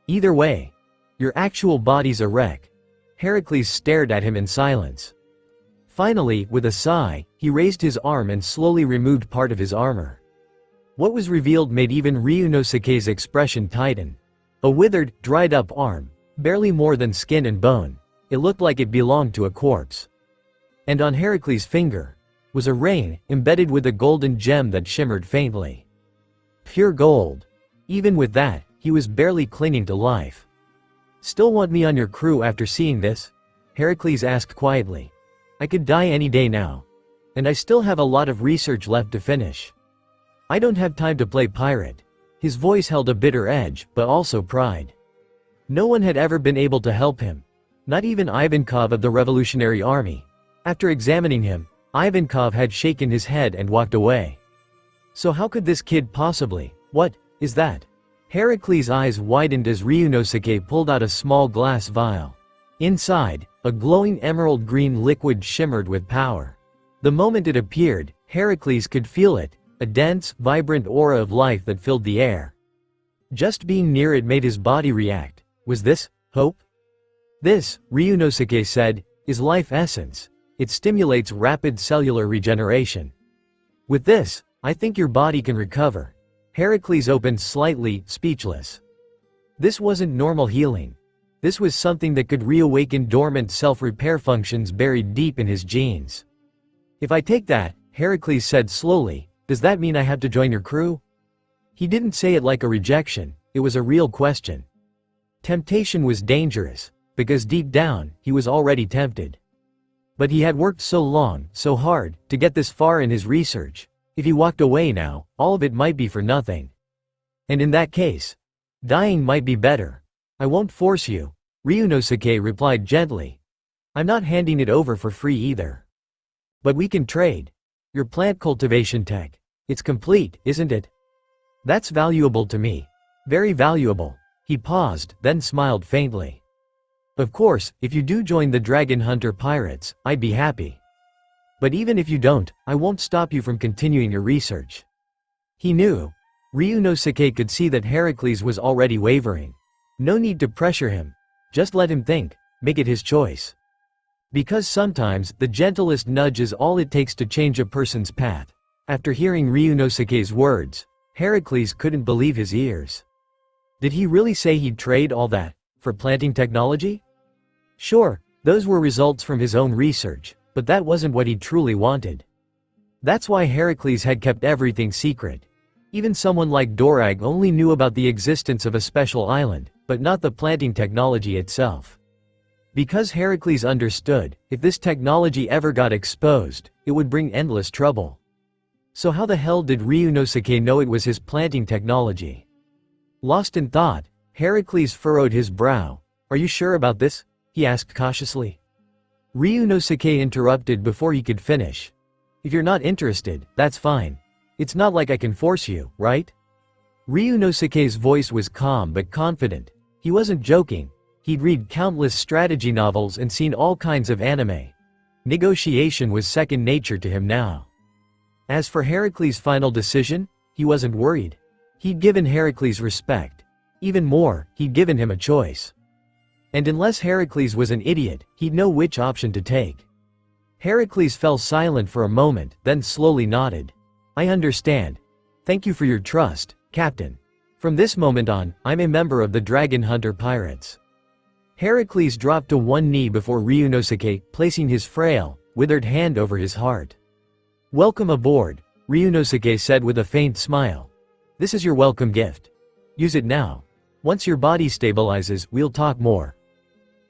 Either way, your actual body's a wreck. Heracles stared at him in silence. Finally, with a sigh, he raised his arm and slowly removed part of his armor. What was revealed made even Ryunosuke's expression tighten. A withered, dried-up arm, barely more than skin and bone. It looked like it belonged to a corpse. And on Heracles' finger was a ring, embedded with a golden gem that shimmered faintly. Pure gold. Even with that, he was barely clinging to life. Still want me on your crew after seeing this? Heracles asked quietly. I could die any day now. And I still have a lot of research left to finish. I don't have time to play pirate. His voice held a bitter edge, but also pride. No one had ever been able to help him. Not even Ivankov of the Revolutionary Army. After examining him, Ivankov had shaken his head and walked away. So how could this kid possibly? What is that? Heracles' eyes widened as Ryunosuke pulled out a small glass vial. Inside, a glowing emerald green liquid shimmered with power. The moment it appeared, Heracles could feel it, a dense, vibrant aura of life that filled the air. Just being near it made his body react. Was this hope? This, Ryunosuke said, is life essence. It stimulates rapid cellular regeneration. With this, I think your body can recover. Heracles opened slightly, speechless. This wasn't normal healing. This was something that could reawaken dormant self-repair functions buried deep in his genes. If I take that, Heracles said slowly, does that mean I have to join your crew? He didn't say it like a rejection, it was a real question. Temptation was dangerous, because deep down, he was already tempted. But he had worked so long, so hard, to get this far in his research. If he walked away now, all of it might be for nothing. And in that case, dying might be better. I won't force you, Ryunosuke replied gently. I'm not handing it over for free either. But we can trade. Your plant cultivation tech. It's complete, isn't it? That's valuable to me. Very valuable. He paused, then smiled faintly. Of course, if you do join the Dragon Hunter Pirates, I'd be happy. But even if you don't, I won't stop you from continuing your research. He knew. Ryunosuke could see that Heracles was already wavering. No need to pressure him. Just let him think, make it his choice. Because sometimes, the gentlest nudge is all it takes to change a person's path. After hearing Ryunosuke's words, Heracles couldn't believe his ears. Did he really say he'd trade all that for planting technology? Sure, those were results from his own research, but that wasn't what he truly wanted. That's why Heracles had kept everything secret. Even someone like Dorag only knew about the existence of a special island, but not the planting technology itself. Because Heracles understood, if this technology ever got exposed, it would bring endless trouble. So how the hell did Ryunosuke know it was his planting technology? Lost in thought, Heracles furrowed his brow. Are you sure about this? He asked cautiously. Ryunosuke interrupted before he could finish. If you're not interested, that's fine. It's not like I can force you, right? Ryunosuke's voice was calm but confident. He wasn't joking. He'd read countless strategy novels and seen all kinds of anime. Negotiation was second nature to him now. As for Heracles' final decision, he wasn't worried. He'd given Heracles respect. Even more, he'd given him a choice. And unless Heracles was an idiot, he'd know which option to take. Heracles fell silent for a moment, then slowly nodded. I understand. Thank you for your trust, Captain. From this moment on, I'm a member of the Dragon Hunter Pirates. Heracles dropped to one knee before Ryunosuke, placing his frail, withered hand over his heart. Welcome aboard, Ryunosuke said with a faint smile. This is your welcome gift. Use it now. Once your body stabilizes, we'll talk more.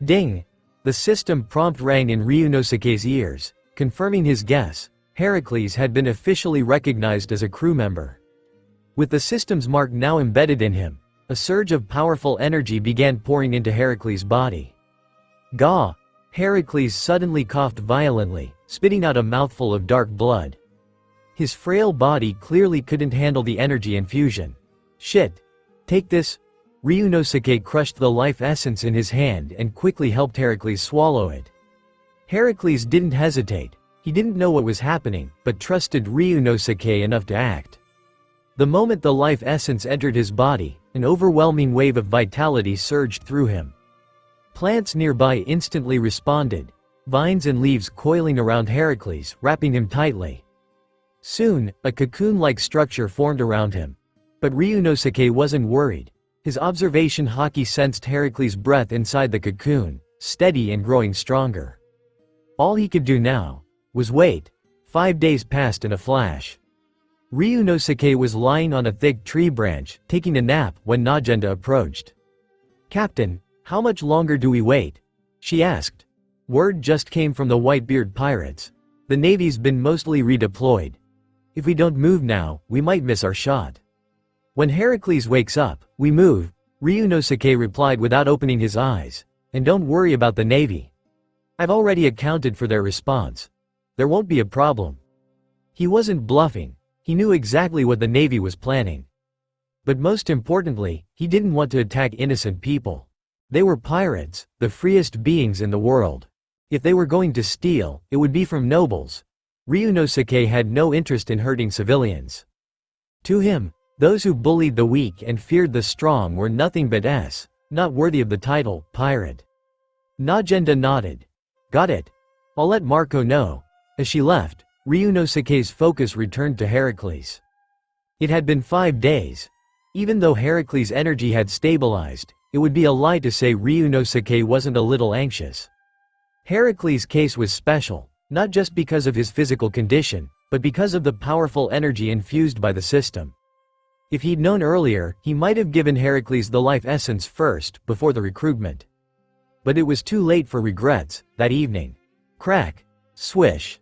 Ding! The system prompt rang in Ryunosuke's ears, confirming his guess. Heracles had been officially recognized as a crew member. With the system's mark now embedded in him, a surge of powerful energy began pouring into Heracles' body. Gah! Heracles suddenly coughed violently, spitting out a mouthful of dark blood. His frail body clearly couldn't handle the energy infusion. Shit! Take this! Ryunosuke crushed the life essence in his hand and quickly helped Heracles swallow it. Heracles didn't hesitate. He didn't know what was happening, but trusted Ryunosuke enough to act. The moment the life essence entered his body, an overwhelming wave of vitality surged through him. Plants nearby instantly responded, vines and leaves coiling around Heracles, wrapping him tightly. Soon, a cocoon-like structure formed around him. But Ryunosuke wasn't worried. His observation haki sensed Heracles' breath inside the cocoon, steady and growing stronger. All he could do now was wait. 5 days passed in a flash. Ryunosuke was lying on a thick tree branch, taking a nap, when Naruto approached. Captain, how much longer do we wait? She asked. Word just came from the Whitebeard pirates. The navy's been mostly redeployed. If we don't move now, we might miss our shot. When Heracles wakes up, we move, Ryunosuke replied without opening his eyes. And don't worry about the navy. I've already accounted for their response. There won't be a problem. He wasn't bluffing. He knew exactly what the navy was planning. But most importantly, he didn't want to attack innocent people. They were pirates, the freest beings in the world. If they were going to steal, it would be from nobles. Ryunosuke had no interest in hurting civilians. To him, those who bullied the weak and feared the strong were nothing but not worthy of the title, pirate. Naruto nodded. Got it. I'll let Marco know. As she left, Ryunosuke's focus returned to Heracles. It had been 5 days. Even though Heracles' energy had stabilized, it would be a lie to say Ryunosuke wasn't a little anxious. Heracles' case was special, not just because of his physical condition, but because of the powerful energy infused by the system. If he'd known earlier, he might have given Heracles the life essence first, before the recruitment. But it was too late for regrets. That evening. Crack. Swish.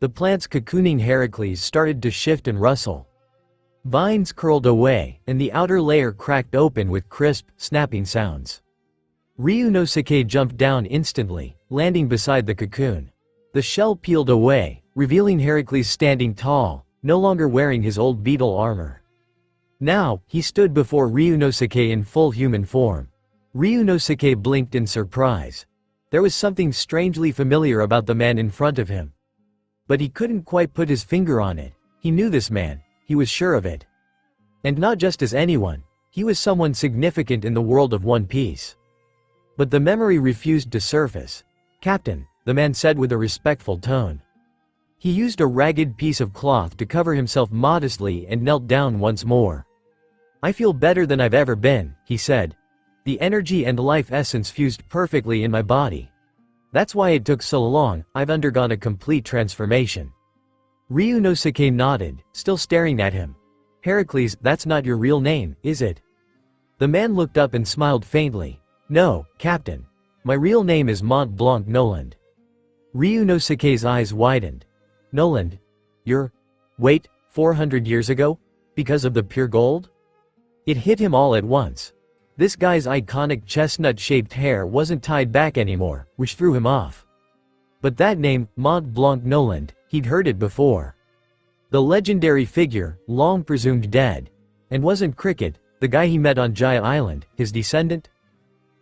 The plants cocooning Heracles started to shift and rustle. Vines curled away, and the outer layer cracked open with crisp, snapping sounds. Ryunosuke jumped down instantly, landing beside the cocoon. The shell peeled away, revealing Heracles standing tall, no longer wearing his old beetle armor. Now, he stood before Ryunosuke in full human form. Ryunosuke blinked in surprise. There was something strangely familiar about the man in front of him. But he couldn't quite put his finger on it. He knew this man, he was sure of it. And not just as anyone, he was someone significant in the world of One Piece. But the memory refused to surface. Captain, the man said with a respectful tone. He used a ragged piece of cloth to cover himself modestly and knelt down once more. I feel better than I've ever been, he said. The energy and life essence fused perfectly in my body. That's why it took so long. I've undergone a complete transformation. Ryunosuke nodded, still staring at him. Heracles, that's not your real name, is it? The man looked up and smiled faintly. No, Captain. My real name is Mont Blanc Noland. Ryunosuke's eyes widened. Noland? Wait, 400 years ago? Because of the pure gold? It hit him all at once. This guy's iconic chestnut-shaped hair wasn't tied back anymore, which threw him off. But that name, Mont Blanc Noland, he'd heard it before. The legendary figure, long presumed dead. And wasn't Cricket, the guy he met on Jaya Island, his descendant?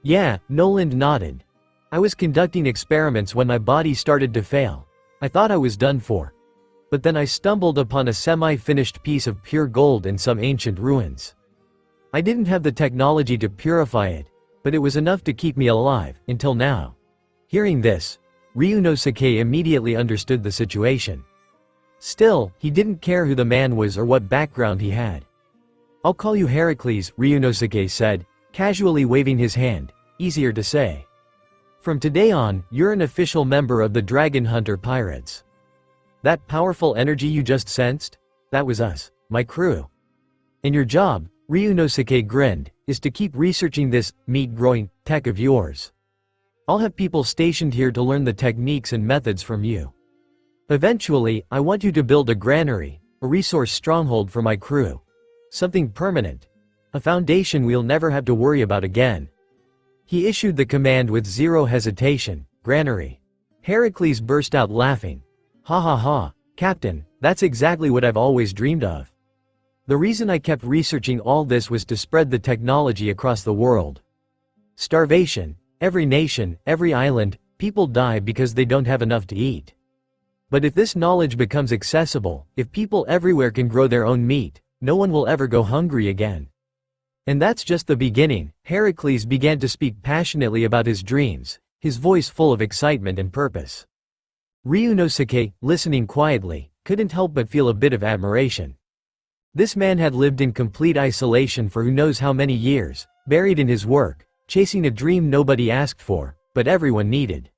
Yeah, Noland nodded. I was conducting experiments when my body started to fail. I thought I was done for. But then I stumbled upon a semi-finished piece of pure gold in some ancient ruins. I didn't have the technology to purify it, but it was enough to keep me alive, until now. Hearing this, Ryunosuke immediately understood the situation. Still, he didn't care who the man was or what background he had. "I'll call you Heracles," Ryunosuke said, casually waving his hand, easier to say. "From today on, you're an official member of the Dragon Hunter Pirates." "That powerful energy you just sensed? That was us, my crew. And your job," Ryunosuke grinned, "is to keep researching this meat-growing tech of yours. I'll have people stationed here to learn the techniques and methods from you. Eventually, I want you to build a granary, a resource stronghold for my crew. Something permanent. A foundation we'll never have to worry about again." He issued the command with zero hesitation, "Granary." Heracles burst out laughing. "Ha ha ha, Captain, that's exactly what I've always dreamed of. The reason I kept researching all this was to spread the technology across the world. Starvation, every nation, every island, people die because they don't have enough to eat. But if this knowledge becomes accessible, if people everywhere can grow their own meat, no one will ever go hungry again." And that's just the beginning. Heracles began to speak passionately about his dreams, his voice full of excitement and purpose. Ryunosuke, listening quietly, couldn't help but feel a bit of admiration. This man had lived in complete isolation for who knows how many years, buried in his work, chasing a dream nobody asked for, but everyone needed.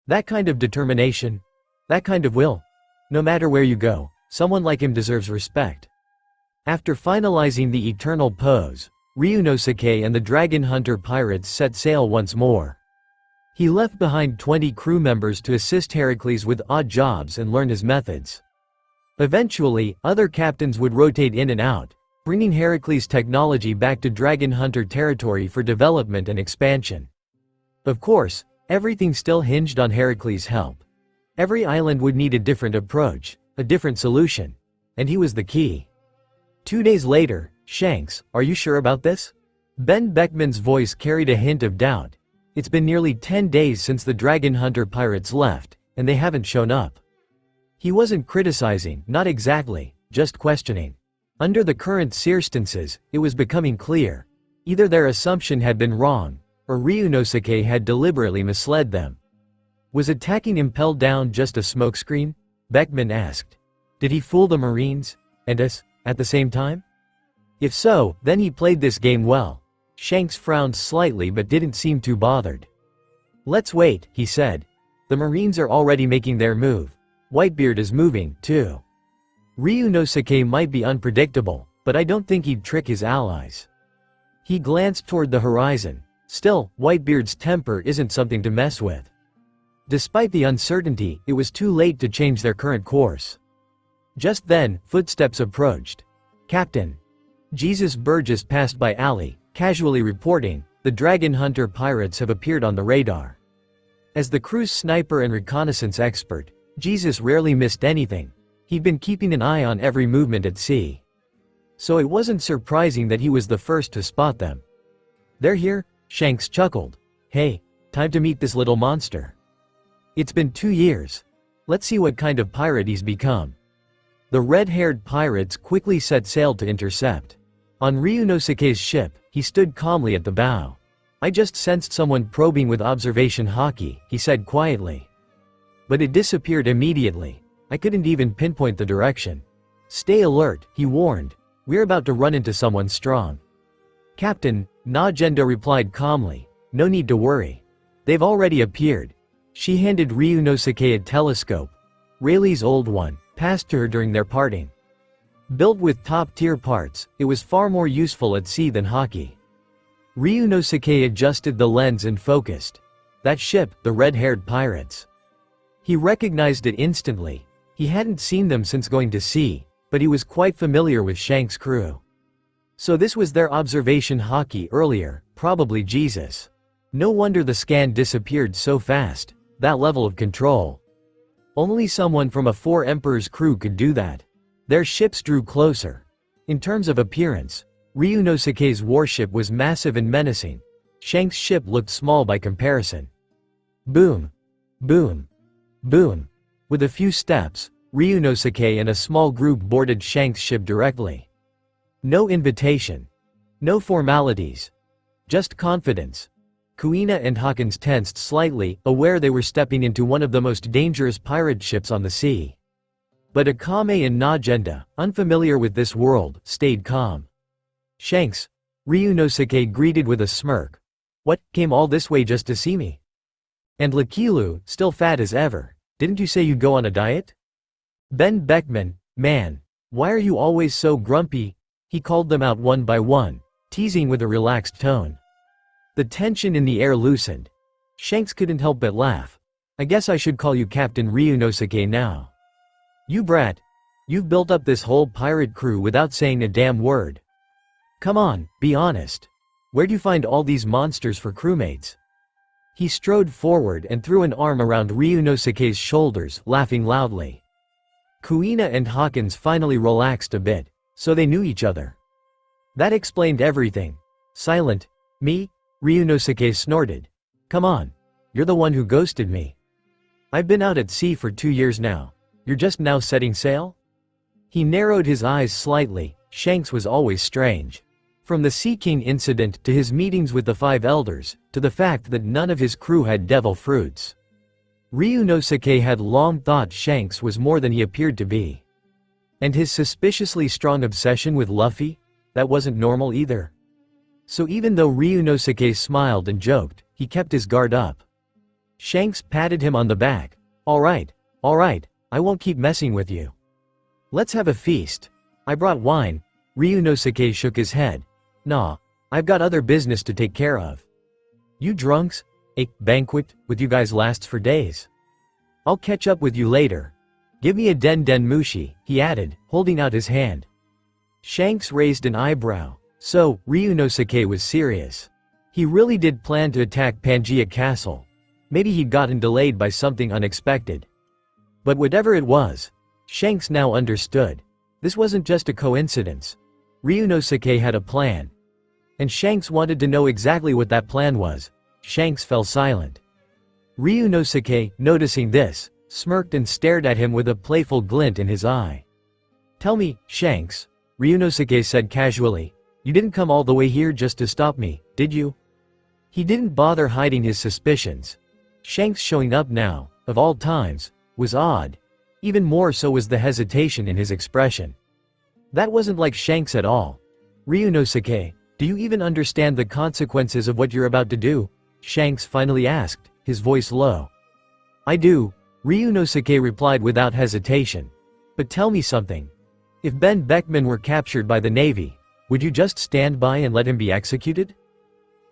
That kind of determination, that kind of will. No matter where you go, someone like him deserves respect. After finalizing the eternal pose, Ryunosuke and the Dragon Hunter pirates set sail once more. He left behind 20 crew members to assist Heracles with odd jobs and learn his methods. Eventually, other captains would rotate in and out, bringing Heracles' technology back to Dragon Hunter territory for development and expansion. Of course, everything still hinged on Heracles' help. Every island would need a different approach, a different solution. And he was the key. 2 days later, "Shanks, are you sure about this?" Ben Beckman's voice carried a hint of doubt. "It's been nearly 10 days since the Dragon Hunter pirates left, and they haven't shown up." He wasn't criticizing, not exactly, just questioning. Under the current circumstances, it was becoming clear. Either their assumption had been wrong, or Ryunosuke had deliberately misled them. Was attacking Impel Down just a smokescreen? Beckman asked. Did he fool the Marines, and us, at the same time? If so, then he played this game well. Shanks frowned slightly but didn't seem too bothered. "Let's wait," he said. "The Marines are already making their move. Whitebeard is moving, too. Ryunosuke might be unpredictable, but I don't think he'd trick his allies." He glanced toward the horizon. Still, Whitebeard's temper isn't something to mess with. Despite the uncertainty, it was too late to change their current course. Just then, footsteps approached. "Captain." Jesus Burgess passed by Ali, casually reporting, "The Dragon Hunter pirates have appeared on the radar." As the crew's sniper and reconnaissance expert, Jesus rarely missed anything. He'd been keeping an eye on every movement at sea. So it wasn't surprising that he was the first to spot them. "They're here?" Shanks chuckled. "Hey, time to meet this little monster. It's been 2 years. Let's see what kind of pirate he's become." The red-haired pirates quickly set sail to intercept. On Ryunosuke's ship, he stood calmly at the bow. "I just sensed someone probing with observation haki," he said quietly. But it disappeared immediately. I couldn't even pinpoint the direction. "Stay alert," he warned. "We're about to run into someone strong." "Captain," Najendo replied calmly. "No need to worry. They've already appeared." She handed Ryunosuke a telescope. Rayleigh's old one, passed to her during their parting. Built with top-tier parts, it was far more useful at sea than haki. Ryunosuke adjusted the lens and focused. That ship, the red-haired pirates. He recognized it instantly. He hadn't seen them since going to sea, but he was quite familiar with Shanks' crew. So this was their observation haki earlier, probably Jesus. No wonder the scan disappeared so fast, that level of control. Only someone from a Fore Emperor's crew could do that. Their ships drew closer. In terms of appearance, Ryunosuke's warship was massive and menacing. Shanks' ship looked small by comparison. Boom. Boom. Boom. With a few steps, Ryunosuke and a small group boarded Shanks' ship directly. No invitation. No formalities. Just confidence. Kuina and Hawkins tensed slightly, aware they were stepping into one of the most dangerous pirate ships on the sea. But Akame and Najenda, unfamiliar with this world, stayed calm. "Shanks," Ryunosuke greeted with a smirk. "What, came all this way just to see me?" And Lakilu, still fat as ever, "Didn't you say you'd go on a diet?" Ben Beckman, "Man, why are you always so grumpy?" He called them out one by one, teasing with a relaxed tone. The tension in the air loosened. Shanks couldn't help but laugh. "I guess I should call you Captain Ryunosuke now. You brat. You've built up this whole pirate crew without saying a damn word. Come on, be honest. Where'd you find all these monsters for crewmates?" He strode forward and threw an arm around Ryunosuke's shoulders, laughing loudly. Kuina and Hawkins finally relaxed a bit, so they knew each other. That explained everything. "Silent? Me?" Ryunosuke snorted. "Come on. You're the one who ghosted me. I've been out at sea for 2 years now. You're just now setting sail?" He narrowed his eyes slightly. Shanks was always strange. From the Sea King incident to his meetings with the 5 elders, to the fact that none of his crew had devil fruits. Ryunosuke had long thought Shanks was more than he appeared to be. And his suspiciously strong obsession with Luffy? That wasn't normal either. So even though Ryunosuke smiled and joked, he kept his guard up. Shanks patted him on the back. All right, I won't keep messing with you. Let's have a feast. I brought wine." Ryunosuke shook his head. "Nah, I've got other business to take care of." "You drunks? A banquet with you guys lasts for days. I'll catch up with you later. Give me a den mushi," he added, holding out his hand. Shanks raised an eyebrow. So, Ryunosuke was serious. He really did plan to attack Pangaea Castle. Maybe he'd gotten delayed by something unexpected. But whatever it was, Shanks now understood. This wasn't just a coincidence. Ryunosuke had a plan. And Shanks wanted to know exactly what that plan was. Shanks fell silent. Ryunosuke, noticing this, smirked and stared at him with a playful glint in his eye. "Tell me, Shanks," Ryunosuke said casually, "you didn't come all the way here just to stop me, did you?" He didn't bother hiding his suspicions. Shanks showing up now, of all times, was odd. Even more so was the hesitation in his expression. That wasn't like Shanks at all. "Ryunosuke, do you even understand the consequences of what you're about to do?" Shanks finally asked, his voice low. "I do," Ryunosuke replied without hesitation. "But tell me something. If Ben Beckman were captured by the Navy, would you just stand by and let him be executed?"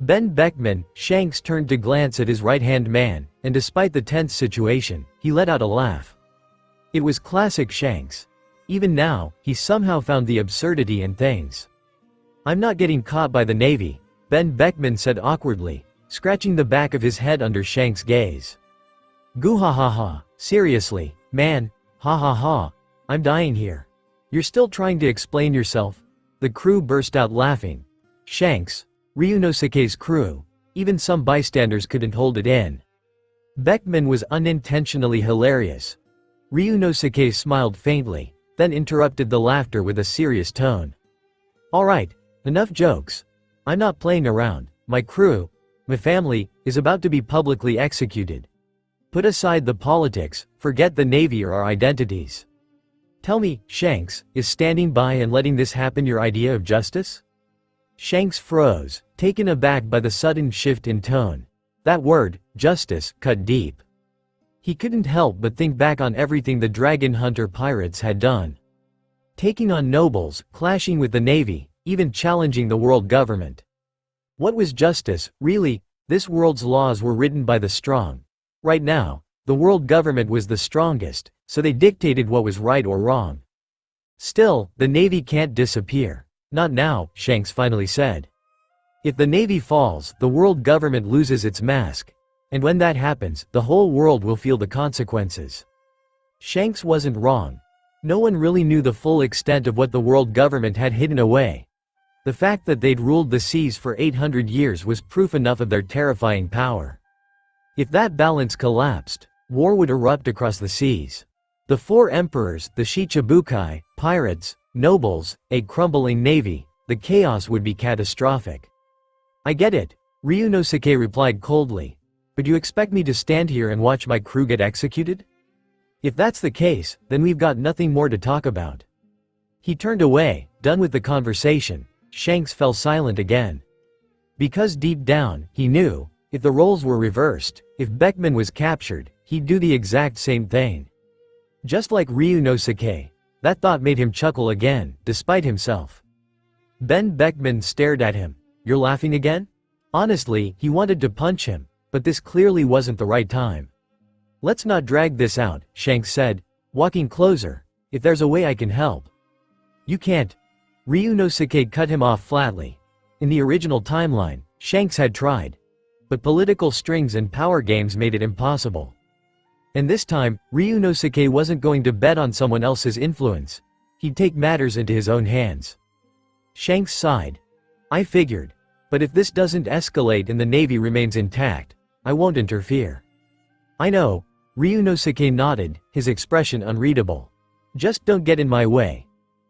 Ben Beckman, Shanks turned to glance at his right-hand man, and despite the tense situation, he let out a laugh. It was classic Shanks. Even now, he somehow found the absurdity in things. "I'm not getting caught by the Navy," Ben Beckman said awkwardly, scratching the back of his head under Shanks' gaze. "Goo ha ha ha, seriously, man, ha ha ha, I'm dying here. You're still trying to explain yourself?" The crew burst out laughing. Shanks, Ryunosuke's crew, even some bystanders couldn't hold it in. Beckman was unintentionally hilarious. Ryunosuke smiled faintly, then interrupted the laughter with a serious tone. "All right, enough jokes. I'm not playing around. My crew, my family, is about to be publicly executed. Put aside the politics, forget the Navy or our identities. Tell me, Shanks, is standing by and letting this happen your idea of justice?" Shanks froze, taken aback by the sudden shift in tone. That word, justice, cut deep. He couldn't help but think back on everything the Dragon Hunter pirates had done. Taking on nobles, clashing with the Navy, even challenging the world government. What was justice, really? This world's laws were written by the strong. Right now, the world government was the strongest, so they dictated what was right or wrong. Still, the Navy can't disappear. Not now, Shanks finally said. If the Navy falls, the world government loses its mask. And when that happens, the whole world will feel the consequences. Shanks wasn't wrong. No one really knew the full extent of what the world government had hidden away. The fact that they'd ruled the seas for 800 years was proof enough of their terrifying power. If that balance collapsed, war would erupt across the seas. The 4 emperors, the Shichibukai, pirates, nobles, a crumbling navy, the chaos would be catastrophic. I get it, Ryunosuke replied coldly. But you expect me to stand here and watch my crew get executed? If that's the case, then we've got nothing more to talk about. He turned away, done with the conversation. Shanks fell silent again. Because deep down, he knew, if the roles were reversed, if Beckman was captured, he'd do the exact same thing. Just like Ryunosuke. That thought made him chuckle again, despite himself. Ben Beckman stared at him. You're laughing again? Honestly, he wanted to punch him, but this clearly wasn't the right time. Let's not drag this out, Shanks said, walking closer. If there's a way I can help. You can't. Ryunosuke cut him off flatly. In the original timeline, Shanks had tried. But political strings and power games made it impossible. And this time, Ryunosuke wasn't going to bet on someone else's influence. He'd take matters into his own hands. Shanks sighed. I figured. But if this doesn't escalate and the Navy remains intact, I won't interfere. I know. Ryunosuke nodded, his expression unreadable. Just don't get in my way.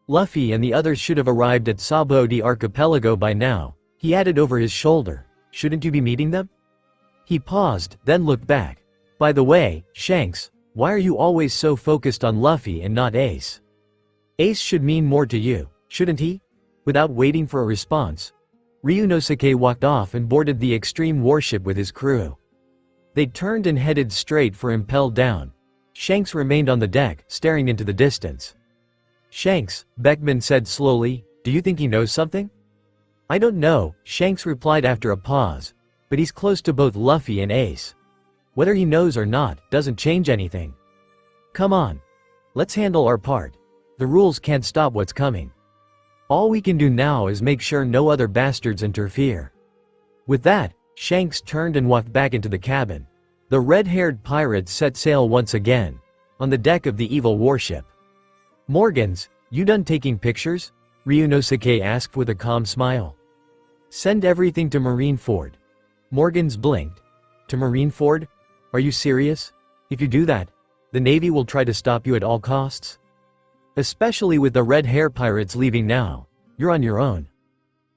Luffy and the others should have arrived at Sabaody Archipelago by now, he added over his shoulder. Shouldn't you be meeting them? He paused, then looked back. By the way, Shanks, why are you always so focused on Luffy and not Ace? Ace should mean more to you, shouldn't he? Without waiting for a response, Ryunosuke walked off and boarded the extreme warship with his crew. They turned and headed straight for Impel Down. Shanks remained on the deck, staring into the distance. Shanks, Beckman said slowly, do you think he knows something? I don't know, Shanks replied after a pause. But he's close to both Luffy and Ace. Whether he knows or not, doesn't change anything. Come on. Let's handle our part. The rules can't stop what's coming. All we can do now is make sure no other bastards interfere. With that, Shanks turned and walked back into the cabin. The red-haired pirates set sail once again, on the deck of the evil warship. Morgans, you done taking pictures? Ryunosuke asked with a calm smile. Send everything to Marineford. Morgans blinked. To Marineford? Are you serious? If you do that, the Navy will try to stop you at all costs? Especially with the red hair pirates leaving now. You're on your own.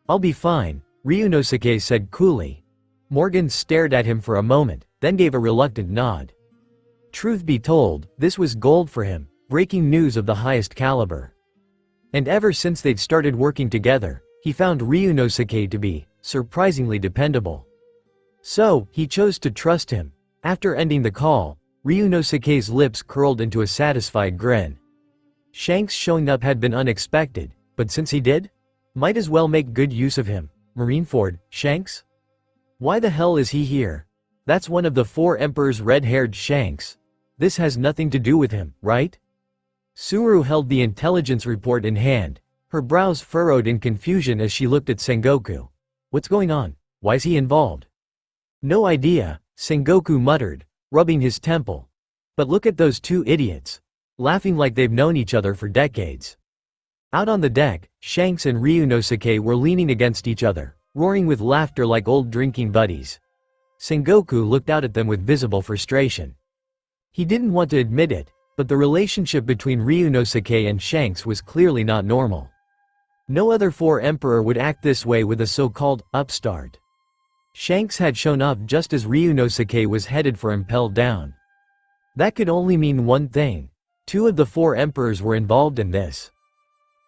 I'll be fine, Ryunosuke said coolly. Morgan stared at him for a moment, then gave a reluctant nod. Truth be told, this was gold for him, breaking news of the highest caliber. And ever since they'd started working together, he found Ryunosuke to be surprisingly dependable. So, he chose to trust him. After ending the call, Ryunosuke's lips curled into a satisfied grin. Shanks showing up had been unexpected, but since he did, might as well make good use of him. Marineford, Shanks? Why the hell is he here? That's one of the 4 emperors' red-haired Shanks. This has nothing to do with him, right? Suru held the intelligence report in hand, her brows furrowed in confusion as she looked at Sengoku. What's going on? Why's he involved? No idea, Sengoku muttered, rubbing his temple. But look at those 2 idiots. Laughing like they've known each other for decades. Out on the deck, Shanks and Ryunosuke were leaning against each other, roaring with laughter like old drinking buddies. Sengoku looked out at them with visible frustration. He didn't want to admit it, but the relationship between Ryunosuke and Shanks was clearly not normal. No other 4 emperor would act this way with a so-called upstart. Shanks had shown up just as Ryunosuke was headed for Impel Down. That could only mean one thing. 2 of the 4 emperors were involved in this.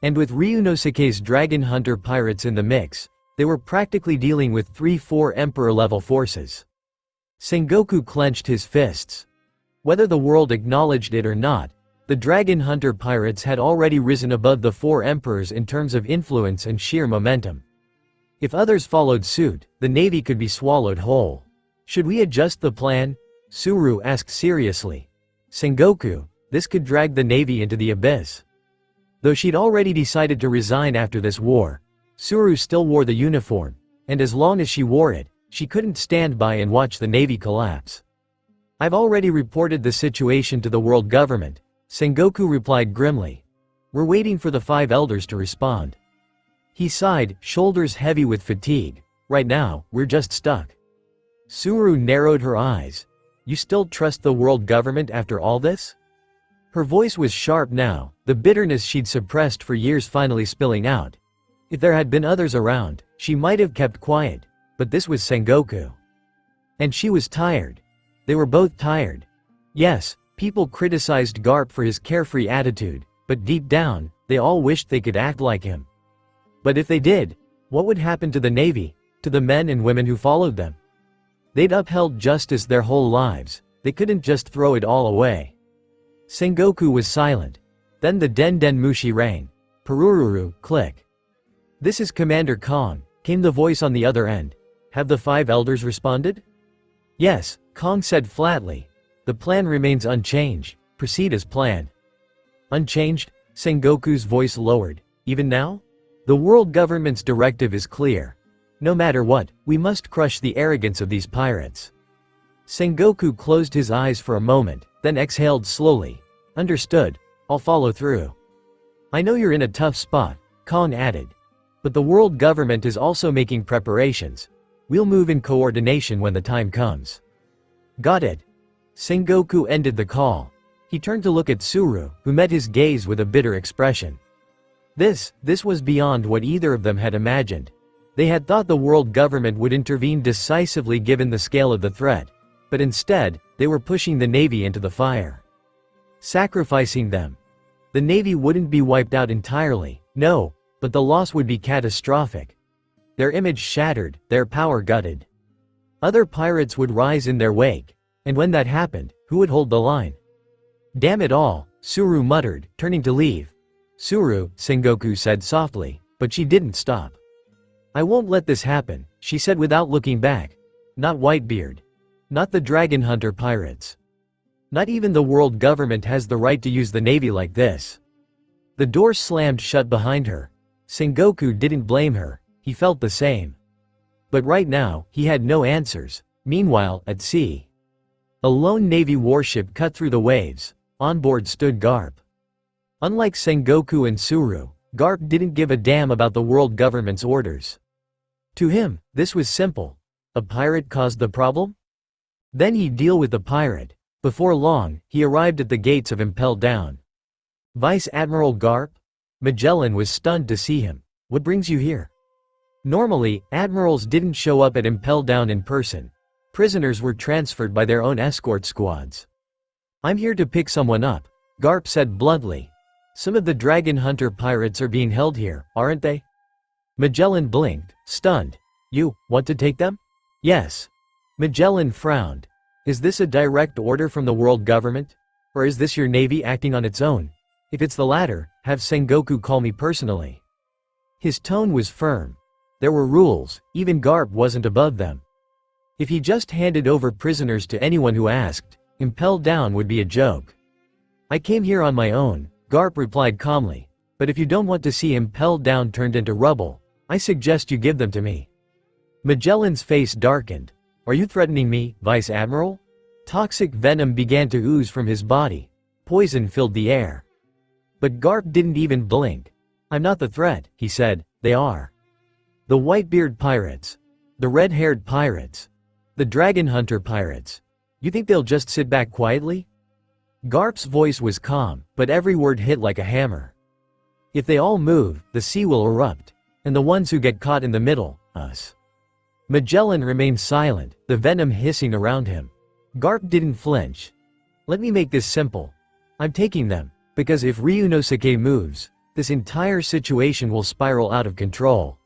And with Ryunosuke's dragon hunter pirates in the mix, they were practically dealing with 3-4 emperor-level forces. Sengoku clenched his fists. Whether the world acknowledged it or not, the dragon hunter pirates had already risen above the 4 emperors in terms of influence and sheer momentum. If others followed suit, the Navy could be swallowed whole. Should we adjust the plan? Suru asked seriously. Sengoku, this could drag the Navy into the abyss. Though she'd already decided to resign after this war, Suru still wore the uniform, and as long as she wore it, she couldn't stand by and watch the Navy collapse. I've already reported the situation to the world government, Sengoku replied grimly. We're waiting for the 5 elders to respond. He sighed, shoulders heavy with fatigue. Right now, we're just stuck. Suru narrowed her eyes. You still trust the world government after all this? Her voice was sharp now, the bitterness she'd suppressed for years finally spilling out. If there had been others around, she might have kept quiet, but this was Sengoku. And she was tired. They were both tired. Yes, people criticized Garp for his carefree attitude, but deep down, they all wished they could act like him. But if they did, what would happen to the Navy, to the men and women who followed them? They'd upheld justice their whole lives, they couldn't just throw it all away. Sengoku was silent. Then the Den Den Mushi rang. Purururu, click. "This is Commander Kong," came the voice on the other end. "Have the 5 elders responded?" "Yes," Kong said flatly. "The plan remains unchanged. Proceed as planned." "Unchanged?" Sengoku's voice lowered. "Even now?" "The world government's directive is clear. No matter what, we must crush the arrogance of these pirates." Sengoku closed his eyes for a moment, then exhaled slowly. "Understood. I'll follow through." "I know you're in a tough spot," Kong added. "But the world government is also making preparations. We'll move in coordination when the time comes." "Got it." Sengoku ended the call. He turned to look at Suru, who met his gaze with a bitter expression. This was beyond what either of them had imagined. They had thought the world government would intervene decisively given the scale of the threat, but instead, they were pushing the Navy into the fire. Sacrificing them. The Navy wouldn't be wiped out entirely, no, but the loss would be catastrophic. Their image shattered, their power gutted. Other pirates would rise in their wake, and when that happened, who would hold the line? "Damn it all," Suru muttered, turning to leave. "Suru," Sengoku said softly, but she didn't stop. "I won't let this happen," she said without looking back. "Not Whitebeard. Not the Dragon Hunter pirates. Not even the world government has the right to use the Navy like this." The door slammed shut behind her. Sengoku didn't blame her, he felt the same. But right now, he had no answers. Meanwhile, at sea, a lone Navy warship cut through the waves. On board stood Garp. Unlike Sengoku and Suru, Garp didn't give a damn about the world government's orders. To him, this was simple. A pirate caused the problem? Then he'd deal with the pirate. Before long, he arrived at the gates of Impel Down. "Vice Admiral Garp?" Magellan was stunned to see him. "What brings you here?" Normally, admirals didn't show up at Impel Down in person. Prisoners were transferred by their own escort squads. "I'm here to pick someone up," Garp said bluntly. "Some of the Dragon Hunter pirates are being held here, aren't they?" Magellan blinked, stunned. "You want to take them?" "Yes." Magellan frowned. "Is this a direct order from the world government? Or is this your Navy acting on its own? If it's the latter, have Sengoku call me personally." His tone was firm. There were rules, even Garp wasn't above them. If he just handed over prisoners to anyone who asked, Impel Down would be a joke. "I came here on my own," Garp replied calmly. "But if you don't want to see Impel Down turned into rubble, I suggest you give them to me." Magellan's face darkened. "Are you threatening me, Vice Admiral?" Toxic venom began to ooze from his body. Poison filled the air. But Garp didn't even blink. "I'm not the threat," he said, "they are. The Whitebeard pirates. The red-haired pirates. The Dragon Hunter pirates. You think they'll just sit back quietly?" Garp's voice was calm, but every word hit like a hammer. "If they all move, the sea will erupt. And the ones who get caught in the middle, us." Magellan remained silent, the venom hissing around him. Garp didn't flinch. "Let me make this simple. I'm taking them, because if Ryunosuke moves, this entire situation will spiral out of control."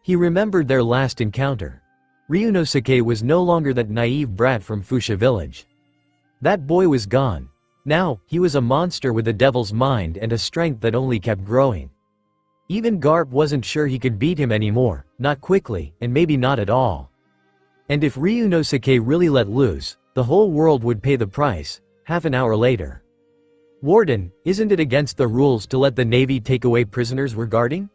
He remembered their last encounter. Ryunosuke was no longer that naive brat from Fusha village. That boy was gone. Now, he was a monster with a devil's mind and a strength that only kept growing. Even Garp wasn't sure he could beat him anymore, not quickly, and maybe not at all. And if Ryunosuke really let loose, the whole world would pay the price. Half an hour later. "Warden, isn't it against the rules to let the Navy take away prisoners we're guarding?"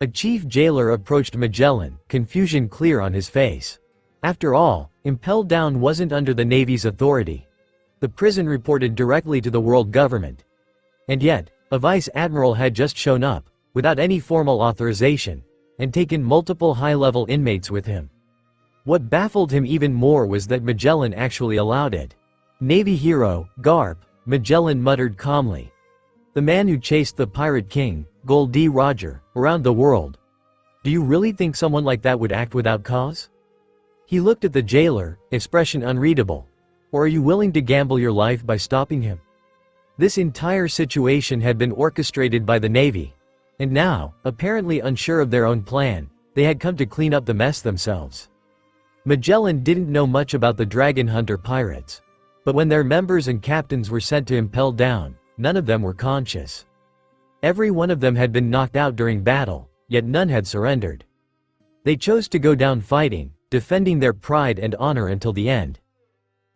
A chief jailer approached Magellan, confusion clear on his face. After all, Impel Down wasn't under the Navy's authority. The prison reported directly to the world government. And yet, a vice admiral had just shown up, without any formal authorization, and taken multiple high-level inmates with him. What baffled him even more was that Magellan actually allowed it. "Navy hero, Garp," Magellan muttered calmly. "The man who chased the Pirate King, Gold D. Roger, around the world, Do you really think someone like that would act without cause? He looked at the jailer, expression unreadable. Or are you willing to gamble your life by stopping him? This entire situation had been orchestrated by the Navy. And now, apparently unsure of their own plan, they had come to clean up the mess themselves. Magellan didn't know much about the dragon hunter pirates. But when their members and captains were sent to impel down, none of them were conscious. Every one of them had been knocked out during battle, yet none had surrendered. They chose to go down fighting, defending their pride and honor until the end.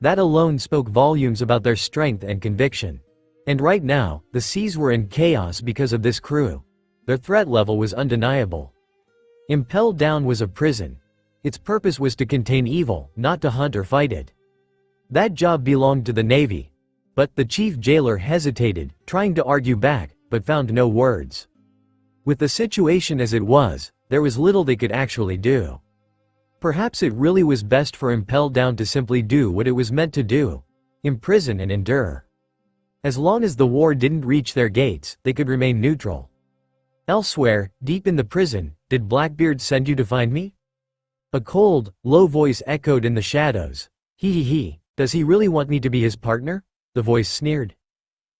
That alone spoke volumes about their strength and conviction. And right now, the seas were in chaos because of this crew. Their threat level was undeniable. Impelled Down was a prison. Its purpose was to contain evil, not to hunt or fight it. That job belonged to the Navy. But the chief jailer hesitated, trying to argue back, but found no words. With the situation as it was, there was little they could actually do. Perhaps it really was best for Impelled Down to simply do what it was meant to do: imprison and endure. As long as the war didn't reach their gates, they could remain neutral. Elsewhere, deep in the prison, did Blackbeard send you to find me? A cold, low voice echoed in the shadows. He, does he really want me to be his partner? The voice sneered.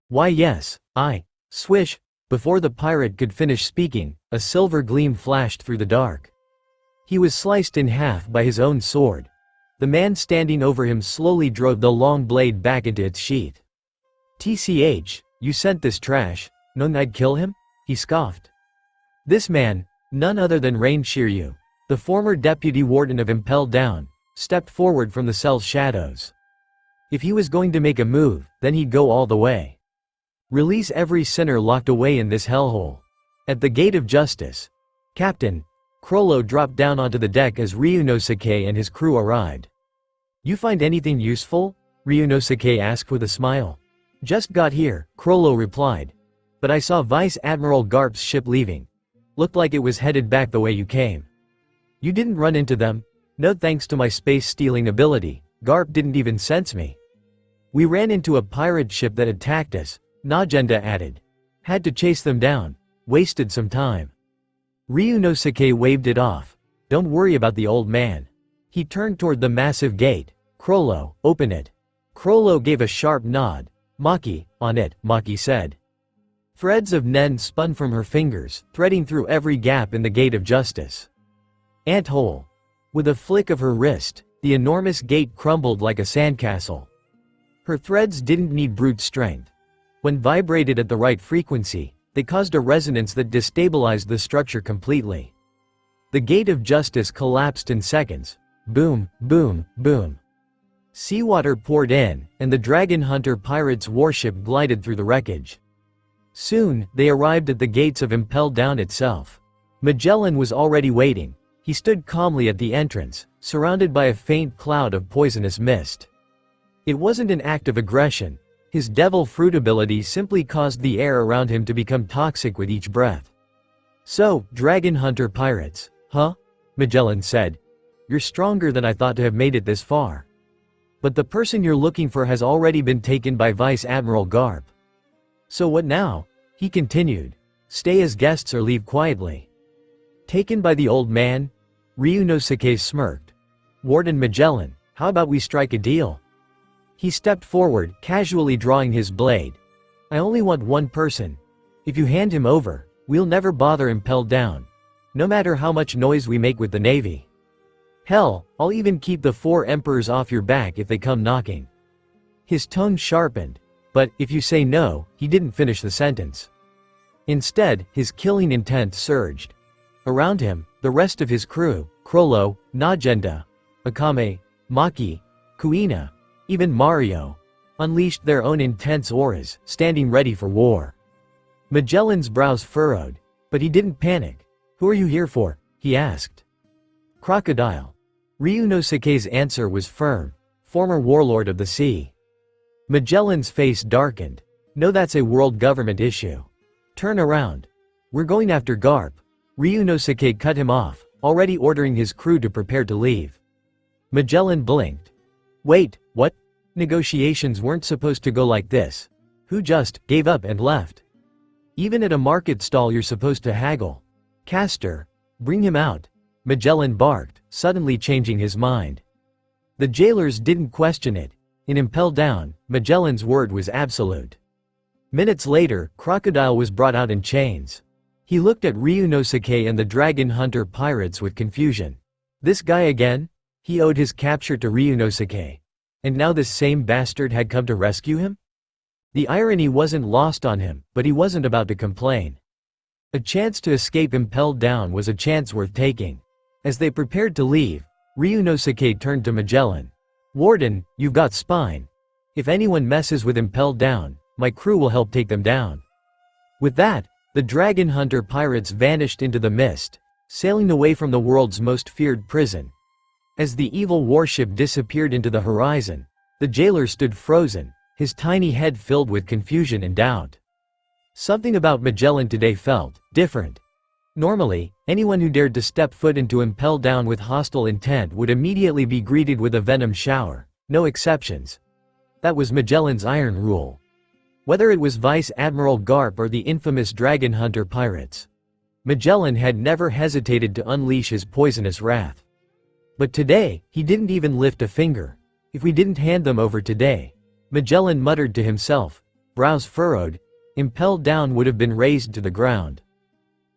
Why yes, I. Swish. Before the pirate could finish speaking, a silver gleam flashed through the dark. He was sliced in half by his own sword. The man standing over him slowly drove the long blade back into its sheath. TCH, you sent this trash, knowing I'd kill him? He scoffed. This man, none other than Rain Shiryu, the former deputy warden of Impelled Down, stepped forward from the cell's shadows. If he was going to make a move, then he'd go all the way. Release every sinner locked away in this hellhole. At the gate of justice. Captain. Crollo dropped down onto the deck as Ryunosuke and his crew arrived. You find anything useful? Ryunosuke asked with a smile. Just got here, Crollo replied. But I saw Vice Admiral Garp's ship leaving. Looked like it was headed back the way you came. You didn't run into them? No, thanks to my space-stealing ability, Garp didn't even sense me. We ran into a pirate ship that attacked us, Najenda added. Had to chase them down. Wasted some time. Ryunosuke waved it off. Don't worry about the old man. He turned toward the massive gate. Crollo, open it. Crollo gave a sharp nod. Maki, on it, Maki said. Threads of Nen spun from her fingers, threading through every gap in the gate of justice. Ant-hole. With a flick of her wrist, the enormous gate crumbled like a sandcastle. Her threads didn't need brute strength. When vibrated at the right frequency, they caused a resonance that destabilized the structure completely. The gate of justice collapsed in seconds. Boom, boom, boom. Seawater poured in, and the dragon hunter pirates' warship glided through the wreckage. Soon, they arrived at the gates of Impelled Down itself. Magellan was already waiting. He stood calmly at the entrance, surrounded by a faint cloud of poisonous mist. It wasn't an act of aggression. His devil fruit ability simply caused the air around him to become toxic with each breath. So, dragon hunter pirates, huh? Magellan said. You're stronger than I thought to have made it this far. But the person you're looking for has already been taken by Vice Admiral Garp. So what now? He continued. Stay as guests or leave quietly. Taken by the old man? Ryunosuke smirked. Warden Magellan, how about we strike a deal? He stepped forward, casually drawing his blade. I only want one person. If you hand him over, we'll never bother Impelled Down. No matter how much noise we make with the Navy. Hell, I'll even keep the 4 emperors off your back if they come knocking. His tone sharpened. But, if you say no, he didn't finish the sentence. Instead, his killing intent surged. Around him, the rest of his crew, Crollo, Najenda, Akame, Maki, Kuina, even Mario, unleashed their own intense auras, standing ready for war. Magellan's brows furrowed. But he didn't panic. Who are you here for? He asked. Crocodile. Ryunosuke's answer was firm. Former warlord of the sea. Magellan's face darkened. No, that's a world government issue. Turn around. We're going after Garp. Ryunosuke cut him off, already ordering his crew to prepare to leave. Magellan blinked. Wait, what? Negotiations weren't supposed to go like this. Who just gave up and left? Even at a market stall you're supposed to haggle. Castor. Bring him out, Magellan barked, suddenly changing his mind. The jailers didn't question it. In Impel Down, Magellan's word was absolute. Minutes later, Crocodile was brought out in chains. He looked at Ryunosuke and the dragon hunter pirates with confusion. This guy again? He owed his capture to Ryunosuke. And now this same bastard had come to rescue him? The irony wasn't lost on him, but he wasn't about to complain. A chance to escape Impelled Down was a chance worth taking. As they prepared to leave, Ryunosuke turned to Magellan. Warden, you've got spine. If anyone messes with Impelled Down, my crew will help take them down. With that, the dragon hunter pirates vanished into the mist, sailing away from the world's most feared prison. As the evil warship disappeared into the horizon, the jailer stood frozen, his tiny head filled with confusion and doubt. Something about Magellan today felt different. Normally, anyone who dared to step foot into Impel Down with hostile intent would immediately be greeted with a venom shower, no exceptions. That was Magellan's iron rule. Whether it was Vice Admiral Garp or the infamous dragon hunter pirates, Magellan had never hesitated to unleash his poisonous wrath. But today, he didn't even lift a finger. If we didn't hand them over today, Magellan muttered to himself, brows furrowed, Impel Down would have been razed to the ground.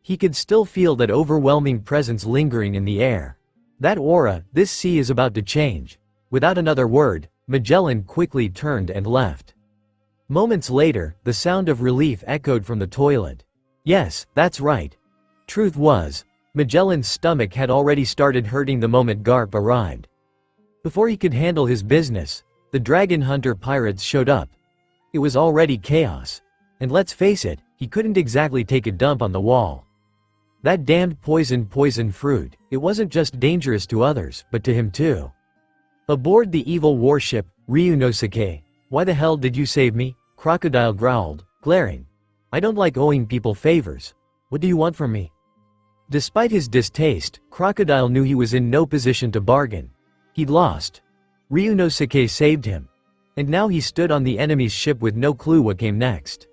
He could still feel that overwhelming presence lingering in the air. That aura, this sea is about to change. Without another word, Magellan quickly turned and left. Moments later, the sound of relief echoed from the toilet. Yes, that's right. Truth was, Magellan's stomach had already started hurting the moment Garp arrived. Before he could handle his business, the dragon hunter pirates showed up. It was already chaos. And let's face it, he couldn't exactly take a dump on the wall. That damned poison fruit, it wasn't just dangerous to others, but to him too. Aboard the evil warship, Ryunosuke, why the hell did you save me? Crocodile growled, glaring. I don't like owing people favors. What do you want from me? Despite his distaste, Crocodile knew he was in no position to bargain. He'd lost. Ryunosuke saved him. And now he stood on the enemy's ship with no clue what came next.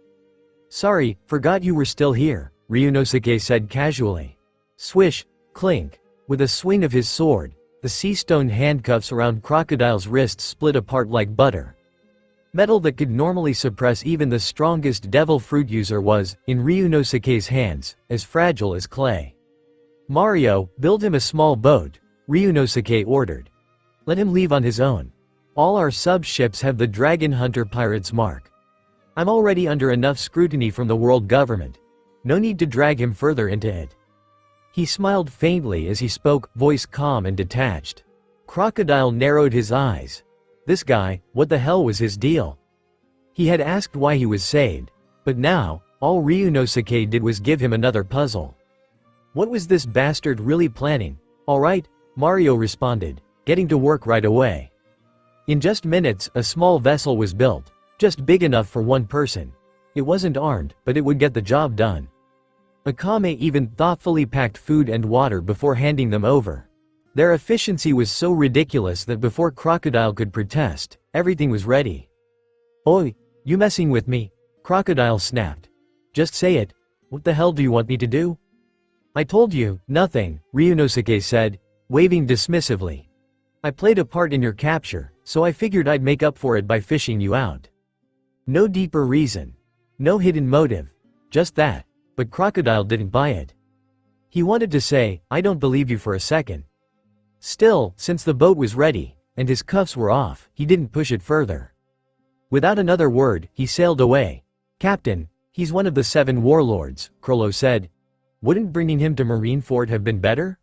Sorry, forgot you were still here, Ryunosuke said casually. Swish, clink. With a swing of his sword, the sea-stone handcuffs around Crocodile's wrists split apart like butter. Metal that could normally suppress even the strongest devil fruit user was, in Ryunosuke's hands, as fragile as clay. Mario, build him a small boat, Ryunosuke ordered. Let him leave on his own. All our sub-ships have the Dragon Hunter Pirate's mark. I'm already under enough scrutiny from the world government. No need to drag him further into it. He smiled faintly as he spoke, voice calm and detached. Crocodile narrowed his eyes. This guy, what the hell was his deal? He had asked why he was saved, but now, all Ryunosuke did was give him another puzzle. What was this bastard really planning? Alright, Mario responded, getting to work right away. In just minutes, a small vessel was built, just big enough for one person. It wasn't armed, but it would get the job done. Akame even thoughtfully packed food and water before handing them over. Their efficiency was so ridiculous that before Crocodile could protest, everything was ready. Oi, you messing with me? Crocodile snapped. Just say it. What the hell do you want me to do? I told you, nothing, Ryunosuke said, waving dismissively. I played a part in your capture, so I figured I'd make up for it by fishing you out. No deeper reason. No hidden motive. Just that. But Crocodile didn't buy it. He wanted to say, I don't believe you for a second. Still, since the boat was ready, and his cuffs were off, he didn't push it further. Without another word, he sailed away. Captain, he's one of the 7 warlords, Krollo said. Wouldn't bringing him to Marineford have been better?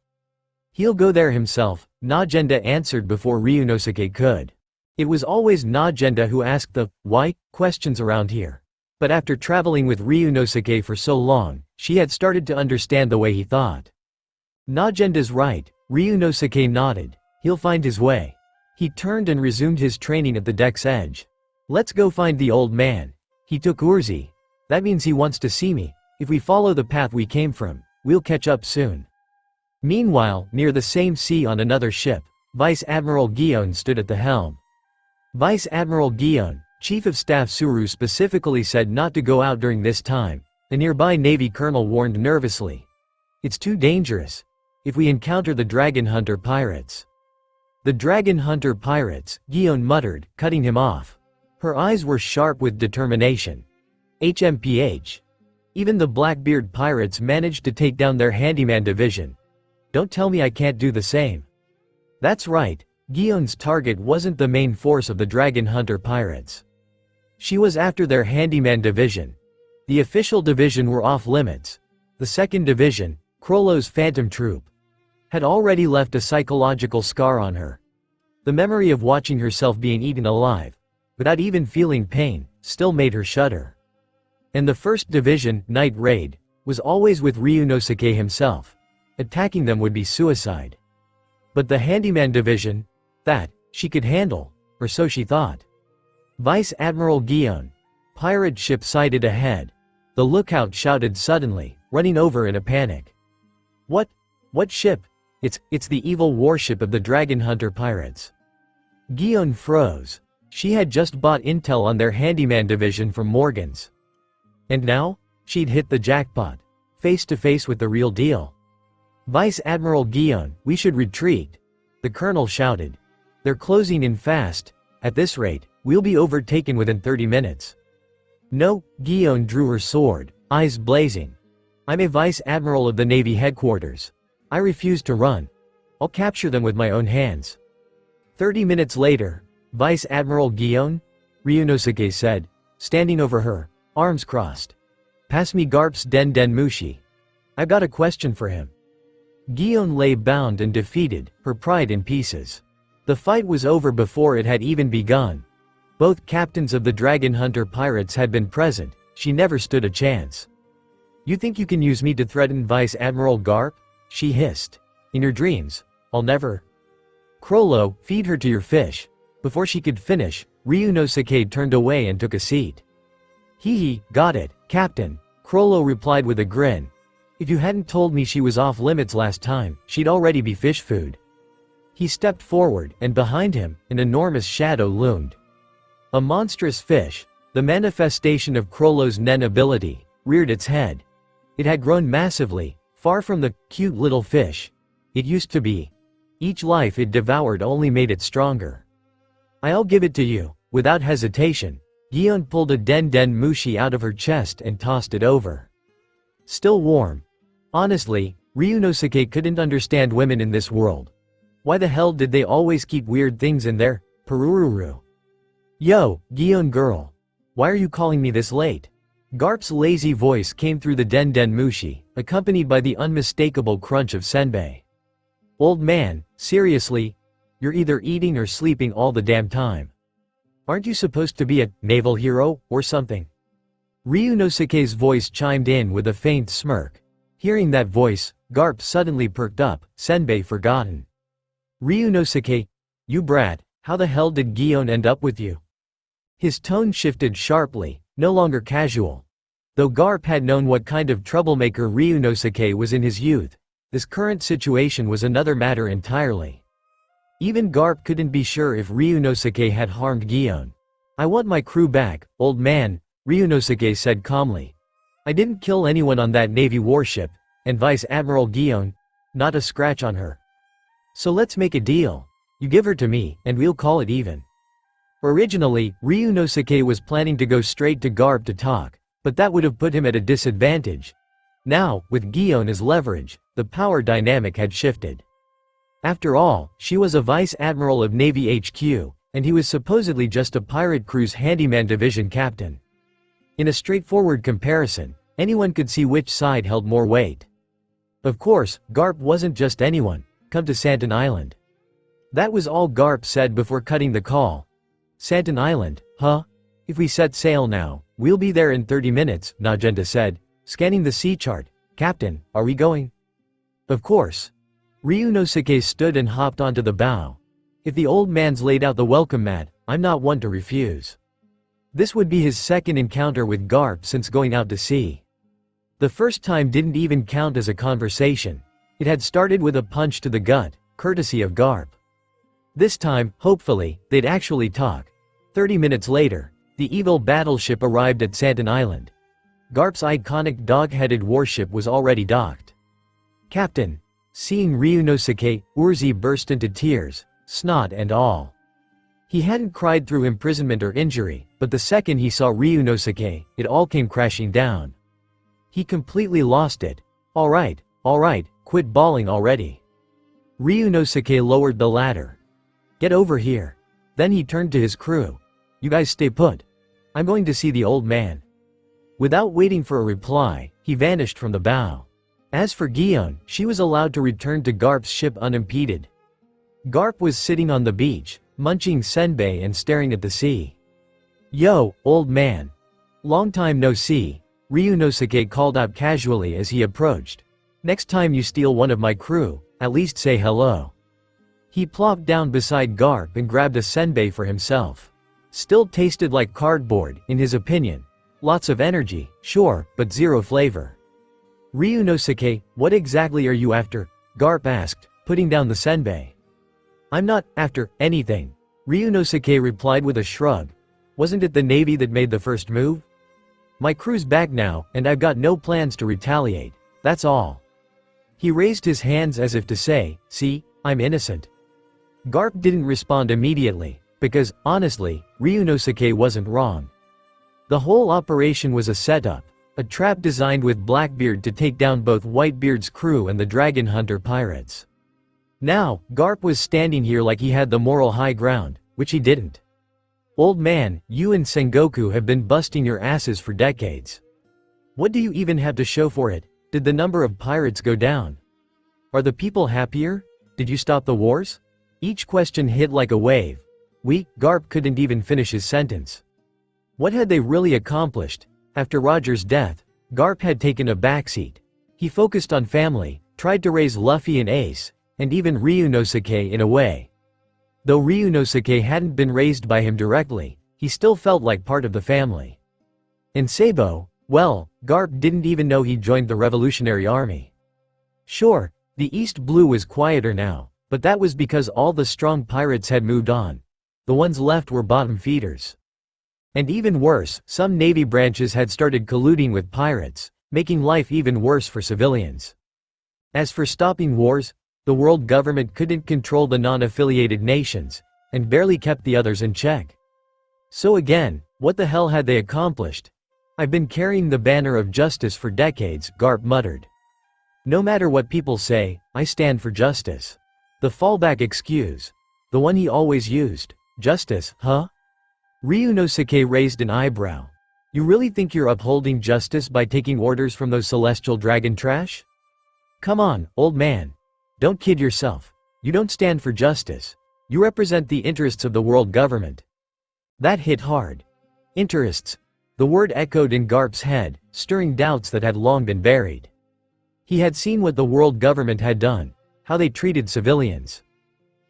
He'll go there himself, Najenda answered before Ryunosuke could. It was always Najenda who asked the why questions around here. But after traveling with Ryunosuke for so long, she had started to understand the way he thought. Najenda's right, Ryunosuke nodded. He'll find his way. He turned and resumed his training at the deck's edge. Let's go find the old man. He took Urzi. That means he wants to see me. If we follow the path we came from, we'll catch up soon. Meanwhile, near the same sea on another ship, Vice Admiral Guion stood at the helm. Vice Admiral Guion, Chief of Staff Suru specifically said not to go out during this time, a nearby Navy colonel warned nervously. It's too dangerous. if we encounter the Dragon Hunter pirates." "The Dragon Hunter pirates," Gion muttered, cutting him off. Her eyes were sharp with determination. HMPH. Even the Blackbeard pirates managed to take down their handyman division. Don't tell me I can't do the same. That's right, Gion's target wasn't the main force of the Dragon Hunter pirates. She was after their handyman division. The official division were off limits. The second division, Krollo's Phantom Troop, had already left a psychological scar on her. The memory of watching herself being eaten alive, without even feeling pain, still made her shudder. And the first division, Night Raid, was always with Ryunosuke himself. Attacking them would be suicide. But the handyman division, that, she could handle, or so she thought. Vice Admiral Gion. Pirate ship sighted ahead. The lookout shouted suddenly, running over in a panic. What ship? It's the evil warship of the Dragon Hunter pirates. Gion froze. She had just bought intel on their handyman division from Morgan's. And now, she'd hit the jackpot, face to face with the real deal. Vice Admiral Gion, we should retreat, the colonel shouted. They're closing in fast. At this rate, we'll be overtaken within 30 minutes. No, Gion drew her sword, eyes blazing. I'm a vice admiral of the Navy headquarters. I refuse to run. I'll capture them with my own hands. 30 minutes later, Vice Admiral Gion, Ryunosuke said, standing over her, arms crossed. Pass me Garp's Den Den Mushi. I've got a question for him. Gion lay bound and defeated, her pride in pieces. The fight was over before it had even begun. Both captains of the Dragon Hunter pirates had been present. She never stood a chance. You think you can use me to threaten Vice Admiral Garp? She hissed. In your dreams, I'll never. Krollo, feed her to your fish. Before she could finish, Ryunosuke turned away and took a seat. Hee, got it, Captain, Krollo replied with a grin. If you hadn't told me she was off limits last time, she'd already be fish food. He stepped forward, and behind him, an enormous shadow loomed. A monstrous fish, the manifestation of Krollo's Nen ability, reared its head. It had grown massively, far from the cute little fish it used to be. Each life it devoured only made it stronger. I'll give it to you, without hesitation. Gion pulled a Den Den Mushi out of her chest and tossed it over. Still warm. Honestly, Ryunosuke couldn't understand women in this world. Why the hell did they always keep weird things in their perururu? Yo, Gion girl. Why are you calling me this late? Garp's lazy voice came through the Den Den Mushi, accompanied by the unmistakable crunch of senbei. Old man, seriously? You're either eating or sleeping all the damn time. Aren't you supposed to be a naval hero, or something? Ryunosuke's voice chimed in with a faint smirk. Hearing that voice, Garp suddenly perked up, senbei forgotten. Ryunosuke, you brat, how the hell did Gion end up with you? His tone shifted sharply, no longer casual. Though Garp had known what kind of troublemaker Ryunosuke was in his youth, this current situation was another matter entirely. Even Garp couldn't be sure if Ryunosuke had harmed Gion. I want my crew back, old man, Ryunosuke said calmly. I didn't kill anyone on that Navy warship, and Vice Admiral Gion, not a scratch on her. So let's make a deal. You give her to me, and we'll call it even. Originally, Ryunosuke was planning to go straight to Garp to talk, but that would have put him at a disadvantage. Now, with Gion as leverage, the power dynamic had shifted. After all, she was a vice admiral of Navy HQ, and he was supposedly just a pirate crew's handyman division captain. In a straightforward comparison, anyone could see which side held more weight. Of course, Garp wasn't just anyone. Come to Santon Island. That was all Garp said before cutting the call. Santon Island, huh? If we set sail now, we'll be there in 30 minutes, Najenta said, scanning the sea chart. Captain, are we going? Of course. Ryunosuke stood and hopped onto the bow. If the old man's laid out the welcome mat, I'm not one to refuse. This would be his second encounter with Garp since going out to sea. The first time didn't even count as a conversation. It had started with a punch to the gut, courtesy of Garp. This time, hopefully, they'd actually talk. 30 minutes later, the evil battleship arrived at Santon Island. Garp's iconic dog-headed warship was already docked. Captain, Seeing Ryunosuke, Urzi burst into tears, snot and all. He hadn't cried through imprisonment or injury, but the second he saw Ryunosuke, it all came crashing down. He completely lost it. Alright, quit bawling already. Ryunosuke lowered the ladder. Get over here. Then he turned to his crew. You guys stay put. I'm going to see the old man. Without waiting for a reply, he vanished from the bow. As for Gion, she was allowed to return to Garp's ship unimpeded. Garp was sitting on the beach, munching senbei and staring at the sea. Yo, old man. Long time no see, Ryunosuke called out casually as he approached. Next time you steal one of my crew, at least say hello. He plopped down beside Garp and grabbed a senbei for himself. Still tasted like cardboard, in his opinion. Lots of energy, sure, but zero flavor. Ryunosuke, what exactly are you after? Garp asked, putting down the senbei. I'm not after anything, Ryunosuke replied with a shrug. Wasn't it the Navy that made the first move? My crew's back now, and I've got no plans to retaliate, that's all. He raised his hands as if to say, see, I'm innocent. Garp didn't respond immediately, because, honestly, Ryunosuke wasn't wrong. The whole operation was a setup, a trap designed with Blackbeard to take down both Whitebeard's crew and the Dragon Hunter pirates. Now, Garp was standing here like he had the moral high ground, which he didn't. Old man, you and Sengoku have been busting your asses for decades. What do you even have to show for it? Did the number of pirates go down? Are the people happier? Did you stop the wars? Each question hit like a wave. Garp couldn't even finish his sentence. What had they really accomplished? After Roger's death, Garp had taken a backseat. He focused on family, tried to raise Luffy and Ace, and even Ryunosuke in a way. Though Ryunosuke hadn't been raised by him directly, he still felt like part of the family. And Sabo, well, Garp didn't even know he'd joined the Revolutionary Army. Sure, the East Blue was quieter now, but that was because all the strong pirates had moved on. The ones left were bottom feeders. And even worse, some Navy branches had started colluding with pirates, making life even worse for civilians. As for stopping wars, the world government couldn't control the non-affiliated nations, and barely kept the others in check. So again, what the hell had they accomplished? I've been carrying the banner of justice for decades, Garp muttered. No matter what people say, I stand for justice. The fallback excuse. The one he always used. Justice, huh? Ryunosuke raised an eyebrow. You really think you're upholding justice by taking orders from those celestial dragon trash? Come on, old man. Don't kid yourself. You don't stand for justice. You represent the interests of the world government. That hit hard. Interests. The word echoed in Garp's head, stirring doubts that had long been buried. He had seen what the world government had done, how they treated civilians,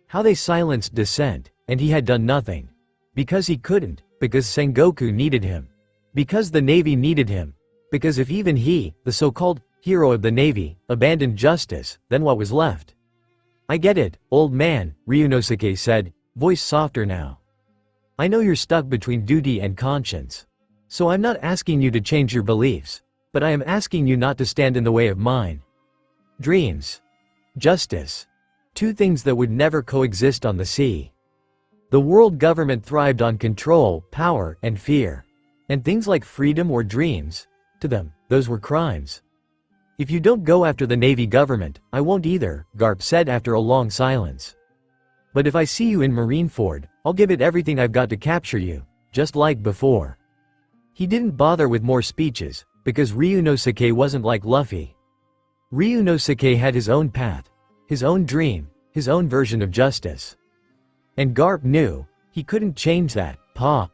how they silenced dissent, and he had done nothing. Because he couldn't, because Sengoku needed him. Because the Navy needed him. Because if even he, the so-called hero of the Navy, abandoned justice, then what was left? I get it, old man, Ryunosuke said, voice softer now. I know you're stuck between duty and conscience. So I'm not asking you to change your beliefs, but I am asking you not to stand in the way of mine. Dreams. Justice. Two things that would never coexist on the sea. The world government thrived on control, power, and fear. And things like freedom or dreams, to them, those were crimes. If you don't go after the Navy government, I won't either, Garp said after a long silence. But if I see you in Marineford, I'll give it everything I've got to capture you, just like before. He didn't bother with more speeches, because Ryunosuke wasn't like Luffy. Ryunosuke had his own path, his own dream, his own version of justice. And Garp knew, he couldn't change that, Pa.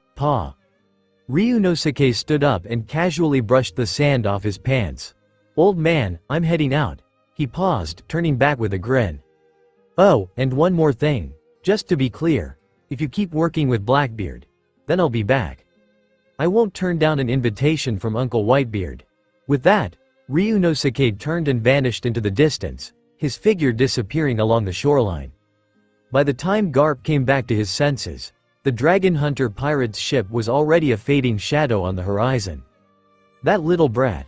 Ryunosuke stood up and casually brushed the sand off his pants. Old man, I'm heading out. He paused, turning back with a grin. Oh, and one more thing. Just to be clear, if you keep working with Blackbeard, then I'll be back. I won't turn down an invitation from Uncle Whitebeard. With that, Ryunosuke turned and vanished into the distance, his figure disappearing along the shoreline. By the time Garp came back to his senses, the Dragon Hunter pirate's ship was already a fading shadow on the horizon. That little brat.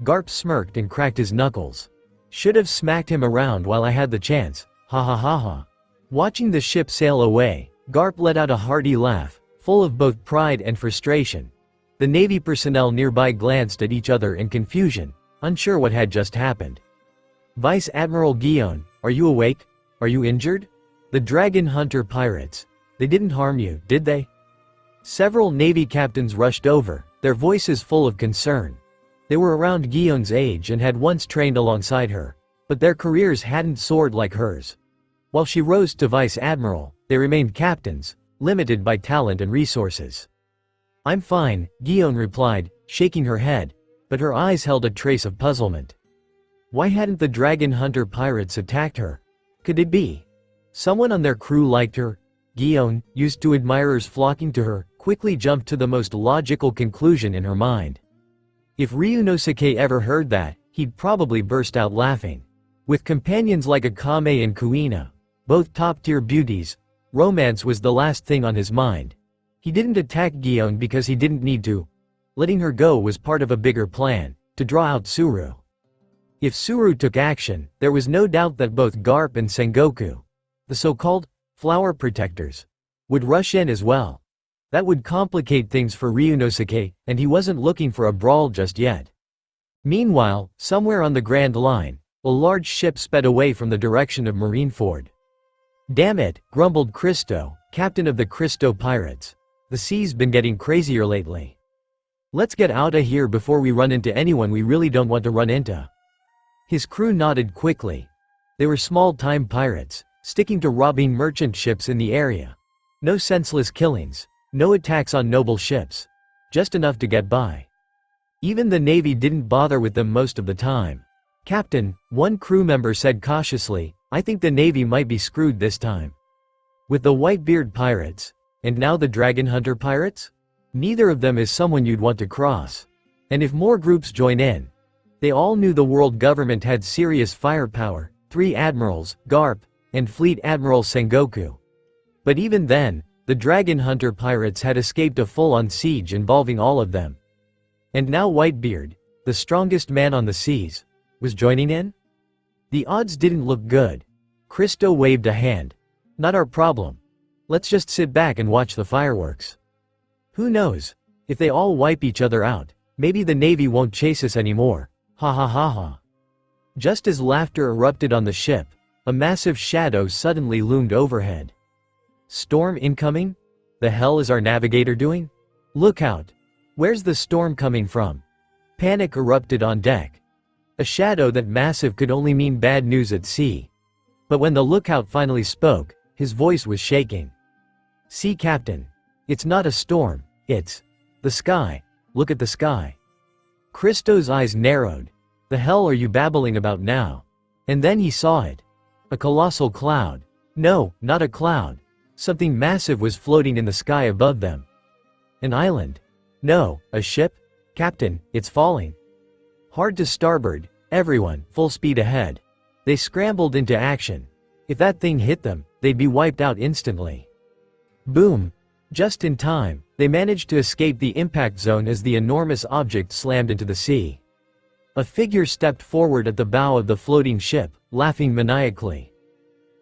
Garp smirked and cracked his knuckles. Should have smacked him around while I had the chance, ha ha ha ha. Watching the ship sail away, Garp let out a hearty laugh, full of both pride and frustration. The Navy personnel nearby glanced at each other in confusion, unsure what had just happened. Vice Admiral Guion, are you awake? Are you injured? The Dragon Hunter pirates. They didn't harm you, did they? Several Navy captains rushed over, their voices full of concern. They were around Guion's age and had once trained alongside her, but their careers hadn't soared like hers. While she rose to Vice Admiral, they remained captains, limited by talent and resources. I'm fine, Guion replied, shaking her head, but her eyes held a trace of puzzlement. Why hadn't the Dragon Hunter pirates attacked her? Could it be someone on their crew liked her? Guion, used to admirers flocking to her, quickly jumped to the most logical conclusion in her mind. If Ryunosuke ever heard that, he'd probably burst out laughing. With companions like Akame and Kuina, both top-tier beauties, romance was the last thing on his mind. He didn't attack Guion because he didn't need to. Letting her go was part of a bigger plan, to draw out Suru. If Suru took action, there was no doubt that both Garp and Sengoku, the so-called flower protectors, would rush in as well. That would complicate things for Ryunosuke, and he wasn't looking for a brawl just yet. Meanwhile, somewhere on the Grand Line, a large ship sped away from the direction of Marineford. Damn it, grumbled Christo, captain of the Christo Pirates. The sea's been getting crazier lately. Let's get outta here before we run into anyone we really don't want to run into. His crew nodded quickly. They were small-time pirates, sticking to robbing merchant ships in the area. No senseless killings, no attacks on noble ships. Just enough to get by. Even the Navy didn't bother with them most of the time. Captain, one crew member said cautiously, I think the Navy might be screwed this time. With the Whitebeard pirates, and now the Dragon Hunter pirates? Neither of them is someone you'd want to cross. And if more groups join in, they all knew the world government had serious firepower, 3 admirals, Garp, and Fleet Admiral Sengoku. But even then, the Dragon Hunter pirates had escaped a full-on siege involving all of them. And now Whitebeard, the strongest man on the seas, was joining in? The odds didn't look good. Christo waved a hand. Not our problem. Let's just sit back and watch the fireworks. Who knows? If they all wipe each other out, maybe the Navy won't chase us anymore. Ha ha ha ha. Just as laughter erupted on the ship, a massive shadow suddenly loomed overhead. Storm incoming? The hell is our navigator doing? Look out. Where's the storm coming from? Panic erupted on deck. A shadow that massive could only mean bad news at sea. But when the lookout finally spoke, his voice was shaking. Sea Captain. It's not a storm, it's the sky. Look at the sky. Christo's eyes narrowed. The hell are you babbling about now? And then he saw it. A colossal cloud. No, not a cloud. Something massive was floating in the sky above them. An island. No, a ship? Captain, it's falling. Hard to starboard, everyone, full speed ahead. They scrambled into action. If that thing hit them, they'd be wiped out instantly. Boom. Just in time, they managed to escape the impact zone as the enormous object slammed into the sea. A figure stepped forward at the bow of the floating ship, laughing maniacally.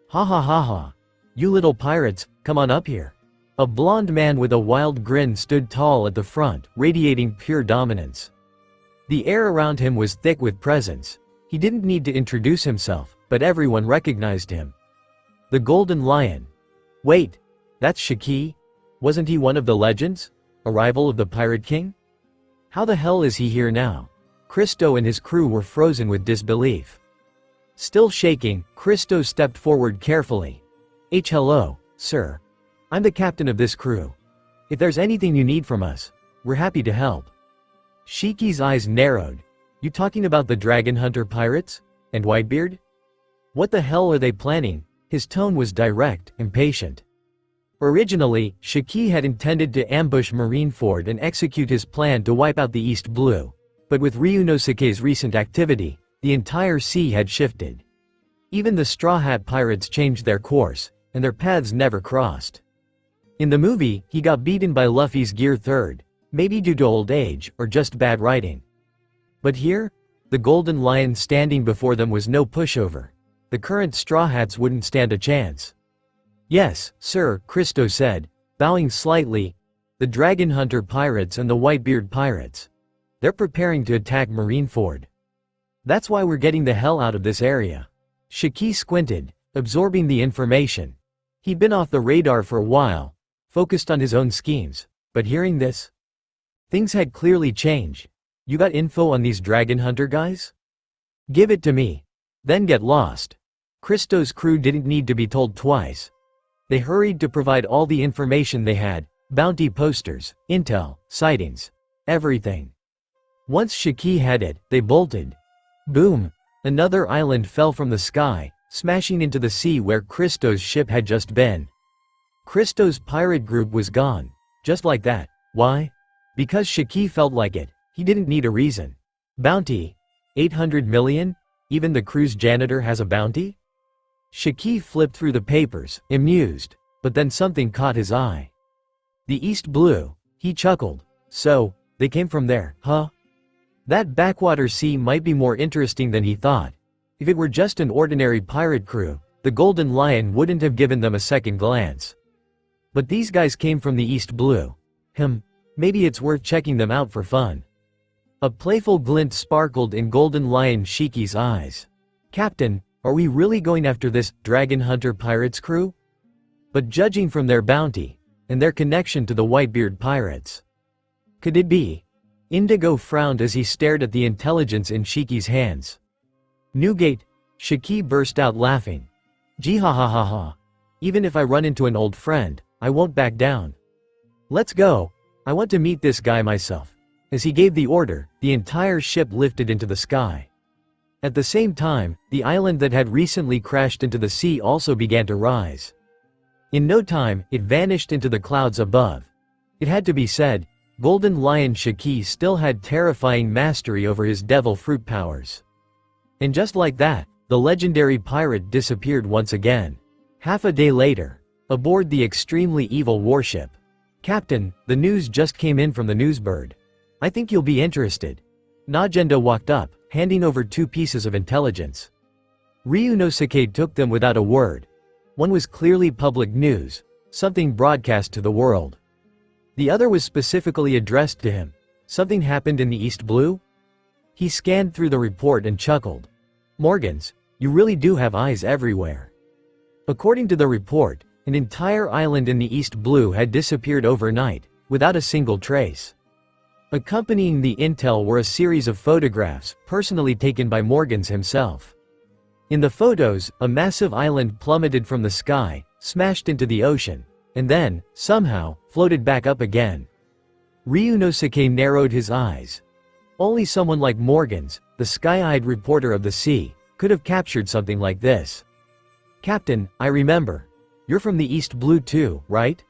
Ha ha ha ha. You little pirates, come on up here. A blond man with a wild grin stood tall at the front, radiating pure dominance. The air around him was thick with presence. He didn't need to introduce himself, but everyone recognized him. The Golden Lion. Wait, that's Shiki? Wasn't he one of the legends? A rival of the Pirate King? How the hell is he here now? Christo and his crew were frozen with disbelief. Still shaking, Christo stepped forward carefully. Hello, sir. I'm the captain of this crew. If there's anything you need from us, we're happy to help. Shiki's eyes narrowed. You talking about the Dragon Hunter pirates? And Whitebeard? What the hell are they planning? His tone was direct, impatient. Originally, Shiki had intended to ambush Marineford and execute his plan to wipe out the East Blue. But with Ryunosuke's recent activity, the entire sea had shifted. Even the Straw Hat pirates changed their course, and their paths never crossed. In the movie, he got beaten by Luffy's Gear 3rd, maybe due to old age or just bad writing. But here, the golden lion standing before them was no pushover. The current Straw Hats wouldn't stand a chance. "Yes, sir," Christo said, bowing slightly. "The Dragon Hunter pirates and the Whitebeard pirates. They're preparing to attack Marineford. That's why we're getting the hell out of this area." Shiki squinted, absorbing the information. He'd been off the radar for a while, focused on his own schemes, but hearing this, things had clearly changed. "You got info on these Dragon Hunter guys? Give it to me. Then get lost." Christo's crew didn't need to be told twice. They hurried to provide all the information they had: bounty posters, intel, sightings, everything. Once Shiki had it, they bolted. Boom! Another island fell from the sky, smashing into the sea where Christo's ship had just been. Christo's pirate group was gone. Just like that. Why? Because Shiki felt like it. He didn't need a reason. Bounty? 800 million? Even the crew's janitor has a bounty? Shiki flipped through the papers, amused, but then something caught his eye. The East Blue. He chuckled. So, they came from there, huh? That backwater sea might be more interesting than he thought. If it were just an ordinary pirate crew, the Golden Lion wouldn't have given them a second glance. But these guys came from the East Blue. Maybe it's worth checking them out for fun. A playful glint sparkled in Golden Lion Shiki's eyes. "Captain, are we really going after this Dragon Hunter pirates crew?" But judging from their bounty, and their connection to the Whitebeard pirates, could it be? Indigo frowned as he stared at the intelligence in Shiki's hands. "Newgate," Shiki burst out laughing. "Gee ha ha ha ha. Even if I run into an old friend, I won't back down. Let's go. I want to meet this guy myself." As he gave the order, the entire ship lifted into the sky. At the same time, the island that had recently crashed into the sea also began to rise. In no time, it vanished into the clouds above. It had to be said, Golden Lion Shiki still had terrifying mastery over his devil fruit powers. And just like that, the legendary pirate disappeared once again. Half a day later, aboard the extremely evil warship. "Captain, the news just came in from the newsbird. I think you'll be interested." Najenda walked up, handing over 2 pieces of intelligence. Ryunosuke took them without a word. One was clearly public news, something broadcast to the world. The other was specifically addressed to him. Something happened in the East Blue? He scanned through the report and chuckled. "Morgans, you really do have eyes everywhere." According to the report, an entire island in the East Blue had disappeared overnight, without a single trace. Accompanying the intel were a series of photographs, personally taken by Morgans himself. In the photos, a massive island plummeted from the sky, smashed into the ocean, and then, somehow, floated back up again. Ryunosuke narrowed his eyes. Only someone like Morgans, the sky-eyed reporter of the sea, could have captured something like this. "Captain, I remember. You're from the East Blue too, right?"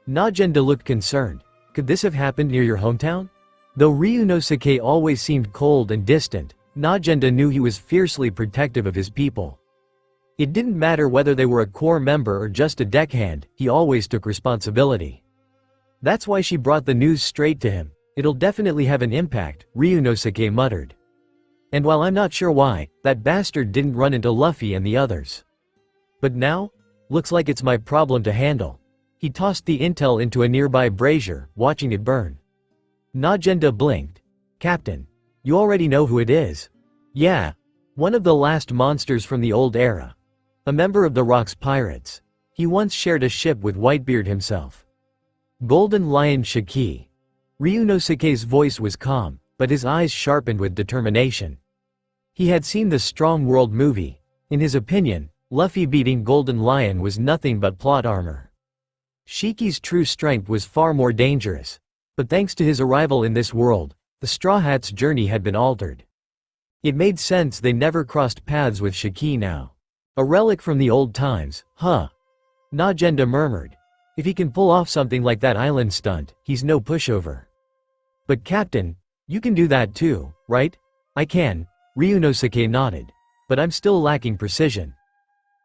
Najenda looked concerned. "Could this have happened near your hometown?" Though Ryunosuke always seemed cold and distant, Najenda knew he was fiercely protective of his people. It didn't matter whether they were a core member or just a deckhand, he always took responsibility. "That's why she brought the news straight to him. It'll definitely have an impact," Ryunosuke muttered. "And while I'm not sure why, that bastard didn't run into Luffy and the others. But now? Looks like it's my problem to handle." He tossed the intel into a nearby brazier, watching it burn. Najenda blinked. "Captain, you already know who it is?" "Yeah. One of the last monsters from the old era. A member of the Rock's pirates. He once shared a ship with Whitebeard himself." Golden Lion Shiki. Ryunosuke's voice was calm, but his eyes sharpened with determination. He had seen the Strong World movie. In his opinion, Luffy beating Golden Lion was nothing but plot armor. Shiki's true strength was far more dangerous. But thanks to his arrival in this world, the Straw Hats' journey had been altered. It made sense they never crossed paths with Shiki now. A relic from the old times, huh? Najenda murmured. If he can pull off something like that island stunt, he's no pushover. "But Captain, you can do that too, right?" "I can," Ryunosuke nodded. "But I'm still lacking precision.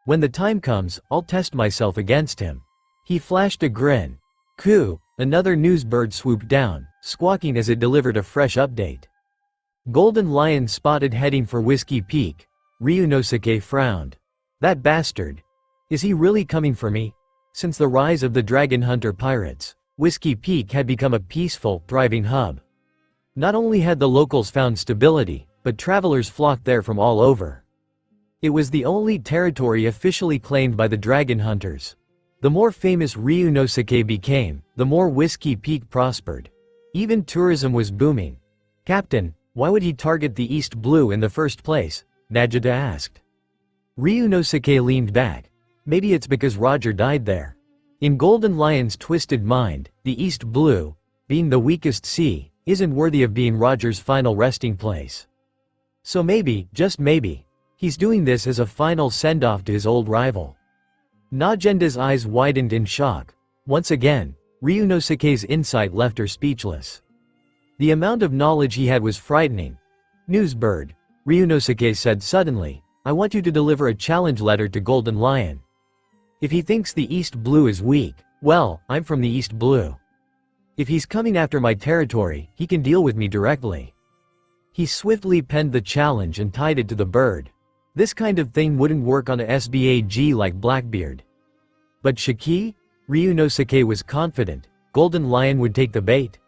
When the time comes, I'll test myself against him." He flashed a grin. Coo! Another newsbird swooped down, squawking as it delivered a fresh update. Golden Lion spotted heading for Whiskey Peak. Ryunosuke frowned. That bastard. Is he really coming for me? Since the rise of the Dragon Hunter pirates, Whiskey Peak had become a peaceful, thriving hub. Not only had the locals found stability, but travelers flocked there from all over. It was the only territory officially claimed by the Dragon Hunters. The more famous Ryunosuke became, the more Whiskey Peak prospered. Even tourism was booming. "Captain, why would he target the East Blue in the first place?" Najida asked. Ryunosuke leaned back. "Maybe it's because Roger died there." In Golden Lion's twisted mind, the East Blue, being the weakest sea, isn't worthy of being Roger's final resting place. So maybe, just maybe, he's doing this as a final send-off to his old rival. Najenda's eyes widened in shock. Once again, Ryunosuke's insight left her speechless. The amount of knowledge he had was frightening. "Newsbird," Ryunosuke said suddenly, "I want you to deliver a challenge letter to Golden Lion. If he thinks the East Blue is weak, well, I'm from the East Blue. If he's coming after my territory, he can deal with me directly." He swiftly penned the challenge and tied it to the bird. This kind of thing wouldn't work on a SBAG like Blackbeard. But Shiki? Ryunosuke was confident. Golden Lion would take the bait.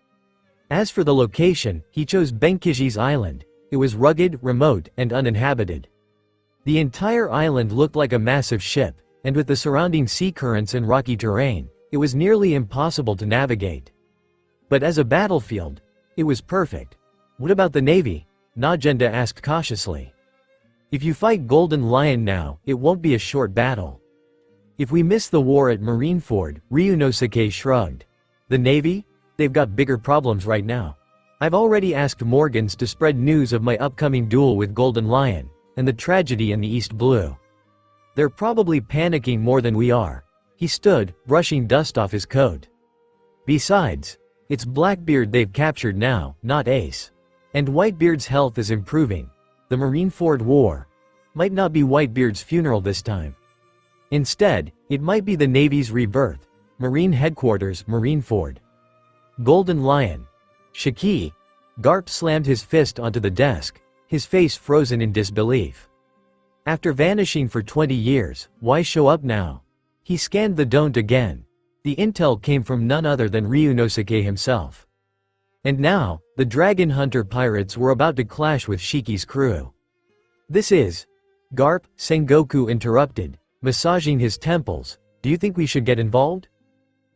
As for the location, he chose Benkishi's island. It was rugged, remote, and uninhabited. The entire island looked like a massive ship, and with the surrounding sea currents and rocky terrain, it was nearly impossible to navigate. But as a battlefield, it was perfect. "What about the Navy?" Najenda asked cautiously. "If you fight Golden Lion now, it won't be a short battle. If we miss the war at Marineford," Ryunosuke shrugged. "The Navy? They've got bigger problems right now. I've already asked Morgans to spread news of my upcoming duel with Golden Lion, and the tragedy in the East Blue. They're probably panicking more than we are." He stood, brushing dust off his coat. "Besides, it's Blackbeard they've captured now, not Ace. And Whitebeard's health is improving. The Marineford War might not be Whitebeard's funeral this time. Instead, it might be the Navy's rebirth. Marine Headquarters, Marineford. Golden Lion. Shiki." Garp slammed his fist onto the desk, his face frozen in disbelief. After vanishing for 20 years, why show up now? He scanned the don't again. The intel came from none other than Ryunosuke himself. And now, the Dragon Hunter pirates were about to clash with Shiki's crew. "This is..." Garp, Sengoku interrupted, massaging his temples. "Do you think we should get involved?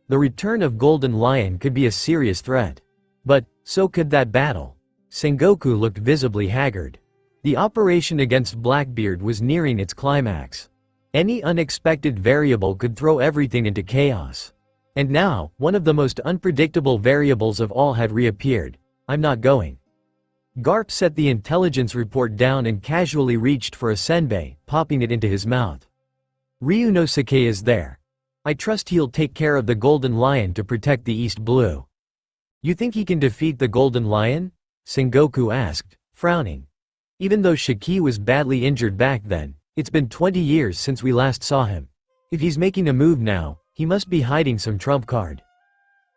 The return of Golden Lion could be a serious threat. But, so could that battle." Sengoku looked visibly haggard. The operation against Blackbeard was nearing its climax. Any unexpected variable could throw everything into chaos. And now, one of the most unpredictable variables of all had reappeared. "I'm not going." Garp set the intelligence report down and casually reached for a senbei, popping it into his mouth. "Ryunosuke is there. I trust he'll take care of the Golden Lion to protect the East Blue." "You think he can defeat the Golden Lion?" Sengoku asked, frowning. Even though Shiki was badly injured back then, it's been 20 years since we last saw him. If he's making a move now, he must be hiding some trump card.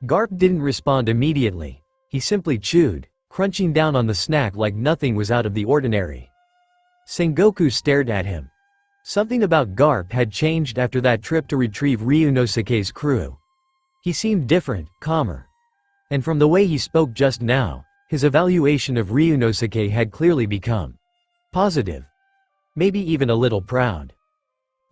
Garp didn't respond immediately. He simply chewed, crunching down on the snack like nothing was out of the ordinary. Sengoku stared at him. Something about Garp had changed after that trip to retrieve Ryunosuke's crew. He seemed different, calmer. And from the way he spoke just now, his evaluation of Ryunosuke had clearly become positive. Maybe even a little proud.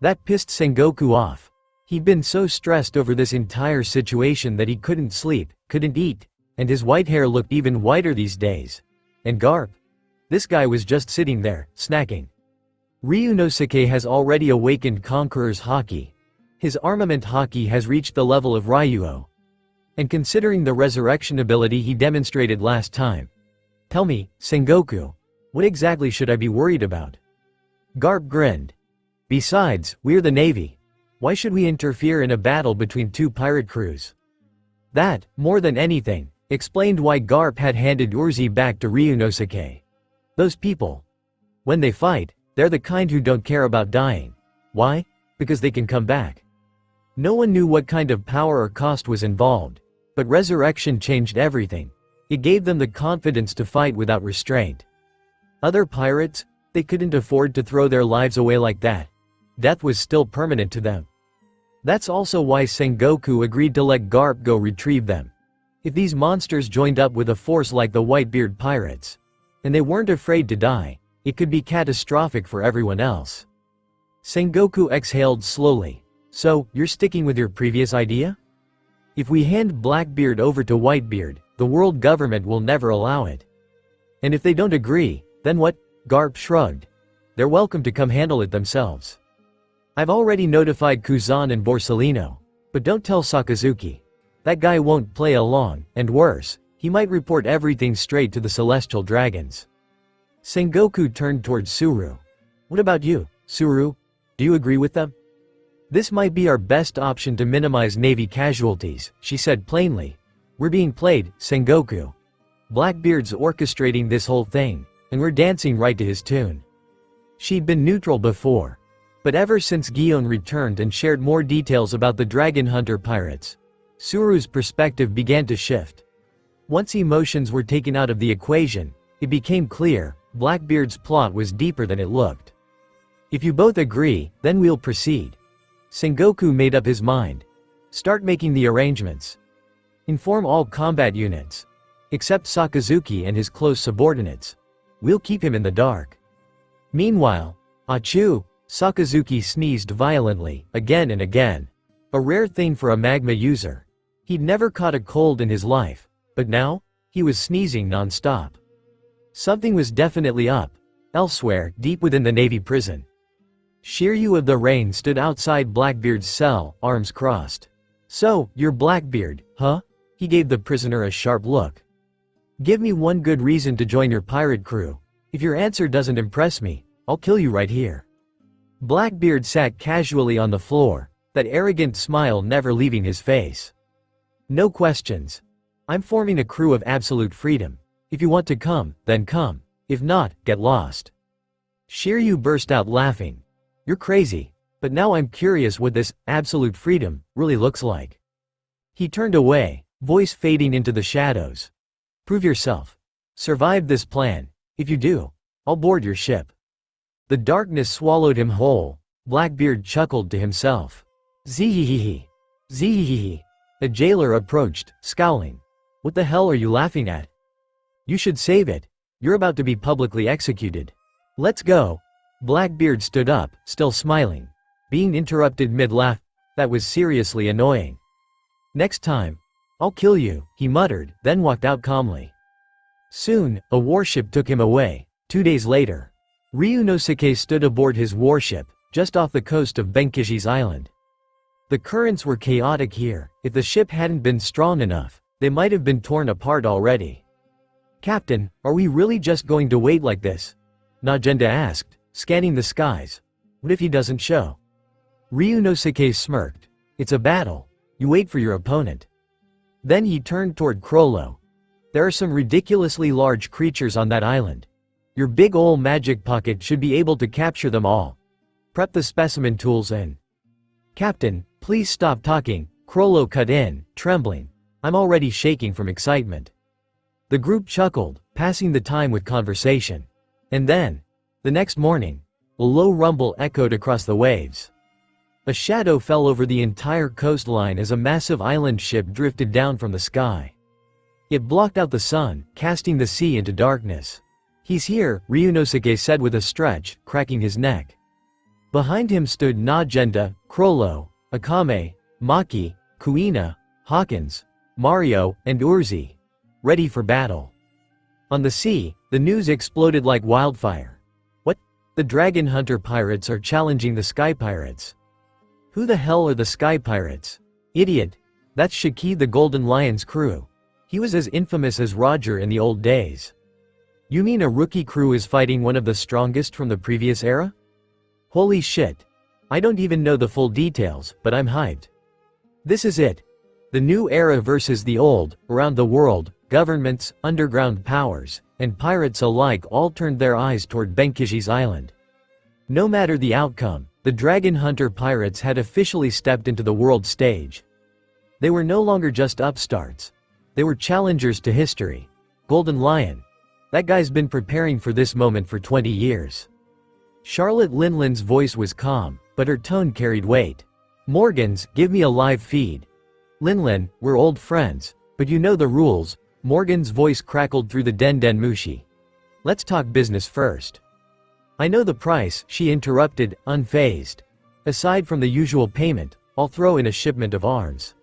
That pissed Sengoku off. He'd been so stressed over this entire situation that he couldn't sleep, couldn't eat, and his white hair looked even whiter these days. And Garp? This guy was just sitting there, snacking. Ryunosuke has already awakened Conqueror's Haki. His armament Haki has reached the level of Ryuo. And considering the resurrection ability he demonstrated last time. Tell me, Sengoku, what exactly should I be worried about? Garp grinned. Besides, we're the Navy. Why should we interfere in a battle between two pirate crews? That, more than anything, explained why Garp had handed Urzi back to Ryunosuke. Those people. When they fight, they're the kind who don't care about dying. Why? Because they can come back. No one knew what kind of power or cost was involved, but resurrection changed everything. It gave them the confidence to fight without restraint. Other pirates, they couldn't afford to throw their lives away like that. Death was still permanent to them. That's also why Sengoku agreed to let Garp go retrieve them. If these monsters joined up with a force like the Whitebeard pirates, and they weren't afraid to die, it could be catastrophic for everyone else. Sengoku exhaled slowly. So, you're sticking with your previous idea? If we hand Blackbeard over to Whitebeard, the world government will never allow it. And if they don't agree, then what? Garp shrugged. They're welcome to come handle it themselves. I've already notified Kuzan and Borsellino, but don't tell Sakazuki. That guy won't play along, and worse, he might report everything straight to the Celestial Dragons. Sengoku turned towards Suru. What about you, Suru? Do you agree with them? This might be our best option to minimize Navy casualties, she said plainly. We're being played, Sengoku. Blackbeard's orchestrating this whole thing, and we're dancing right to his tune. She'd been neutral before. But ever since Gion returned and shared more details about the Dragon Hunter pirates, Suru's perspective began to shift. Once emotions were taken out of the equation, it became clear, Blackbeard's plot was deeper than it looked. If you both agree, then we'll proceed. Sengoku made up his mind. Start making the arrangements. Inform all combat units. Except Sakazuki and his close subordinates. We'll keep him in the dark. Meanwhile, achoo! Sakazuki sneezed violently, again and again. A rare thing for a magma user. He'd never caught a cold in his life, but now, he was sneezing non-stop. Something was definitely up, elsewhere, deep within the Navy prison. Shiryu of the Rain stood outside Blackbeard's cell, arms crossed. So, you're Blackbeard, huh? He gave the prisoner a sharp look. Give me one good reason to join your pirate crew. If your answer doesn't impress me, I'll kill you right here. Blackbeard sat casually on the floor, that arrogant smile never leaving his face. No questions. I'm forming a crew of absolute freedom. If you want to come, then come. If not, get lost. Shiryu burst out laughing. You're crazy, but now I'm curious what this absolute freedom really looks like. He turned away, voice fading into the shadows. Prove yourself. Survive this plan. If you do, I'll board your ship. The darkness swallowed him whole. Blackbeard chuckled to himself. Zeehehehe. Zeehehehe. A jailer approached, scowling. What the hell are you laughing at? You should save it. You're about to be publicly executed. Let's go. Blackbeard stood up, still smiling. Being interrupted mid-laugh, that was seriously annoying. Next time, I'll kill you, he muttered, then walked out calmly. Soon, a warship took him away. 2 days later, Ryunosuke stood aboard his warship, just off the coast of Benkishi's island. The currents were chaotic here. If the ship hadn't been strong enough, they might have been torn apart already. Captain, are we really just going to wait like this? Najenda asked, scanning the skies. What if he doesn't show? Ryunosuke smirked. It's a battle. You wait for your opponent. Then he turned toward Crollo. There are some ridiculously large creatures on that island. Your big ol' magic pocket should be able to capture them all. Prep the specimen tools and... Captain, please stop talking, Crollo cut in, trembling. I'm already shaking from excitement. The group chuckled, passing the time with conversation. And then, the next morning, a low rumble echoed across the waves. A shadow fell over the entire coastline as a massive island ship drifted down from the sky. It blocked out the sun, casting the sea into darkness. He's here, Ryunosuke said with a stretch, cracking his neck. Behind him stood Najenda, Crollo, Akame, Maki, Kuina, Hawkins, Mario, and Urzi. Ready for battle. On the sea, the news exploded like wildfire. What? The Dragon Hunter pirates are challenging the Sky Pirates. Who the hell are the Sky Pirates? Idiot. That's Shiki the Golden Lion's crew. He was as infamous as Roger in the old days. You mean a rookie crew is fighting one of the strongest from the previous era? Holy shit. I don't even know the full details, but I'm hyped. This is it. The new era versus the old, around the world, governments, underground powers, and pirates alike all turned their eyes toward Benkishi's island. No matter the outcome, the Dragon Hunter pirates had officially stepped into the world stage. They were no longer just upstarts. They were challengers to history. Golden Lion. That guy's been preparing for this moment for 20 years. Charlotte Linlin's voice was calm, but her tone carried weight. Morgans, give me a live feed. Linlin, we're old friends, but you know the rules. Morgan's voice crackled through the Den Mushi. Let's talk business first. I know the price, she interrupted, unfazed. Aside from the usual payment, I'll throw in a shipment of arms.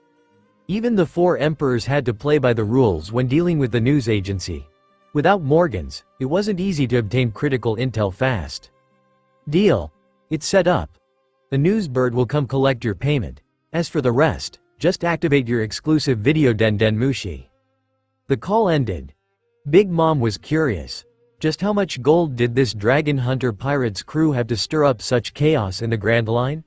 Even the 4 emperors had to play by the rules when dealing with the news agency. Without Morgans, it wasn't easy to obtain critical intel fast. Deal. It's set up. The newsbird will come collect your payment. As for the rest, just activate your exclusive video Den Mushi. The call ended. Big Mom was curious. Just how much gold did this Dragon Hunter Pirates crew have to stir up such chaos in the Grand Line?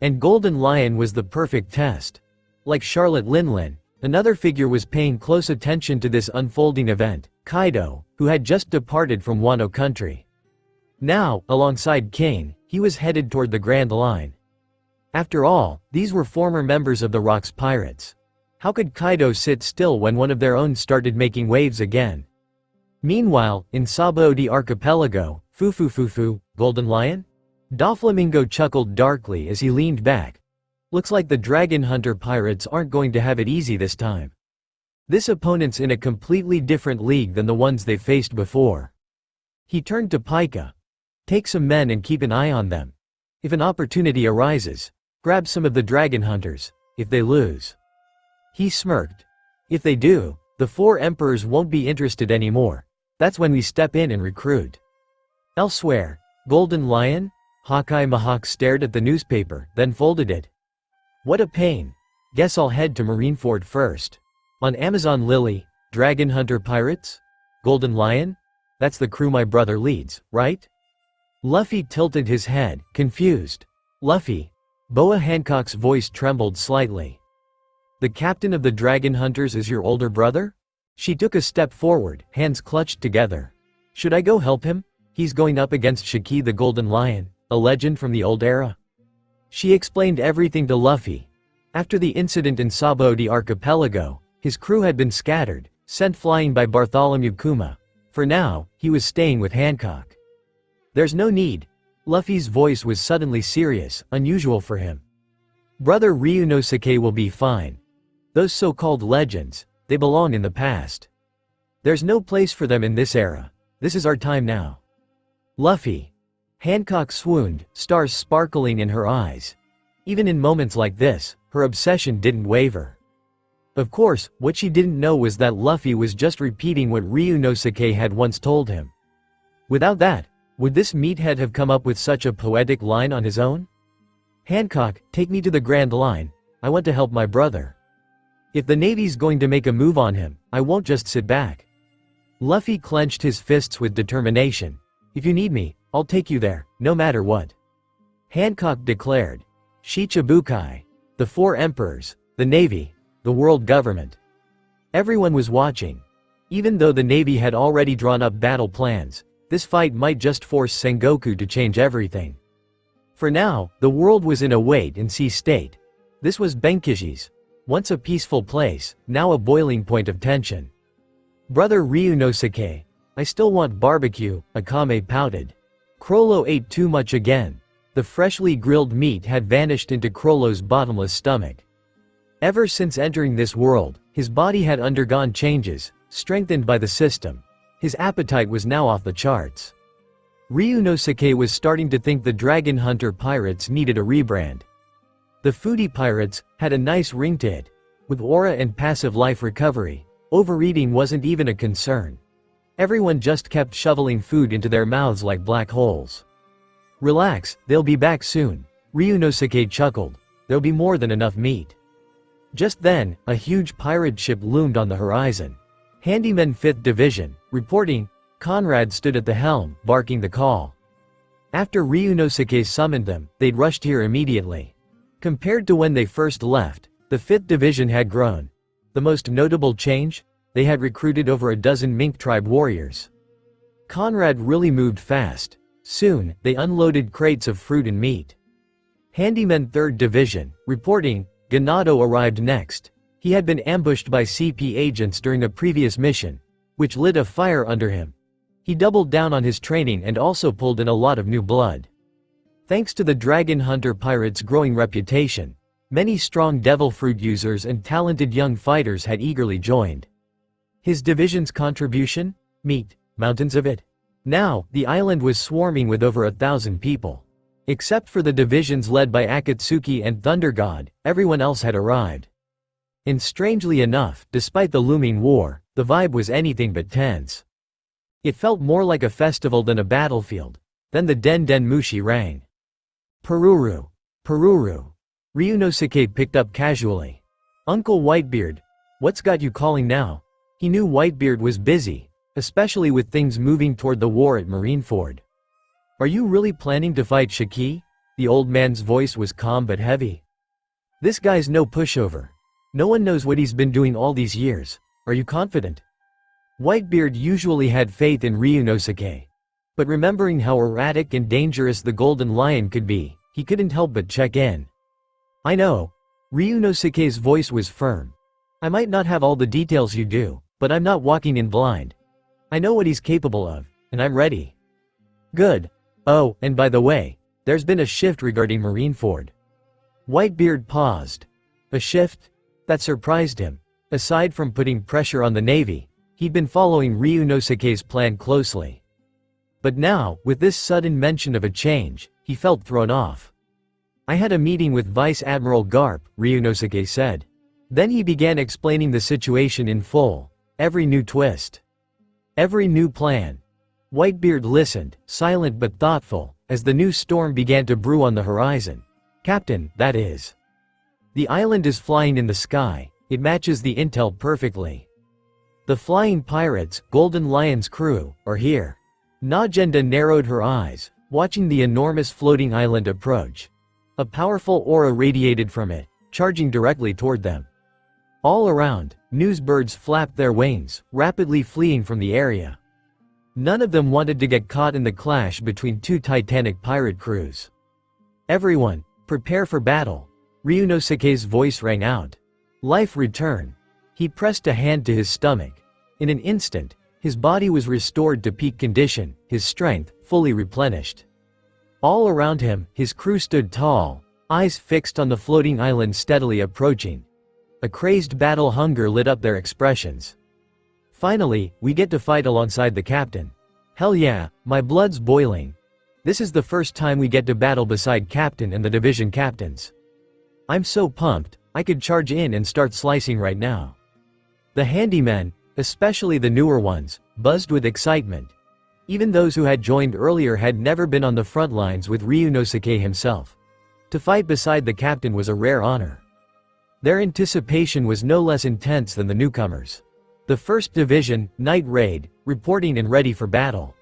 And Golden Lion was the perfect test. Like Charlotte Linlin, another figure was paying close attention to this unfolding event, Kaido, who had just departed from Wano country. Now, alongside Kane, he was headed toward the Grand Line. After all, these were former members of the Rocks Pirates. How could Kaido sit still when one of their own started making waves again? Meanwhile, in Sabaody Archipelago, Fufu, Golden Lion? Doflamingo chuckled darkly as he leaned back. Looks like the Dragon Hunter Pirates aren't going to have it easy this time. This opponent's in a completely different league than the ones they faced before. He turned to Pika. Take some men and keep an eye on them. If an opportunity arises, grab some of the Dragon Hunters, if they lose. He smirked. If they do, the 4 emperors won't be interested anymore. That's when we step in and recruit. Elsewhere, Golden Lion? Hawkeye Mahawk stared at the newspaper, then folded it. What a pain. Guess I'll head to Marineford first. On Amazon Lily, Dragon Hunter Pirates? Golden Lion? That's the crew my brother leads, right? Luffy tilted his head, confused. Luffy. Boa Hancock's voice trembled slightly. The captain of the Dragon Hunters is your older brother? She took a step forward, hands clutched together. Should I go help him? He's going up against Shiki the Golden Lion, a legend from the old era. She explained everything to Luffy. After the incident in Sabaody Archipelago, his crew had been scattered, sent flying by Bartholomew Kuma. For now, he was staying with Hancock. There's no need. Luffy's voice was suddenly serious, unusual for him. Brother Ryunosuke will be fine. Those so-called legends, they belong in the past. There's no place for them in this era. This is our time now. Luffy. Hancock swooned, stars sparkling in her eyes. Even in moments like this, her obsession didn't waver. Of course, what she didn't know was that Luffy was just repeating what Ryunosuke had once told him. Without that, would this meathead have come up with such a poetic line on his own? Hancock, take me to the Grand Line. I want to help my brother. If the Navy's going to make a move on him, I won't just sit back. Luffy clenched his fists with determination. If you need me, I'll take you there, no matter what. Hancock declared. Shichibukai. The 4 emperors, the Navy, the world government. Everyone was watching. Even though the Navy had already drawn up battle plans, this fight might just force Sengoku to change everything. For now, the world was in a wait-and-see state. This was Benkishi's. Once a peaceful place, now a boiling point of tension. Brother Ryunosuke, I still want barbecue, Akame pouted. Chrollo ate too much again. The freshly grilled meat had vanished into Chrollo's bottomless stomach. Ever since entering this world, his body had undergone changes, strengthened by the system. His appetite was now off the charts. Ryunosuke was starting to think the Dragon Hunter Pirates needed a rebrand. The Foodie Pirates had a nice ring to it. With aura and passive life recovery, overeating wasn't even a concern. Everyone just kept shoveling food into their mouths like black holes. Relax, they'll be back soon. Ryunosuke chuckled. There'll be more than enough meat. Just then, a huge pirate ship loomed on the horizon. Handyman 5th Division, reporting. Conrad stood at the helm, barking the call. After Ryunosuke summoned them, they'd rushed here immediately. Compared to when they first left, the 5th Division had grown. The most notable change? They had recruited over a dozen Mink tribe warriors. Conrad really moved fast. Soon, they unloaded crates of fruit and meat. Handyman 3rd Division, reporting. Ganado arrived next. He had been ambushed by CP agents during a previous mission, which lit a fire under him. He doubled down on his training and also pulled in a lot of new blood. Thanks to the Dragon Hunter pirate's growing reputation, many strong devil fruit users and talented young fighters had eagerly joined. His division's contribution? Meat, mountains of it. Now, the island was swarming with over 1,000 people. Except for the divisions led by Akatsuki and Thunder God, everyone else had arrived. And strangely enough, despite the looming war, the vibe was anything but tense. It felt more like a festival than a battlefield. Then the Den Den Mushi rang. Pururu. Pururu. Ryunosuke picked up casually. Uncle Whitebeard, what's got you calling now? He knew Whitebeard was busy, especially with things moving toward the war at Marineford. Are you really planning to fight Shiki? The old man's voice was calm but heavy. This guy's no pushover. No one knows what he's been doing all these years. Are you confident? Whitebeard usually had faith in Ryunosuke. But remembering how erratic and dangerous the Golden Lion could be, he couldn't help but check in. I know. Ryunosuke's voice was firm. I might not have all the details you do, but I'm not walking in blind. I know what he's capable of, and I'm ready. Good. Oh, and by the way, there's been a shift regarding Marineford. Whitebeard paused. A shift? That surprised him. Aside from putting pressure on the Navy, he'd been following Ryunosuke's plan closely. But now, with this sudden mention of a change, he felt thrown off. I had a meeting with Vice Admiral Garp, Ryunosuke said. Then he began explaining the situation in full, every new twist. Every new plan. Whitebeard listened, silent but thoughtful, as the new storm began to brew on the horizon. Captain, that is. The island is flying in the sky, it matches the intel perfectly. The flying pirates, Golden Lion's crew, are here. Najenda narrowed her eyes, watching the enormous floating island approach. A powerful aura radiated from it, charging directly toward them. All around, newsbirds flapped their wings, rapidly fleeing from the area. None of them wanted to get caught in the clash between two titanic pirate crews. Everyone, prepare for battle. Ryunosuke's voice rang out. Life return. He pressed a hand to his stomach. In an instant, his body was restored to peak condition, his strength fully replenished. All around him, his crew stood tall, eyes fixed on the floating island steadily approaching. A crazed battle hunger lit up their expressions. Finally, we get to fight alongside the captain. Hell yeah, my blood's boiling. This is the first time we get to battle beside captain and the division captains. I'm so pumped, I could charge in and start slicing right now. The handymen, especially the newer ones, buzzed with excitement. Even those who had joined earlier had never been on the front lines with Ryunosuke himself. To fight beside the captain was a rare honor. Their anticipation was no less intense than the newcomers. The 1st Division, Night Raid, reporting and ready for battle.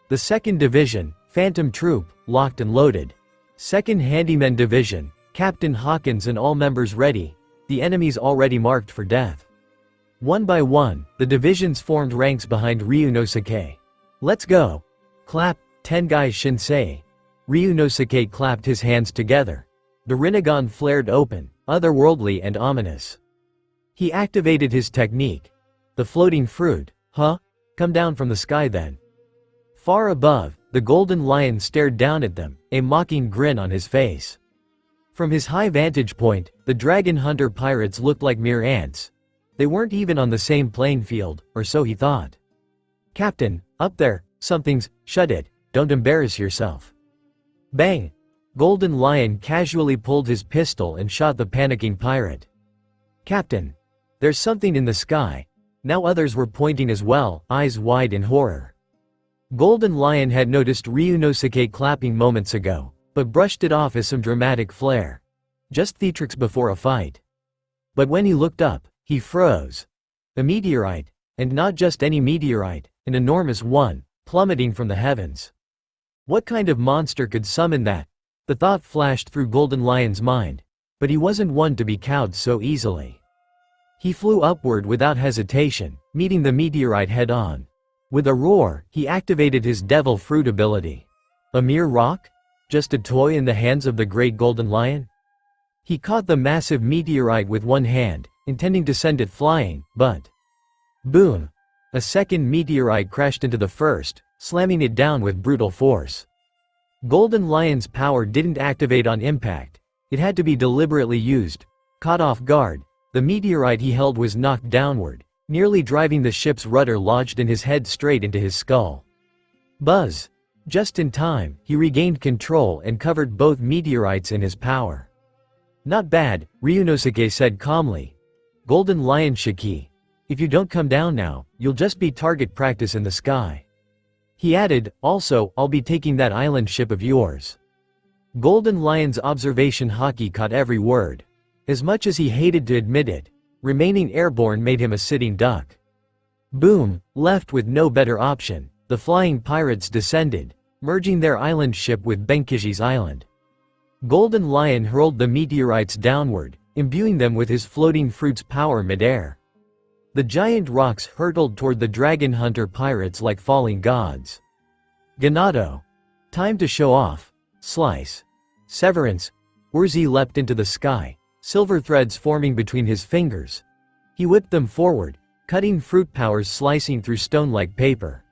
The 2nd Division, Phantom Troop, locked and loaded. 2nd Handyman Division, Captain Hawkins and all members ready, the enemies already marked for death. One by one, the divisions formed ranks behind Ryunosuke. Let's go. Clap, Tengai Shinsei. Ryunosuke clapped his hands together. The Rinnegan flared open, otherworldly and ominous. He activated his technique. The floating fruit, huh? Come down from the sky then. Far above, the Golden Lion stared down at them, a mocking grin on his face. From his high vantage point, the Dragon Hunter pirates looked like mere ants. They weren't even on the same playing field, or so he thought. Captain, up there, something's, shut it, don't embarrass yourself. Bang! Golden Lion casually pulled his pistol and shot the panicking pirate. Captain! There's something in the sky. Now others were pointing as well, eyes wide in horror. Golden Lion had noticed Ryunosuke clapping moments ago, but brushed it off as some dramatic flair. Just theatrics before a fight. But when he looked up, he froze. A meteorite, and not just any meteorite, an enormous one, plummeting from the heavens. What kind of monster could summon that? The thought flashed through Golden Lion's mind, but he wasn't one to be cowed so easily. He flew upward without hesitation, meeting the meteorite head-on. With a roar, he activated his Devil Fruit ability. A mere rock? Just a toy in the hands of the great Golden Lion? He caught the massive meteorite with one hand, intending to send it flying, but... Boom! A second meteorite crashed into the first, slamming it down with brutal force. Golden Lion's power didn't activate on impact. It had to be deliberately used. Caught off guard, the meteorite he held was knocked downward, nearly driving the ship's rudder lodged in his head straight into his skull. Buzz! Just in time, he regained control and covered both meteorites in his power. Not bad, Ryunosuke said calmly. Golden Lion Shiki. If you don't come down now, you'll just be target practice in the sky. He added, also, I'll be taking that island ship of yours. Golden Lion's observation haki caught every word. As much as he hated to admit it, remaining airborne made him a sitting duck. Boom, left with no better option, the flying pirates descended, merging their island ship with Benkishi's island. Golden Lion hurled the meteorites downward, imbuing them with his floating fruit's power midair. The giant rocks hurtled toward the dragon hunter pirates like falling gods. Ganado. Time to show off. Slice. Severance. Urzi leapt into the sky, silver threads forming between his fingers. He whipped them forward, cutting fruit powers slicing through stone like paper.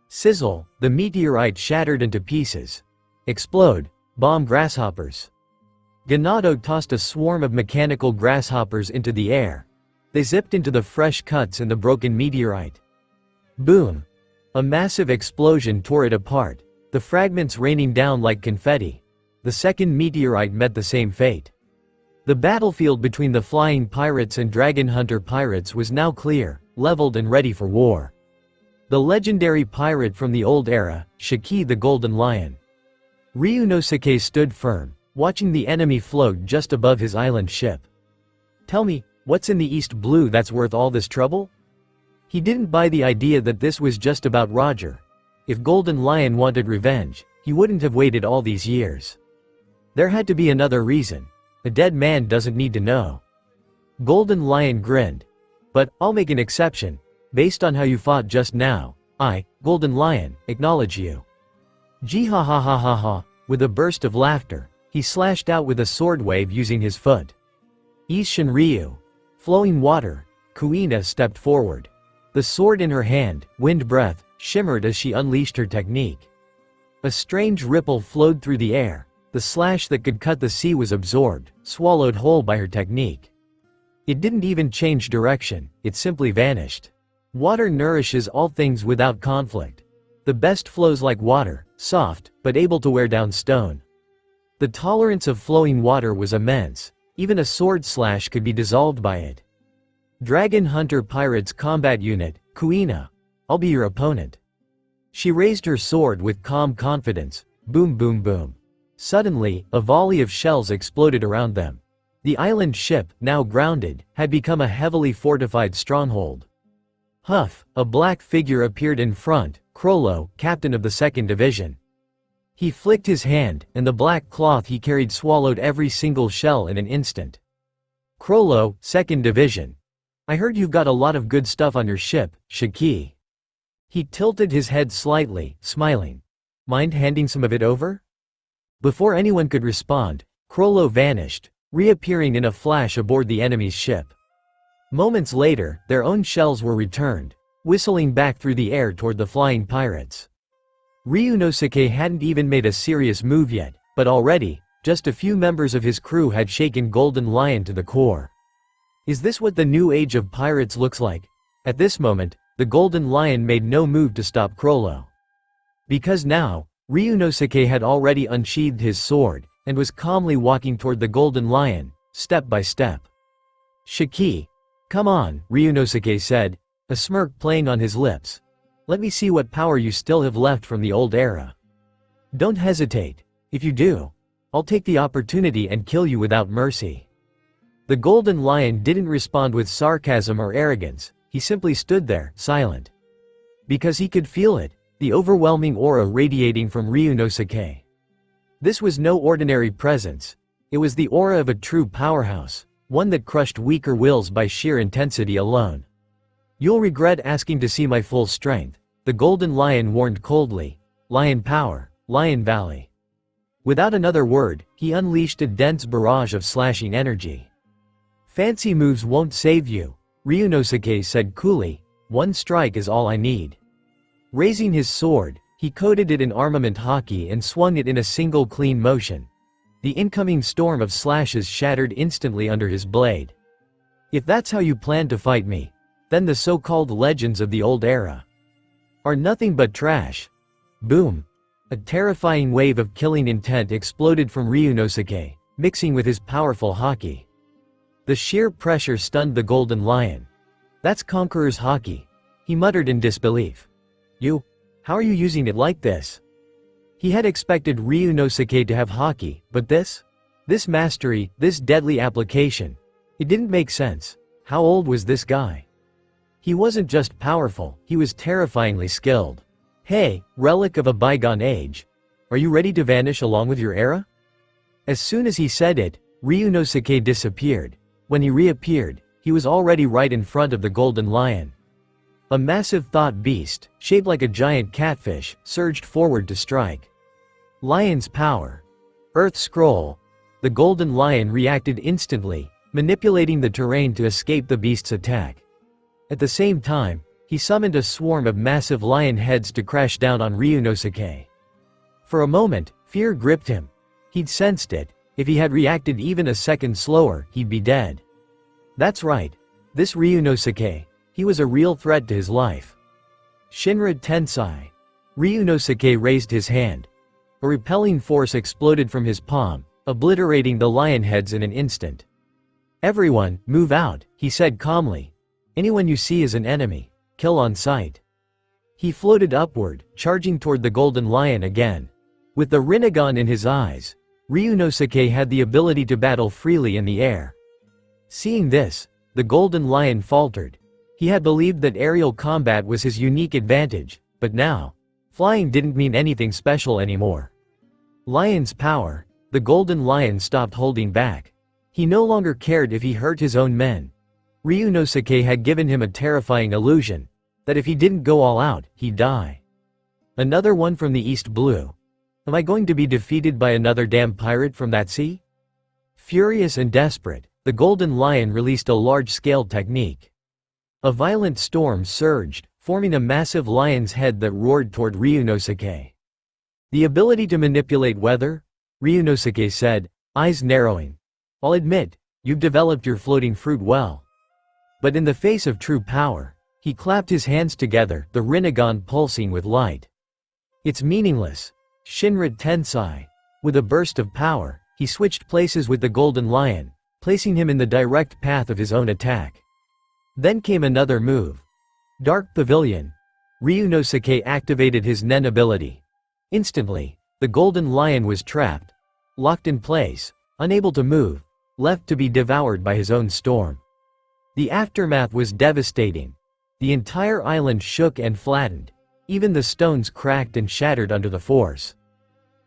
Sizzle, the meteorite shattered into pieces. Explode, bomb grasshoppers. Ganado tossed a swarm of mechanical grasshoppers into the air. They zipped into the fresh cuts in the broken meteorite. Boom! A massive explosion tore it apart, the fragments raining down like confetti. The second meteorite met the same fate. The battlefield between the flying pirates and dragon hunter pirates was now clear, leveled and ready for war. The legendary pirate from the old era, Shiki the Golden Lion. Ryunosuke stood firm, watching the enemy float just above his island ship. Tell me, what's in the East Blue that's worth all this trouble? He didn't buy the idea that this was just about Roger. If Golden Lion wanted revenge, he wouldn't have waited all these years. There had to be another reason. A dead man doesn't need to know. Golden Lion grinned. But, I'll make an exception. Based on how you fought just now, I, Golden Lion, acknowledge you. Gee ha ha ha ha ha, with a burst of laughter, he slashed out with a sword wave using his foot. Isshin Ryu. Flowing water, Kuina stepped forward. The sword in her hand, wind breath, shimmered as she unleashed her technique. A strange ripple flowed through the air, the slash that could cut the sea was absorbed, swallowed whole by her technique. It didn't even change direction, it simply vanished. Water nourishes all things without conflict. The best flows like water, soft, but able to wear down stone. The tolerance of flowing water was immense, even a sword slash could be dissolved by it. Dragon Hunter Pirates Combat Unit, Kuina. I'll be your opponent. She raised her sword with calm confidence, boom boom boom. Suddenly, a volley of shells exploded around them. The island ship, now grounded, had become a heavily fortified stronghold. Huff, a black figure appeared in front, Crollo, captain of the 2nd Division. He flicked his hand, and the black cloth he carried swallowed every single shell in an instant. Crollo, 2nd Division. I heard you've got a lot of good stuff on your ship, Shiki. He tilted his head slightly, smiling. Mind handing some of it over? Before anyone could respond, Crollo vanished, reappearing in a flash aboard the enemy's ship. Moments later, their own shells were returned, whistling back through the air toward the flying pirates. Ryunosuke hadn't even made a serious move yet, but already, just a few members of his crew had shaken Golden Lion to the core. Is this what the new age of pirates looks like? At this moment, the Golden Lion made no move to stop Crollo. Because now, Ryunosuke had already unsheathed his sword, and was calmly walking toward the Golden Lion, step by step. Shiki. Come on, Ryunosuke said, a smirk playing on his lips. Let me see what power you still have left from the old era. Don't hesitate. If you do, I'll take the opportunity and kill you without mercy. The Golden Lion didn't respond with sarcasm or arrogance, he simply stood there, silent. Because he could feel it, the overwhelming aura radiating from Ryunosuke. This was no ordinary presence. It was the aura of a true powerhouse, one that crushed weaker wills by sheer intensity alone. You'll regret asking to see my full strength, the Golden Lion warned coldly. Lion power, Lion Valley. Without another word, he unleashed a dense barrage of slashing energy. Fancy moves won't save you, Ryunosuke said coolly, One strike is all I need. Raising his sword, he coated it in armament haki and swung it in a single clean motion. The incoming storm of slashes shattered instantly under his blade. If that's how you plan to fight me, then the so-called legends of the old era are nothing but trash. Boom! A terrifying wave of killing intent exploded from Ryunosuke, mixing with his powerful haki. The sheer pressure stunned the Golden Lion. That's Conqueror's haki, he muttered in disbelief. How are you using it like this? He had expected Ryunosuke to have haki, but this mastery, this deadly application, it didn't make sense. How old was this guy? He wasn't just powerful, he was terrifyingly skilled. Hey, relic of a bygone age. Are you ready to vanish along with your era? As soon as he said it, Ryunosuke disappeared. When he reappeared, he was already right in front of the Golden Lion. A massive thought beast, shaped like a giant catfish, surged forward to strike. Lion's power. Earth Scroll. The Golden Lion reacted instantly, manipulating the terrain to escape the beast's attack. At the same time, he summoned a swarm of massive lion heads to crash down on Ryunosuke. For a moment, fear gripped him. He'd sensed it. If he had reacted even a second slower, he'd be dead. That's right. This Ryunosuke, he was a real threat to his life. Shinra Tensai. Ryunosuke raised his hand. A repelling force exploded from his palm, obliterating the lion heads in an instant. Everyone, move out, he said calmly. Anyone you see is an enemy. Kill on sight. He floated upward, charging toward the Golden Lion again. With the Rinnegan in his eyes, Ryunosuke had the ability to battle freely in the air. Seeing this, the Golden Lion faltered. He had believed that aerial combat was his unique advantage, but now, flying didn't mean anything special anymore. Lion's power. The Golden Lion stopped holding back. He no longer cared if he hurt his own men. Ryunosuke had given him a terrifying illusion, that if he didn't go all out, he'd die. Another one from the East Blue. Am I going to be defeated by another damn pirate from that sea? Furious and desperate, the Golden Lion released a large-scale technique. A violent storm surged, forming a massive lion's head that roared toward Ryunosuke. The ability to manipulate weather? Ryunosuke said, eyes narrowing. I'll admit, you've developed your floating fruit well. But in the face of true power, he clapped his hands together, the Rinnegan pulsing with light. It's meaningless. Shinra Tensai. With a burst of power, he switched places with the Golden Lion, placing him in the direct path of his own attack. Then came another move. Dark Pavilion. Ryunosuke activated his Nen ability. Instantly, the Golden Lion was trapped, locked in place, unable to move, left to be devoured by his own storm. The aftermath was devastating. The entire island shook and flattened. Even the stones cracked and shattered under the force.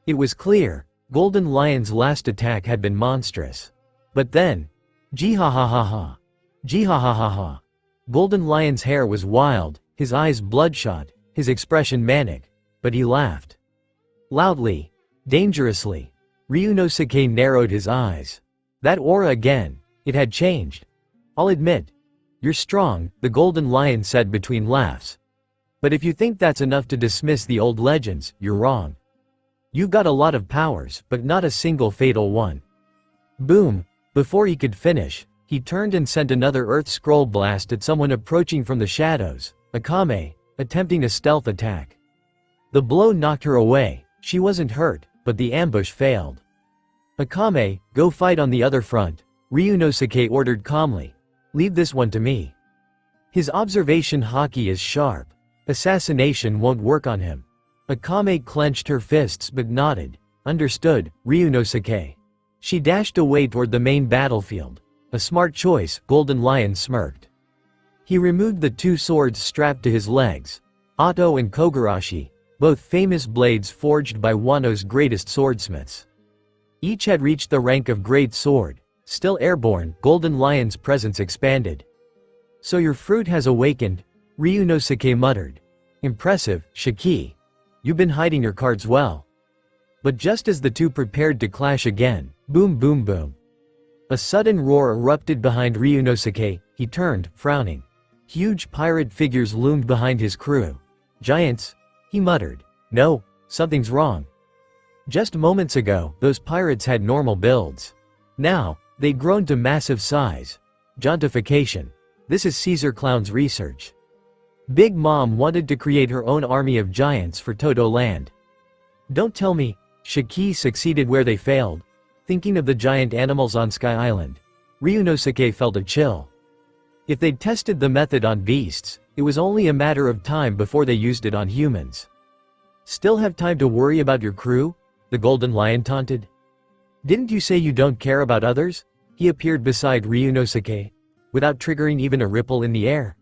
It was clear, Golden Lion's last attack had been monstrous. But then, Jihahahaha. Jihahahaha. Golden Lion's hair was wild, his eyes bloodshot, his expression manic, but he laughed. Loudly, dangerously. Ryunosuke narrowed his eyes. That aura again, it had changed. I'll admit. You're strong, the Golden Lion said between laughs. But if you think that's enough to dismiss the old legends, you're wrong. You've got a lot of powers, but not a single fatal one. Boom! Before he could finish, he turned and sent another Earth Scroll blast at someone approaching from the shadows, Akame, attempting a stealth attack. The blow knocked her away. She wasn't hurt, but the ambush failed. Akame, go fight on the other front, Ryunosuke ordered calmly. Leave this one to me. His observation haki is sharp. Assassination won't work on him. Akame clenched her fists but nodded. Understood, Ryunosuke. She dashed away toward the main battlefield. A smart choice, Golden Lion smirked. He removed the two swords strapped to his legs. Ato and Kogarashi, both famous blades forged by Wano's greatest swordsmiths. Each had reached the rank of Great Sword. Still airborne, Golden Lion's presence expanded. So your fruit has awakened, Ryunosuke muttered. Impressive, Shiki. You've been hiding your cards well. But just as the two prepared to clash again, boom boom boom. A sudden roar erupted behind Ryunosuke. He turned, frowning. Huge pirate figures loomed behind his crew. Giants? He muttered. No, something's wrong. Just moments ago, those pirates had normal builds. Now, they'd grown to massive size. Giantification. This is Caesar Clown's research. Big Mom wanted to create her own army of giants for Toto Land. Don't tell me, Shiki succeeded where they failed. Thinking of the giant animals on Sky Island, Ryunosuke felt a chill. If they'd tested the method on beasts, it was only a matter of time before they used it on humans. Still have time to worry about your crew? The Golden Lion taunted. Didn't you say you don't care about others? He appeared beside Ryunosuke, without triggering even a ripple in the air.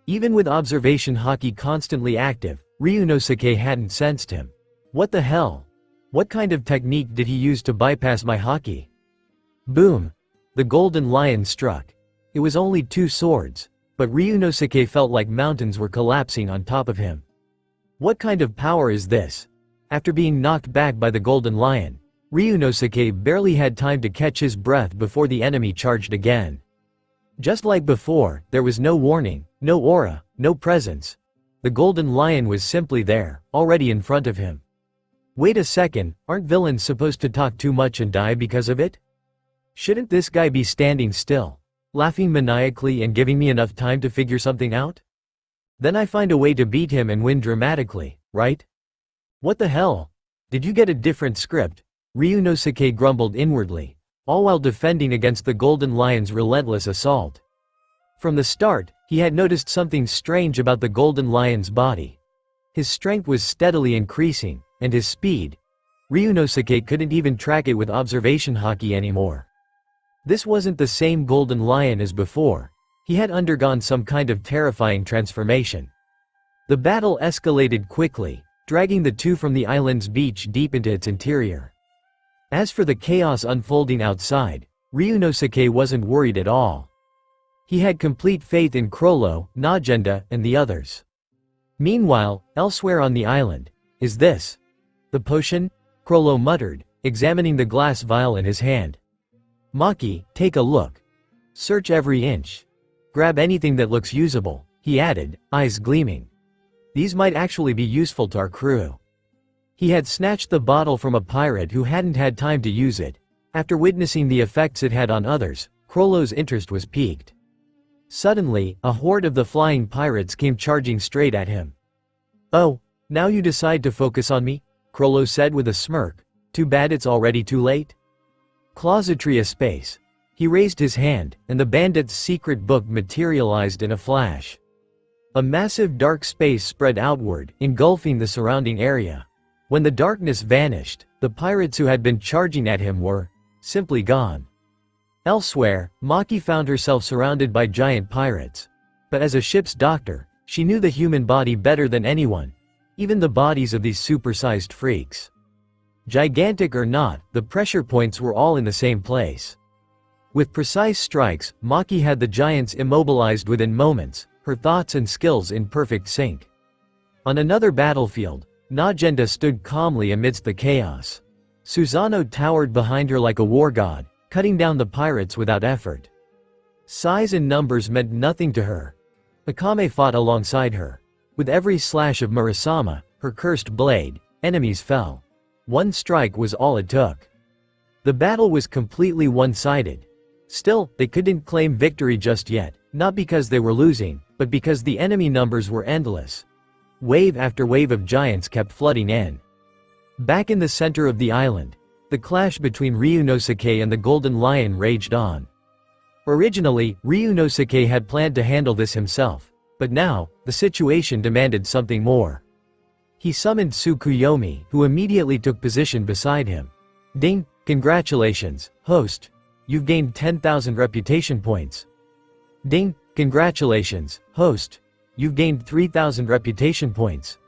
Even with observation haki constantly active, Ryunosuke hadn't sensed him. What the hell? What kind of technique did he use to bypass my haki? Boom! The Golden Lion struck. It was only 2 swords, but Ryunosuke felt like mountains were collapsing on top of him. What kind of power is this? After being knocked back by the Golden Lion, Ryunosuke barely had time to catch his breath before the enemy charged again. Just like before, there was no warning, no aura, no presence. The Golden Lion was simply there, already in front of him. Wait a second, aren't villains supposed to talk too much and die because of it? Shouldn't this guy be standing still, laughing maniacally and giving me enough time to figure something out? Then I find a way to beat him and win dramatically, right? What the hell? Did you get a different script? Ryunosuke grumbled inwardly, all while defending against the Golden Lion's relentless assault. From the start, he had noticed something strange about the Golden Lion's body. His strength was steadily increasing, and his speed. Ryunosuke couldn't even track it with observation haki anymore. This wasn't the same Golden Lion as before. He had undergone some kind of terrifying transformation. The battle escalated quickly, dragging the two from the island's beach deep into its interior. As for the chaos unfolding outside, Ryunosuke wasn't worried at all. He had complete faith in Crollo, Najenda, and the others. Meanwhile, elsewhere on the island, is this the potion? Crollo muttered, examining the glass vial in his hand. Maki, take a look. Search every inch. Grab anything that looks usable, he added, eyes gleaming. These might actually be useful to our crew. He had snatched the bottle from a pirate who hadn't had time to use it. After witnessing the effects it had on others, Crollo's interest was piqued. Suddenly, a horde of the flying pirates came charging straight at him. Oh, now you decide to focus on me? Crollo said with a smirk. Too bad it's already too late. Closetria space. He raised his hand, and the bandit's secret book materialized in a flash. A massive dark space spread outward, engulfing the surrounding area. When the darkness vanished, the pirates who had been charging at him were simply gone. Elsewhere, Maki found herself surrounded by giant pirates. But as a ship's doctor, she knew the human body better than anyone, even the bodies of these supersized freaks. Gigantic or not, the pressure points were all in the same place. With precise strikes, Maki had the giants immobilized within moments, her thoughts and skills in perfect sync. On another battlefield, Najenda stood calmly amidst the chaos. Susano towered behind her like a war god, cutting down the pirates without effort. Size and numbers meant nothing to her. Akame fought alongside her. With every slash of Murasama, her cursed blade, enemies fell. One strike was all it took. The battle was completely one-sided. Still, they couldn't claim victory just yet, not because they were losing, but because the enemy numbers were endless. Wave after wave of giants kept flooding in. Back in the center of the island, the clash between Ryunosuke and the Golden Lion raged on. Originally, Ryunosuke had planned to handle this himself, but now, the situation demanded something more. He summoned Tsukuyomi, who immediately took position beside him. Ding, congratulations, host. You've gained 10,000 reputation points. Ding, congratulations, host. You've gained 3,000 reputation points.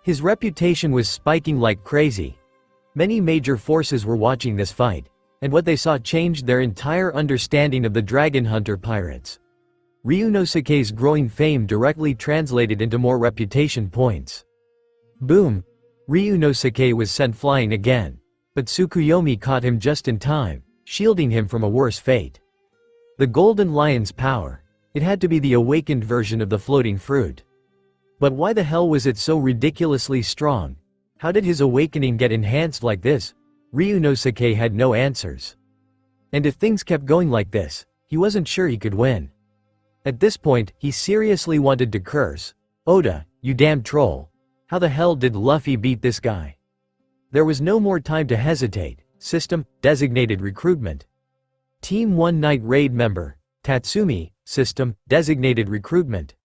His reputation was spiking like crazy. Many major forces were watching this fight, and what they saw changed their entire understanding of the Dragon Hunter pirates. Ryunosuke's growing fame directly translated into more reputation points. Boom! Ryunosuke was sent flying again, but Tsukuyomi caught him just in time, shielding him from a worse fate. The Golden Lion's power. It had to be the awakened version of the floating fruit. But why the hell was it so ridiculously strong? How did his awakening get enhanced like this? Ryunosuke had no answers. And if things kept going like this, he wasn't sure he could win. At this point, he seriously wanted to curse. Oda, you damn troll. How the hell did Luffy beat this guy? There was no more time to hesitate. System, designated recruitment. Team 1 Night Raid member, Tatsumi, system, designated recruitment.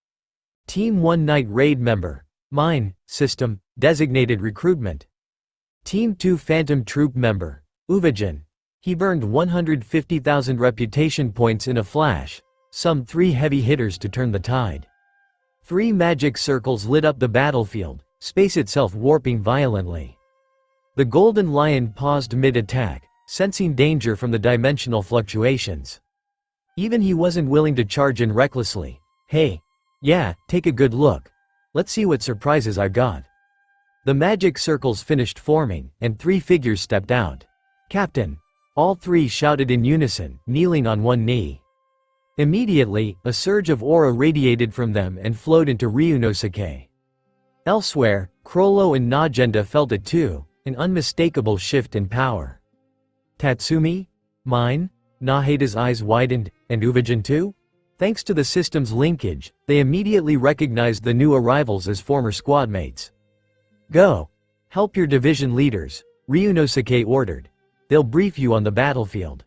Team 1 Night Raid member, mine, system, designated recruitment. Team 2 Phantom Troop member, Uvajin. He burned 150,000 reputation points in a flash, some 3 heavy hitters to turn the tide. 3 magic circles lit up the battlefield, space itself warping violently. The Golden Lion paused mid-attack, sensing danger from the dimensional fluctuations. Even he wasn't willing to charge in recklessly. Hey. Yeah, take a good look. Let's see what surprises I got. The magic circles finished forming, and 3 figures stepped out. Captain. All 3 shouted in unison, kneeling on one knee. Immediately, a surge of aura radiated from them and flowed into Ryunosuke. Elsewhere, Crollo and Najenda felt it too, an unmistakable shift in power. Tatsumi? Mine? Naheda's eyes widened, and Uvajin too? Thanks to the system's linkage, they immediately recognized the new arrivals as former squadmates. Go. Help your division leaders, Ryunosuke ordered. They'll brief you on the battlefield.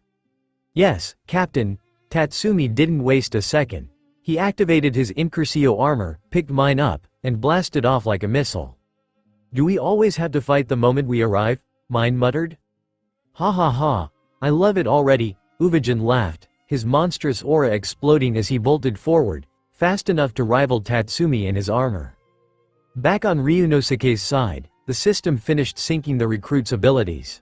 Yes, Captain. Tatsumi didn't waste a second. He activated his Incurcio armor, picked mine up, and blasted off like a missile. Do we always have to fight the moment we arrive? Mine muttered. Ha ha ha. I love it already, Uvajin laughed, his monstrous aura exploding as he bolted forward, fast enough to rival Tatsumi in his armor. Back on Ryunosuke's side, the system finished syncing the recruit's abilities.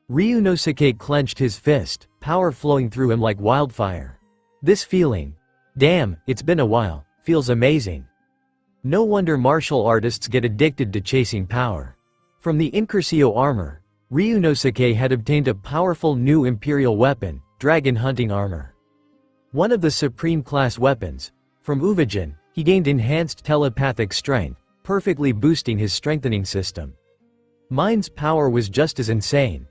Ryunosuke clenched his fist, power flowing through him like wildfire. This feeling, damn, it's been a while, feels amazing. No wonder martial artists get addicted to chasing power. From the Incurcio armor, Ryunosuke had obtained a powerful new imperial weapon, dragon hunting armor. One of the supreme class weapons. From Uvajin, he gained enhanced telepathic strength, perfectly boosting his strengthening system. Mine's power was just as insane.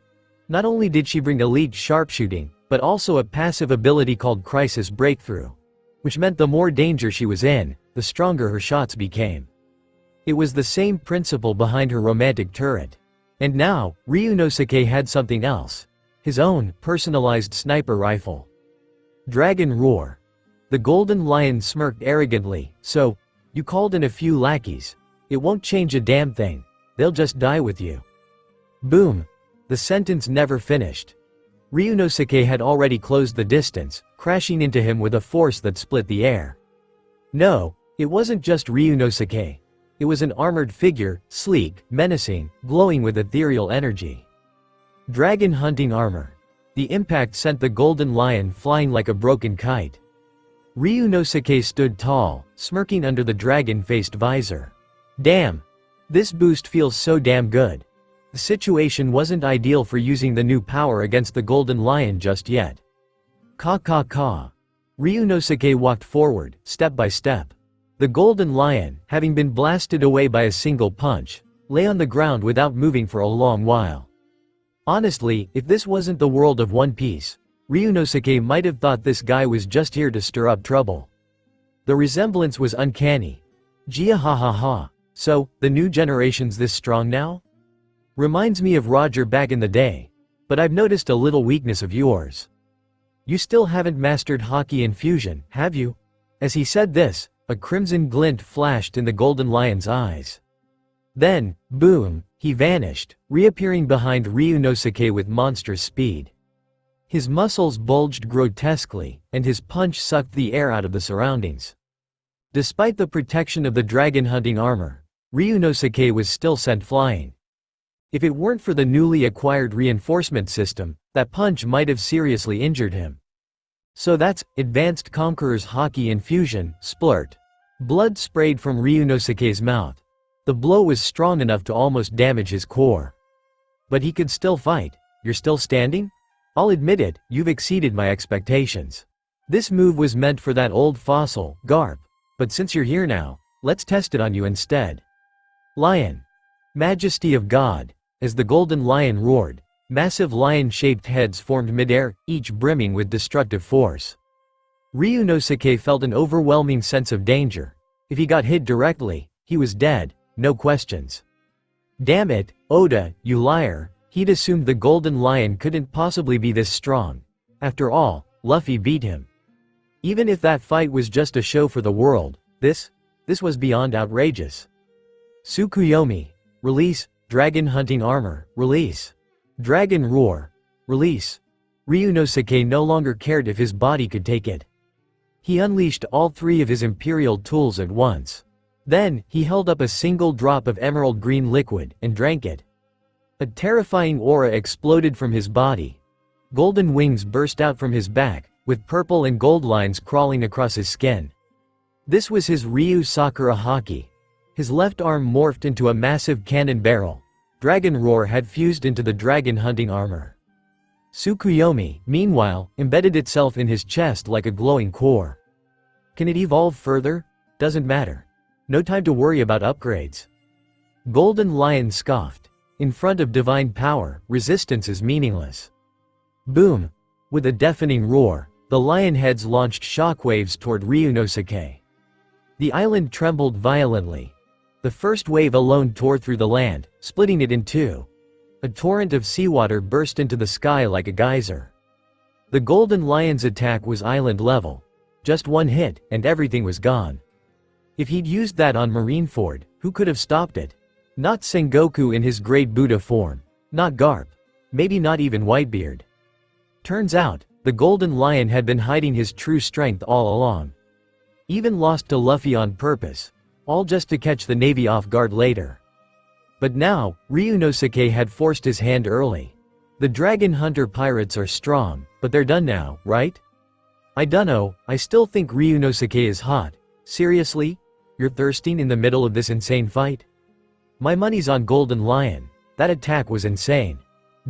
Not only did she bring elite sharpshooting, but also a passive ability called Crisis Breakthrough, which meant the more danger she was in, the stronger her shots became. It was the same principle behind her romantic turret. And now, Ryunosuke had something else. His own, personalized sniper rifle. Dragon Roar. The Golden Lion smirked arrogantly. So, you called in a few lackeys. It won't change a damn thing. They'll just die with you. Boom. The sentence never finished. Ryunosuke had already closed the distance, crashing into him with a force that split the air. No, it wasn't just Ryunosuke. It was an armored figure, sleek, menacing, glowing with ethereal energy. Dragon hunting armor. The impact sent the Golden Lion flying like a broken kite. Ryunosuke stood tall, smirking under the dragon-faced visor. Damn. This boost feels so damn good. The situation wasn't ideal for using the new power against the Golden Lion just yet. Ka. Ryunosuke walked forward, step by step. The Golden Lion, having been blasted away by a single punch, lay on the ground without moving for a long while. Honestly, if this wasn't the world of One Piece, Ryunosuke might have thought this guy was just here to stir up trouble. The resemblance was uncanny. Gia ha ha ha. So, the new generation's this strong now? Reminds me of Roger back in the day. But I've noticed a little weakness of yours. You still haven't mastered Haki and Fusion, have you? As he said this, a crimson glint flashed in the Golden Lion's eyes. Then, boom, he vanished, reappearing behind Ryunosuke with monstrous speed. His muscles bulged grotesquely, and his punch sucked the air out of the surroundings. Despite the protection of the dragon hunting armor, Ryunosuke was still sent flying. If it weren't for the newly acquired reinforcement system, that punch might have seriously injured him. So that's Advanced Conqueror's Haki and Fusion, splurt. Blood sprayed from Ryunosuke's mouth. The blow was strong enough to almost damage his core. But he could still fight. You're still standing? I'll admit it, you've exceeded my expectations. This move was meant for that old fossil, Garp. But since you're here now, let's test it on you instead. Lion. Majesty of God. As the golden lion roared, massive lion-shaped heads formed midair, each brimming with destructive force. Ryunosuke felt an overwhelming sense of danger. If he got hit directly, he was dead, no questions. Damn it, Oda, you liar, he'd assumed the golden lion couldn't possibly be this strong. After all, Luffy beat him. Even if that fight was just a show for the world, this was beyond outrageous. Tsukuyomi. Release. Dragon hunting armor. Release. Dragon roar. Release. Ryunosuke no longer cared if his body could take it. He unleashed all three of his imperial tools at once. Then, he held up a single drop of emerald green liquid and drank it. A terrifying aura exploded from his body. Golden wings burst out from his back, with purple and gold lines crawling across his skin. This was his Ryu Sakura Haki. His left arm morphed into a massive cannon barrel. Dragon roar had fused into the dragon hunting armor. Tsukuyomi, meanwhile, embedded itself in his chest like a glowing core. Can it evolve further? Doesn't matter. No time to worry about upgrades. Golden Lion scoffed. In front of divine power, resistance is meaningless. Boom! With a deafening roar, the lion heads launched shockwaves toward Ryunosuke. The island trembled violently. The first wave alone tore through the land, splitting it in two. A torrent of seawater burst into the sky like a geyser. The golden lion's attack was island level. Just one hit, and everything was gone. If he'd used that on Marineford, who could have stopped it? Not Sengoku in his great Buddha form. Not Garp. Maybe not even Whitebeard. Turns out, the golden lion had been hiding his true strength all along. Even lost to Luffy on purpose. All just to catch the Navy off guard later. But now, Ryunosuke had forced his hand early. The Dragon Hunter pirates are strong, but they're done now, right? I dunno, I still think Ryunosuke is hot. Seriously? You're thirsting in the middle of this insane fight? My money's on Golden Lion. That attack was insane.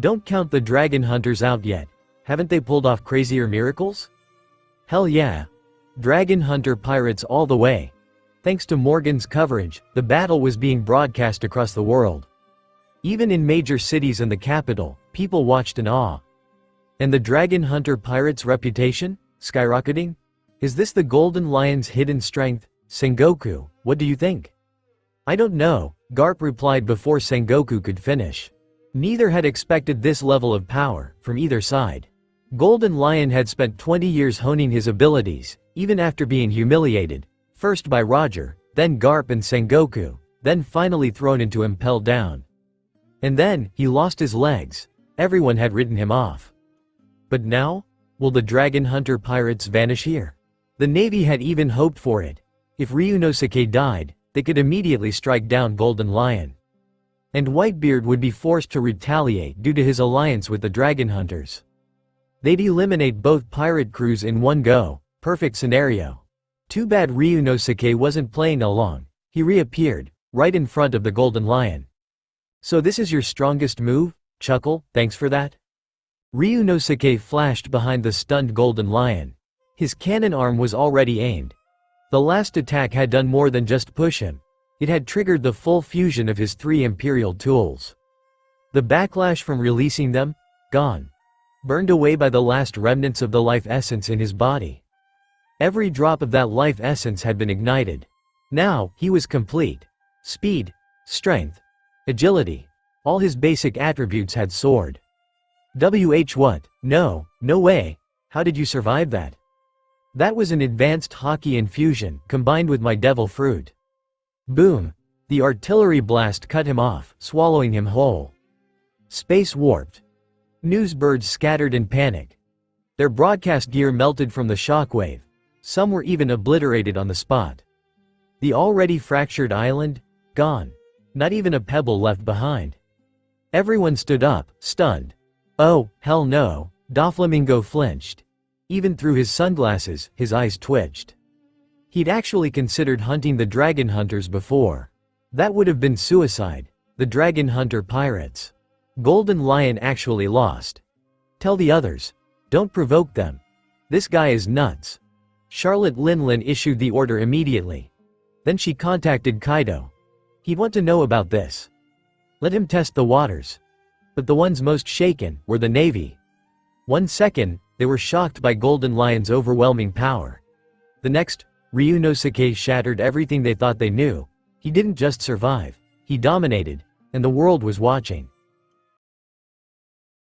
Don't count the Dragon Hunters out yet. Haven't they pulled off crazier miracles? Hell yeah. Dragon Hunter pirates all the way. Thanks to Morgan's coverage, the battle was being broadcast across the world. Even in major cities and the capital, people watched in awe. And the Dragon Hunter pirates' reputation? Skyrocketing? Is this the Golden Lion's hidden strength? Sengoku, what do you think? I don't know, Garp replied before Sengoku could finish. Neither had expected this level of power, from either side. Golden Lion had spent 20 years honing his abilities, even after being humiliated, first by Roger, then Garp and Sengoku, then finally thrown into impelled down. And then, he lost his legs. Everyone had written him off. But now? Will the Dragon Hunter pirates vanish here? The Navy had even hoped for it. If Ryunosuke died, they could immediately strike down Golden Lion. And Whitebeard would be forced to retaliate due to his alliance with the Dragon Hunters. They'd eliminate both pirate crews in one go. Perfect scenario. Too bad Ryunosuke wasn't playing along. He reappeared, right in front of the Golden Lion. So this is your strongest move? Chuckle, thanks for that? Ryunosuke flashed behind the stunned Golden Lion. His cannon arm was already aimed. The last attack had done more than just push him. It had triggered the full fusion of his three imperial tools. The backlash from releasing them? Gone. Burned away by the last remnants of the life essence in his body. Every drop of that life essence had been ignited. Now, he was complete. Speed, strength, agility. All his basic attributes had soared. What? No, no way. How did you survive that? That was an advanced Haki infusion, combined with my devil fruit. Boom. The artillery blast cut him off, swallowing him whole. Space warped. Newsbirds scattered in panic. Their broadcast gear melted from the shockwave. Some were even obliterated on the spot. The already fractured island? Gone. Not even a pebble left behind. Everyone stood up, stunned. Oh, hell no, Doflamingo flinched. Even through his sunglasses, his eyes twitched. He'd actually considered hunting the Dragon Hunters before. That would have been suicide. The Dragon Hunter pirates. Golden Lion actually lost. Tell the others. Don't provoke them. This guy is nuts. Charlotte Linlin issued the order immediately. Then she contacted Kaido. He'd want to know about this. Let him test the waters. But the ones most shaken were the Navy. 1 second, they were shocked by Golden Lion's overwhelming power. The next, Ryunosuke shattered everything they thought they knew. He didn't just survive, he dominated, and the world was watching.